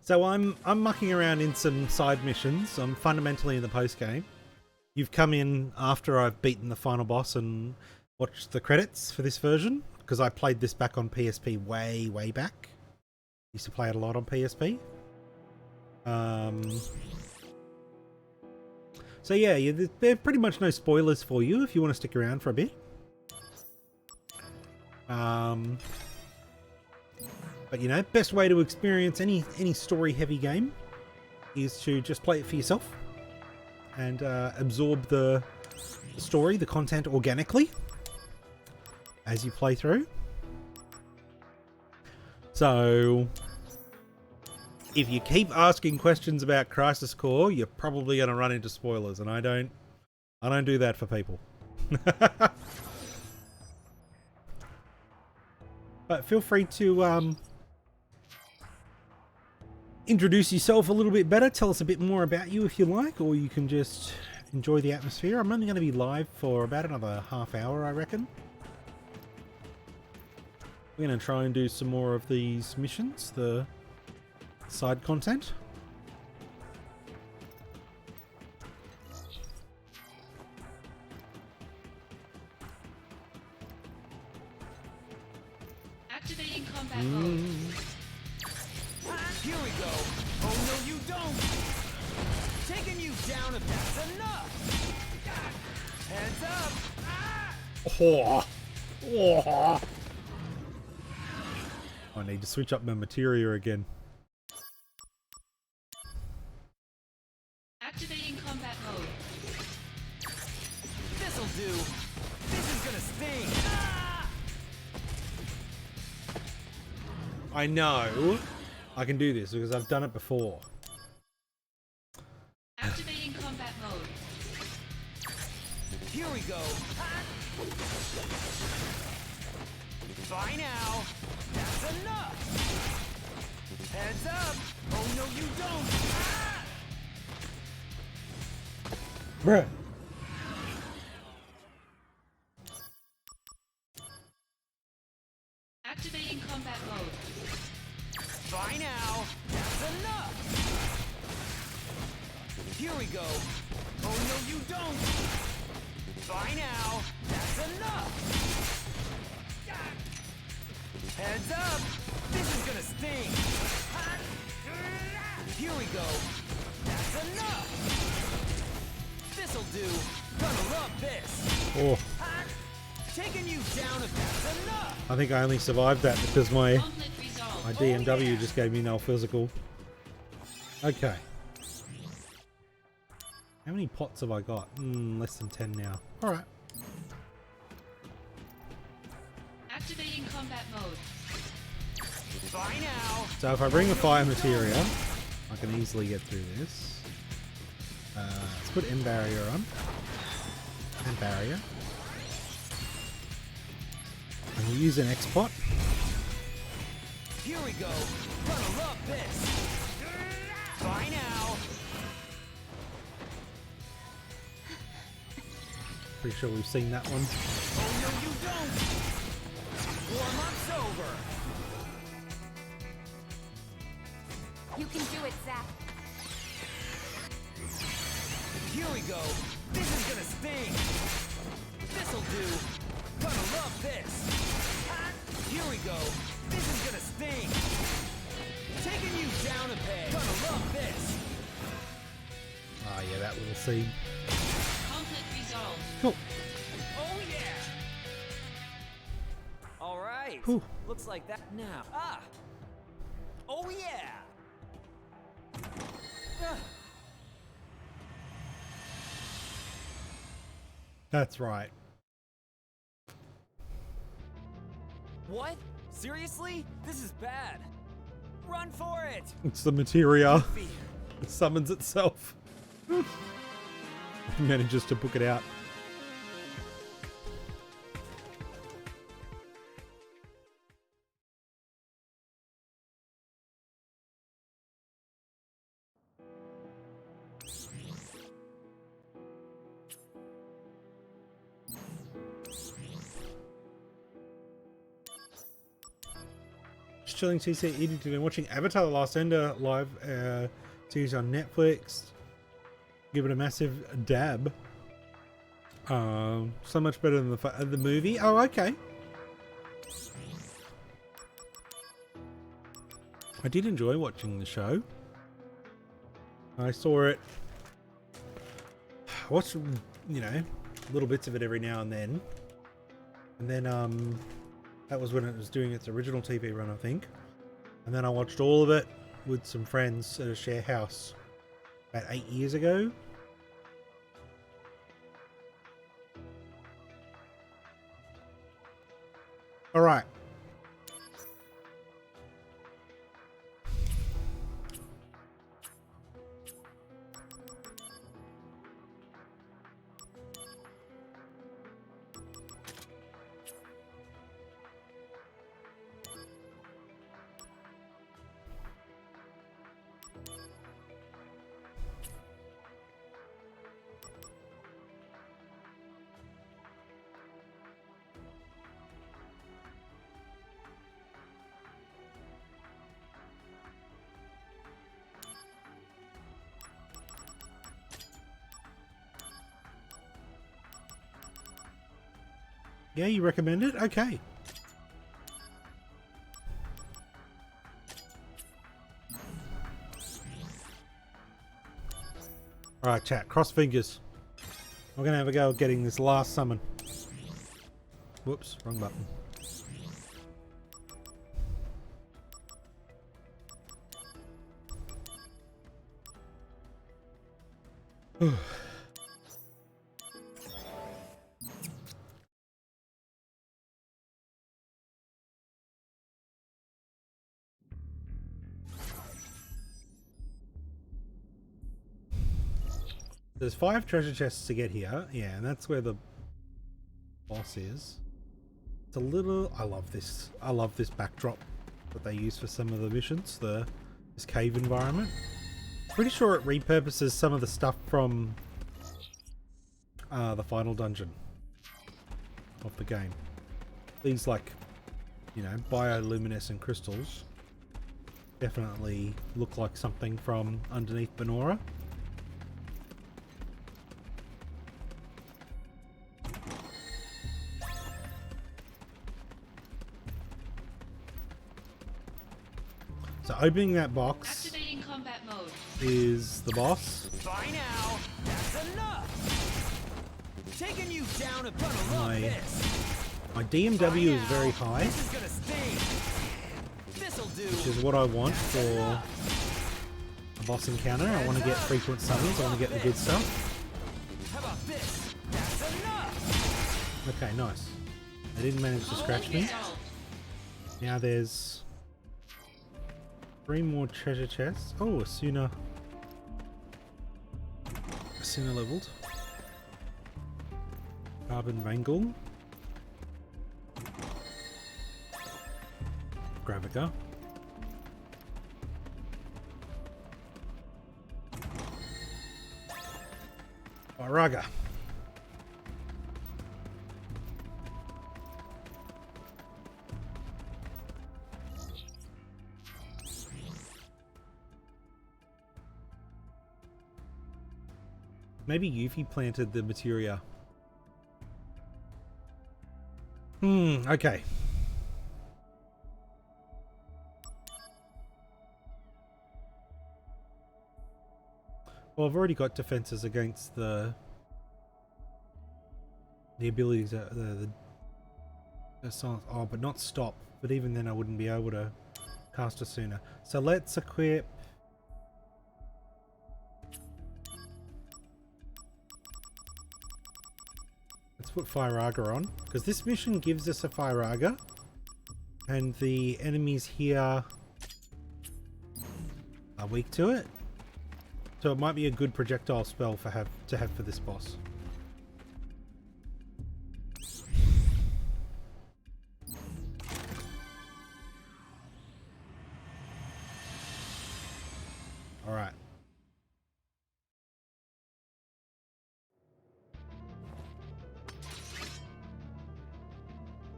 Speaker 1: So I'm mucking around in some side missions. I'm fundamentally in the post game. You've come in after I've beaten the final boss and watched the credits for this version, because I played this back on PSP way back. Used to play it a lot on PSP. So yeah, there's pretty much no spoilers for you if you want to stick around for a bit. But you know, best way to experience any story-heavy game is to just play it for yourself and absorb the story, the content organically as you play through. So if you keep asking questions about Crisis Core, you're probably going to run into spoilers, and I don't do that for people. But feel free to introduce yourself a little bit better, tell us a bit more about you if you like, or you can just enjoy the atmosphere. I'm only going to be live for about another half hour, I reckon. We're going to try and do some more of these missions, the side content.
Speaker 2: Activating combat mode.
Speaker 3: Here we go. Oh no, you don't. Taking you down if that's enough. Heads up.
Speaker 1: Oh. Oh. I need to switch up my materia again.
Speaker 2: Activating combat mode.
Speaker 3: This'll do. This is gonna sting. Ah!
Speaker 1: I know I can do this because I've done it before.
Speaker 2: Activating combat mode.
Speaker 3: Here we go. Bye now. That's enough. Heads up. Oh no, you don't. Ah!
Speaker 1: Bruh.
Speaker 2: Activating combat mode.
Speaker 3: Bye now. That's enough. Here we go. Oh no, you don't. Bye now. That's enough. Heads up. This is gonna sting. Here we go. That's enough. This'll do. Gonna love this.
Speaker 1: Oh.
Speaker 3: Taking you down a bit. Enough.
Speaker 1: I think I only survived that because my
Speaker 2: Conflict resolved.
Speaker 1: DMW just gave me no physical. Okay. How many pots have I got? Less than 10 now. Alright.
Speaker 2: Activating combat mode.
Speaker 3: Bye now.
Speaker 1: So if I bring the fire materia, I can easily get through this. Let's put M barrier on. And barrier. And we'll use an X pot.
Speaker 3: Here we go. Gonna love this. Bye now.
Speaker 1: Pretty sure we've seen that one.
Speaker 3: Oh no, you don't. Warm-up's over.
Speaker 15: You can do it, Zach.
Speaker 3: Here we go. This is gonna sting. This'll do. Gonna love this. Here we go. This is gonna sting. Taking you down a peg. Gonna love this.
Speaker 1: Ah, yeah, that little scene.
Speaker 2: Conflict resolved.
Speaker 1: Cool.
Speaker 3: Oh yeah. All right.
Speaker 1: Whew.
Speaker 3: Looks like that now. Ah. Oh yeah.
Speaker 1: That's right.
Speaker 3: What? Seriously? This is bad. Run for it.
Speaker 1: It's the materia. It summons itself. Manages to book it out. Just chilling TC eating today, watching Avatar The Last Ender live series on Netflix. Give it a massive dab. So much better than the movie. Oh, okay. I did enjoy watching the show. I saw it. I watched, you know, little bits of it every now and then. And then, that was when it was doing its original TV run, I think. And then I watched all of it with some friends at a share house about 8 years ago. All right. Yeah, you recommend it? Okay. Alright, chat. Cross fingers. We're going to have a go at getting this last summon. Whoops, wrong button. There's 5 treasure chests to get here. Yeah, and that's where the boss is. It's a little... I love this. I love this backdrop that they use for some of the missions. This cave environment. Pretty sure it repurposes some of the stuff from the final dungeon of the game. These, like, you know, bioluminescent crystals definitely look like something from underneath Benora. So opening that box
Speaker 2: Activating combat mode.
Speaker 1: is the boss.
Speaker 3: By now, that's enough. Taking you down a gonna love this.
Speaker 1: My DMW is very high,
Speaker 3: This is gonna sting. This'll do.
Speaker 1: which is what I want for a boss encounter. I want to get frequent summons. I want to get the good stuff.
Speaker 3: How about this? That's enough.
Speaker 1: Okay, nice. They didn't manage to scratch me. Now there's 3 more treasure chests. Oh, Asuna leveled. Carbon Bangle. Gravica. Araga. Maybe Yuffie planted the materia. Okay. Well, I've already got defenses against the ability to the silence. Oh, but not stop. But even then, I wouldn't be able to cast it sooner. So let's equip. Let's put Firaga on, because this mission gives us a Firaga, and the enemies here are weak to it. So it might be a good projectile spell to have for this boss. All right.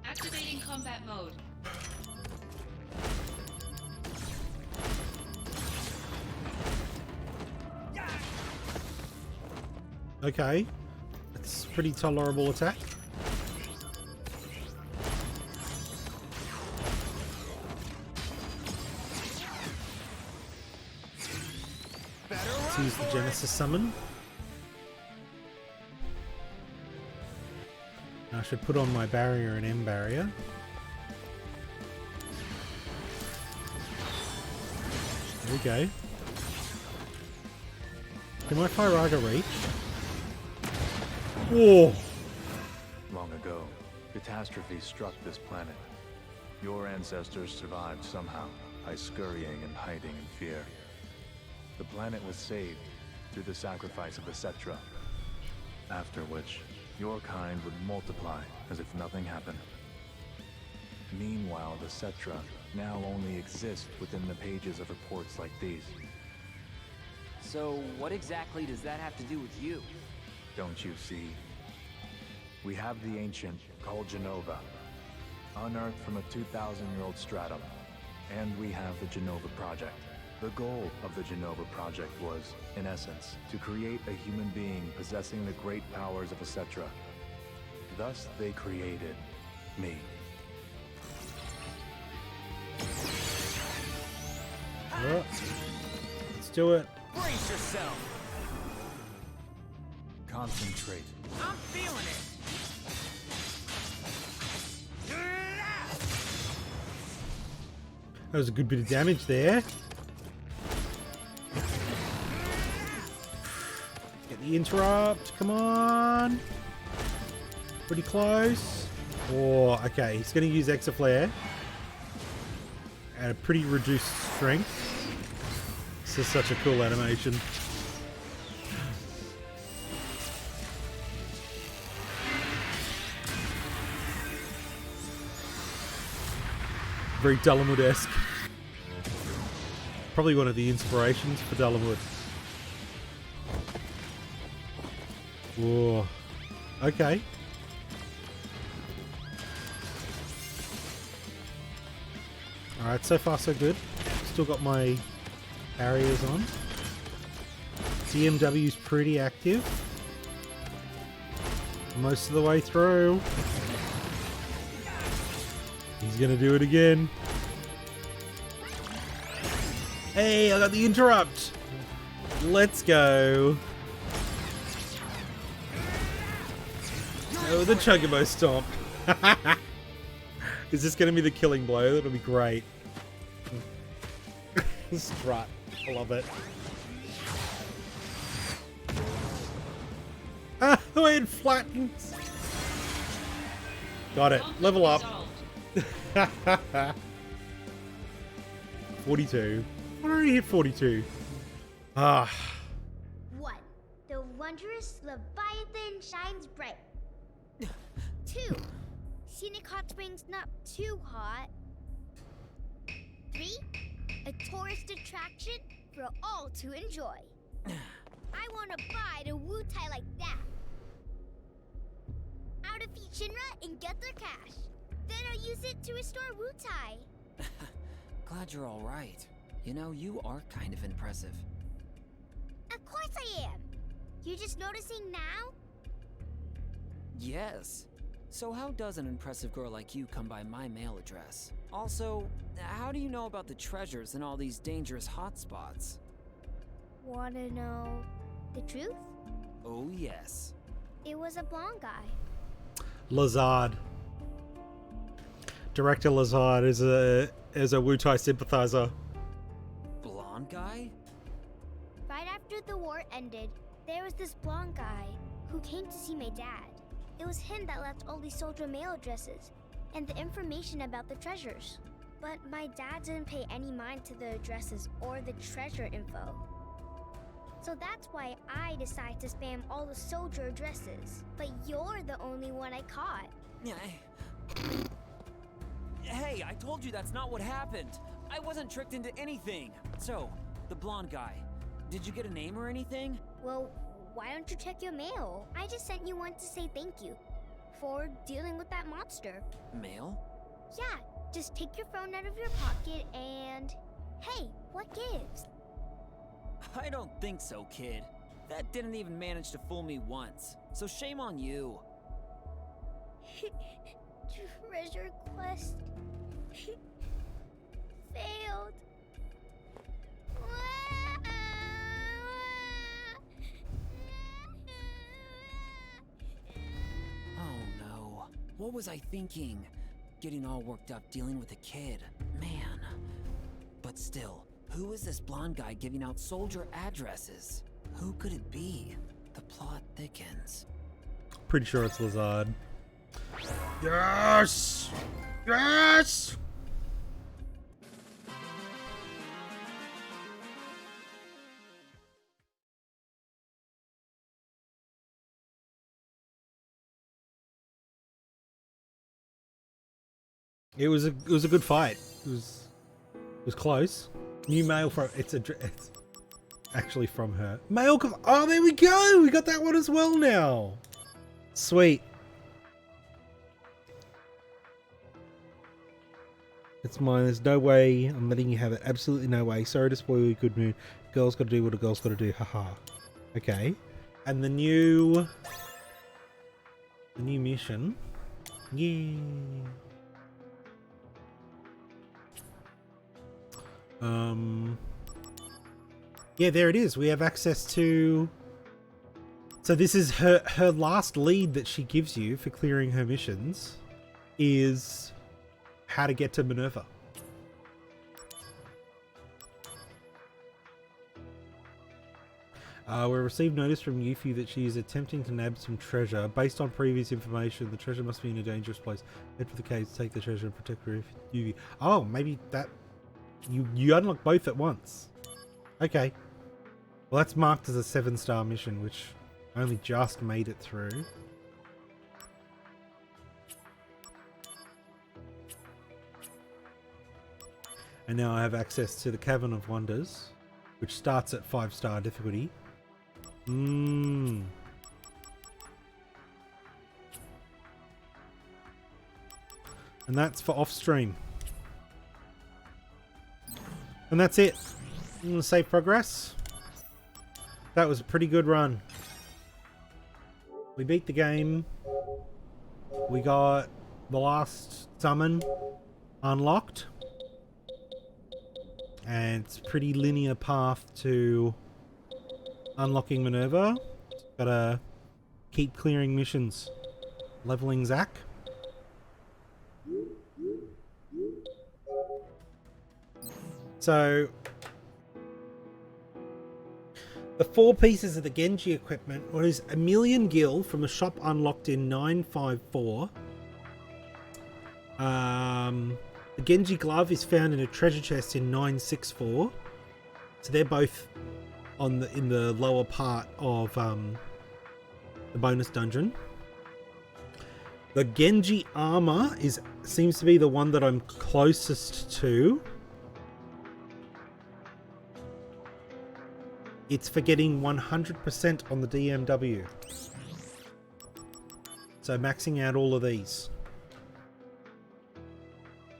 Speaker 2: Activating combat mode.
Speaker 1: Okay, it's a pretty tolerable attack. Let's use the Genesis summon. I should put on my barrier and M barrier. There we go. Can my Firaga reach? Whoa!
Speaker 10: Long ago, catastrophe struck this planet. Your ancestors survived somehow, by scurrying and hiding in fear. The planet was saved through the sacrifice of the Cetra, after which your kind would multiply as if nothing happened. Meanwhile, the Cetra now only exist within the pages of reports like these.
Speaker 4: So, what exactly does that have to do with you?
Speaker 10: Don't you see? We have the ancient called Genova, unearthed from a 2,000-year-old stratum. And we have the Genova Project. The goal of the Genova Project was, in essence, to create a human being possessing the great powers of a Cetra. Thus, they created me.
Speaker 1: Well, let's do it.
Speaker 3: Brace yourself.
Speaker 10: Concentrate.
Speaker 3: I'm feeling it.
Speaker 1: That was a good bit of damage there. Get the the interrupt. Come on. Pretty close. Oh, okay. He's going to use Extra Flare. At a pretty reduced strength. This is such a cool animation. Very Dalamud-esque. Probably one of the inspirations for Dalamud. Whoa. Okay. Alright, so far so good. Still got my barriers on. CMW's pretty active. Most of the way through. He's gonna do it again. Hey, I got the interrupt! Let's go. Oh, the Chocobo Stomp. Is this gonna be the killing blow? That'll be great. Strut. I love it. Ah, the way it flattens. Got it. Level up. 42. I already hit 42. Ah.
Speaker 11: 1. The wondrous Leviathan shines bright. 2. Scenic hot springs not too hot. 3. A tourist attraction for all to enjoy. I want to buy the Wu-Tai like that. I'll defeat Shinra and get their cash. Then I'll use it to restore Wu-Tai.
Speaker 4: Glad you're all right. You know, you are kind of impressive.
Speaker 11: Of course I am. You just noticing now?
Speaker 4: Yes. So how does an impressive girl like you come by my mail address? Also, how do you know about the treasures and all these dangerous hotspots?
Speaker 11: Wanna know the truth?
Speaker 4: Oh yes.
Speaker 11: It was a blonde guy.
Speaker 1: Lazard. Director Lazard is a Wu-Tai sympathizer.
Speaker 4: Blonde guy?
Speaker 11: Right after the war ended, there was this blonde guy who came to see my dad. It was him that left all these soldier mail addresses and the information about the treasures. But my dad didn't pay any mind to the addresses or the treasure info. So that's why I decided to spam all the soldier addresses. But you're the only one I caught.
Speaker 4: Hey, I told you that's not what happened. I wasn't tricked into anything. So, the blonde guy, did you get a name or anything?
Speaker 11: Well, why don't you check your mail? I just sent you one to say thank you for dealing with that monster.
Speaker 4: Mail?
Speaker 11: Yeah, just take your phone out of your pocket and... Hey, what gives?
Speaker 4: I don't think so, kid. That didn't even manage to fool me once. So shame on you.
Speaker 11: Treasure quest failed.
Speaker 4: Oh no. What was I thinking? Getting all worked up dealing with a kid. Man. But still, who is this blonde guy giving out soldier addresses? Who could it be? The plot thickens.
Speaker 1: Pretty sure it's Lazard. Yes! Yes! It was a good fight. It was close. New mail from it's actually from her. Mail oh, there we go. We got that one as well now. Sweet. It's mine. There's no way I'm letting you have it. Absolutely no way. Sorry to spoil your good mood. The girl's got to do what a girl's got to do. Haha. Okay. And the new mission. Yeah. Yeah, there it is. We have access to... So this is her last lead that she gives you for clearing her missions is how to get to Minerva. We received notice from Yuffie that she is attempting to nab some treasure. Based on previous information, the treasure must be in a dangerous place. Head for the caves, take the treasure, and protect Yuffie. Oh, maybe that... You unlock both at once. Okay. Well, that's marked as a 7-star mission, which I only just made it through. And now I have access to the Cavern of Wonders, which starts at 5-star difficulty. And that's for off-stream. And that's it. I'm going to save progress. That was a pretty good run. We beat the game. We got the last summon unlocked. And it's a pretty linear path to unlocking Minerva. Gotta keep clearing missions. Leveling Zack. So, the 4 pieces of the Genji equipment was a million gil from a shop unlocked in 954. The Genji glove is found in a treasure chest in 964. So they're both on in the lower part of the bonus dungeon. The Genji armor seems to be the one that I'm closest to. It's for getting 100% on the DMW. So maxing out all of these.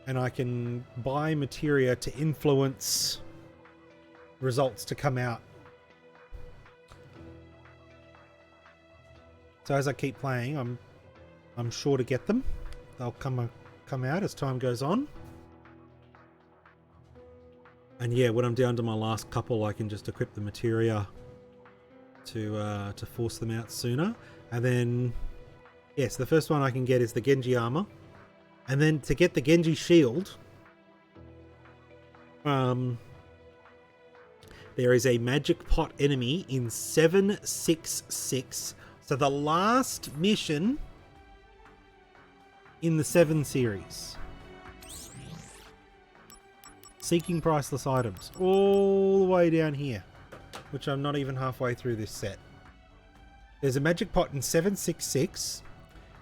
Speaker 1: And I can buy materia to influence results to come out. So as I keep playing, I'm sure to get them. They'll come out as time goes on. And yeah, when I'm down to my last couple, I can just equip the materia to force them out sooner. And then, yes, the first one I can get is the Genji armor. And then to get the Genji shield, there is a magic pot enemy in 766. So the last mission in the 7 series. Seeking priceless items. All the way down here. Which I'm not even halfway through this set. There's a magic pot in 766.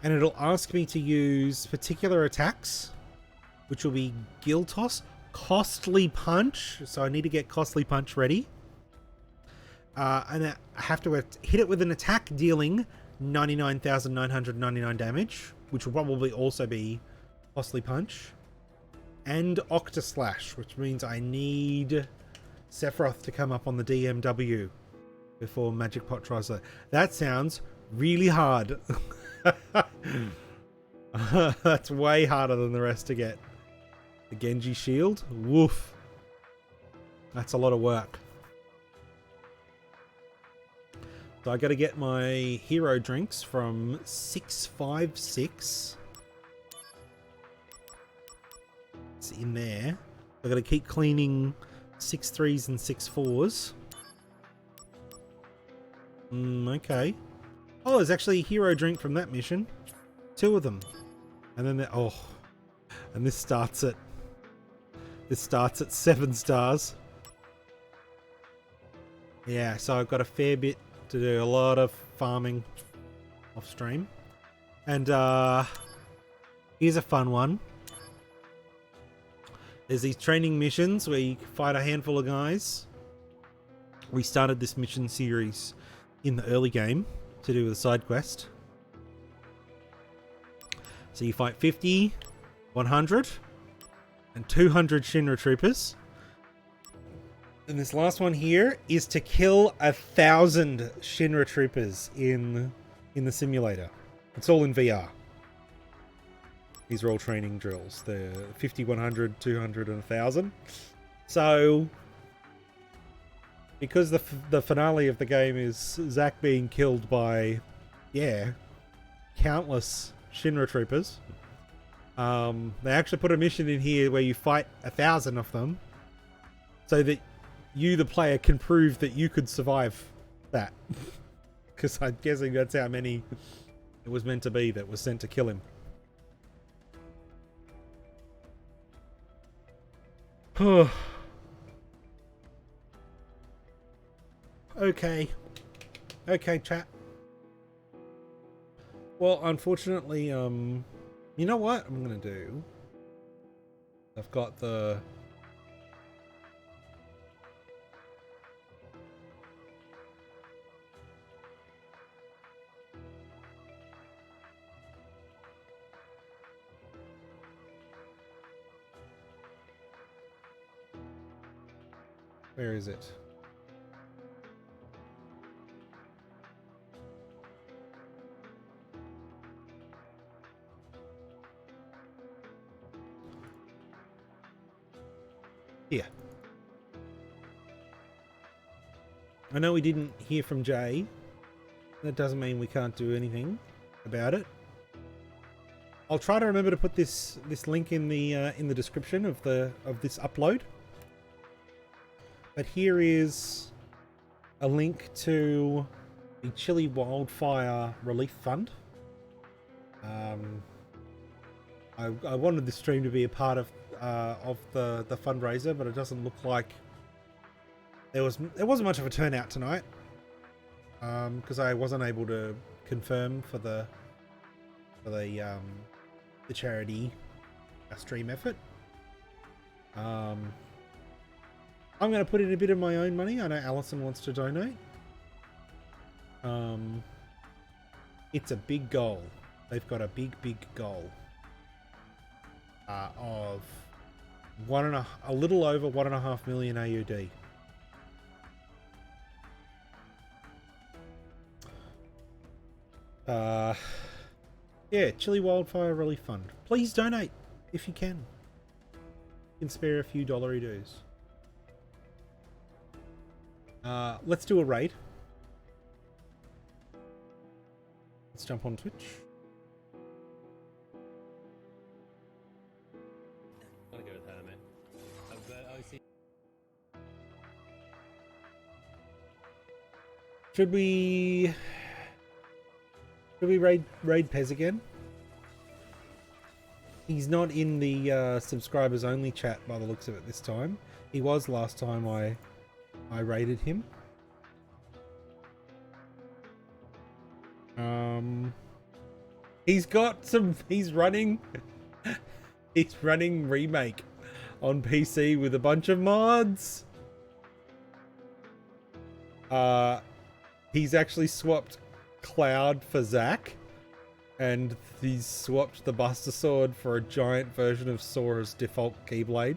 Speaker 1: And it'll ask me to use particular attacks. Which will be Gil Toss. Costly Punch. So I need to get Costly Punch ready. And I have to hit it with an attack dealing 99,999 damage. Which will probably also be Costly Punch. And Octa Slash. Which means I need Sephiroth to come up on the DMW. Before Magic Pot tries that. That sounds really hard. That's way harder than the rest to get. The Genji shield? Woof. That's a lot of work. So I gotta get my hero drinks from 656. It's in there. I gotta keep cleaning 6 3s and 6 4s. Okay. Oh, there's actually a hero drink from that mission. 2 of them. And then and this starts at 7 stars. Yeah, so I've got a fair bit to do, a lot of farming off stream. And here's a fun one. There's these training missions where you fight a handful of guys. We started this mission series in the early game to do with a side quest. So you fight 50, 100, and 200 Shinra troopers. And this last one here is to kill 1,000 Shinra troopers in the simulator. It's all in VR. These are all training drills. They're 50, 100, 200, and 1,000. So, because the finale of the game is Zack being killed by, countless Shinra troopers. They actually put a mission in here where you fight 1,000 of them, so that you, the player, can prove that you could survive that. Because I'm guessing that's how many it was meant to be that was sent to kill him. Okay. Okay, chat. Well, unfortunately, you know what I'm gonna do? I've got the... Where is it? Here. I know we didn't hear from Jay. That doesn't mean we can't do anything about it. I'll try to remember to put this link in the description of this upload. But here is a link to the Chile Wildfire Relief Fund. I wanted the stream to be a part of the fundraiser, but it doesn't look like there wasn't much of a turnout tonight, because I wasn't able to confirm for the charity stream effort. I'm going to put in a bit of my own money. I know Alison wants to donate. It's a big goal. They've got a big goal of a little over 1.5 million AUD. Yeah, Chile Wildfire Relief Fund. Please donate if you can. You can spare a few dollary doos. Let's do a raid. Let's jump on Twitch.
Speaker 8: I'll go with Hermit.
Speaker 1: Should we raid Pez again? He's not in the subscribers only chat by the looks of it this time. He was last time I raided him. He's running Remake on PC with a bunch of mods. He's actually swapped Cloud for Zack, and he's swapped the Buster Sword for a giant version of Sora's default Keyblade.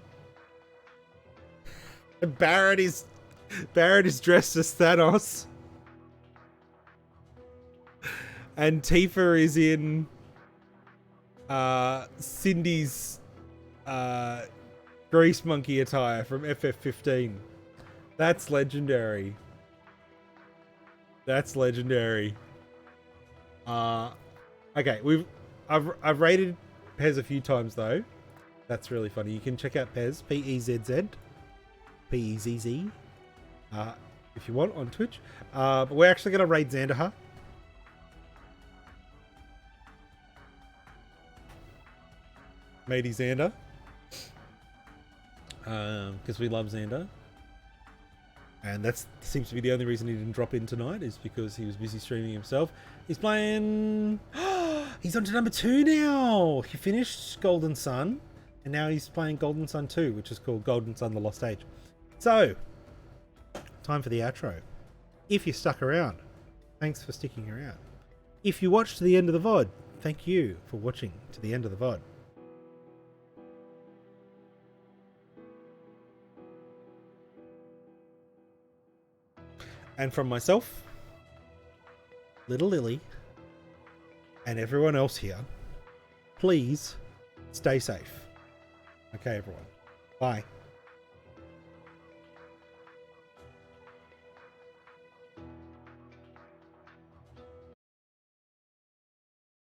Speaker 1: And Barrett is dressed as Thanos. And Tifa is in Cindy's Grease Monkey attire from FF15. That's legendary. That's legendary. Okay, I've rated Pez a few times though. That's really funny. You can check out Pez, P-E-Z-Z, P-E-Z-Z, if you want, on Twitch. But we're actually going to raid Xandaha. Matey Xander. Because we love Xander. And that seems to be the only reason he didn't drop in tonight, is because he was busy streaming himself. He's playing... He's on to number 2 now! He finished Golden Sun, and now he's playing Golden Sun 2, which is called Golden Sun The Lost Age. So, time for the outro. If you stuck around, thanks for sticking around. If you watched to the end of the VOD, thank you for watching to the end of the VOD. And from myself, Little Lily, and everyone else here, please stay safe. Okay, everyone. Bye.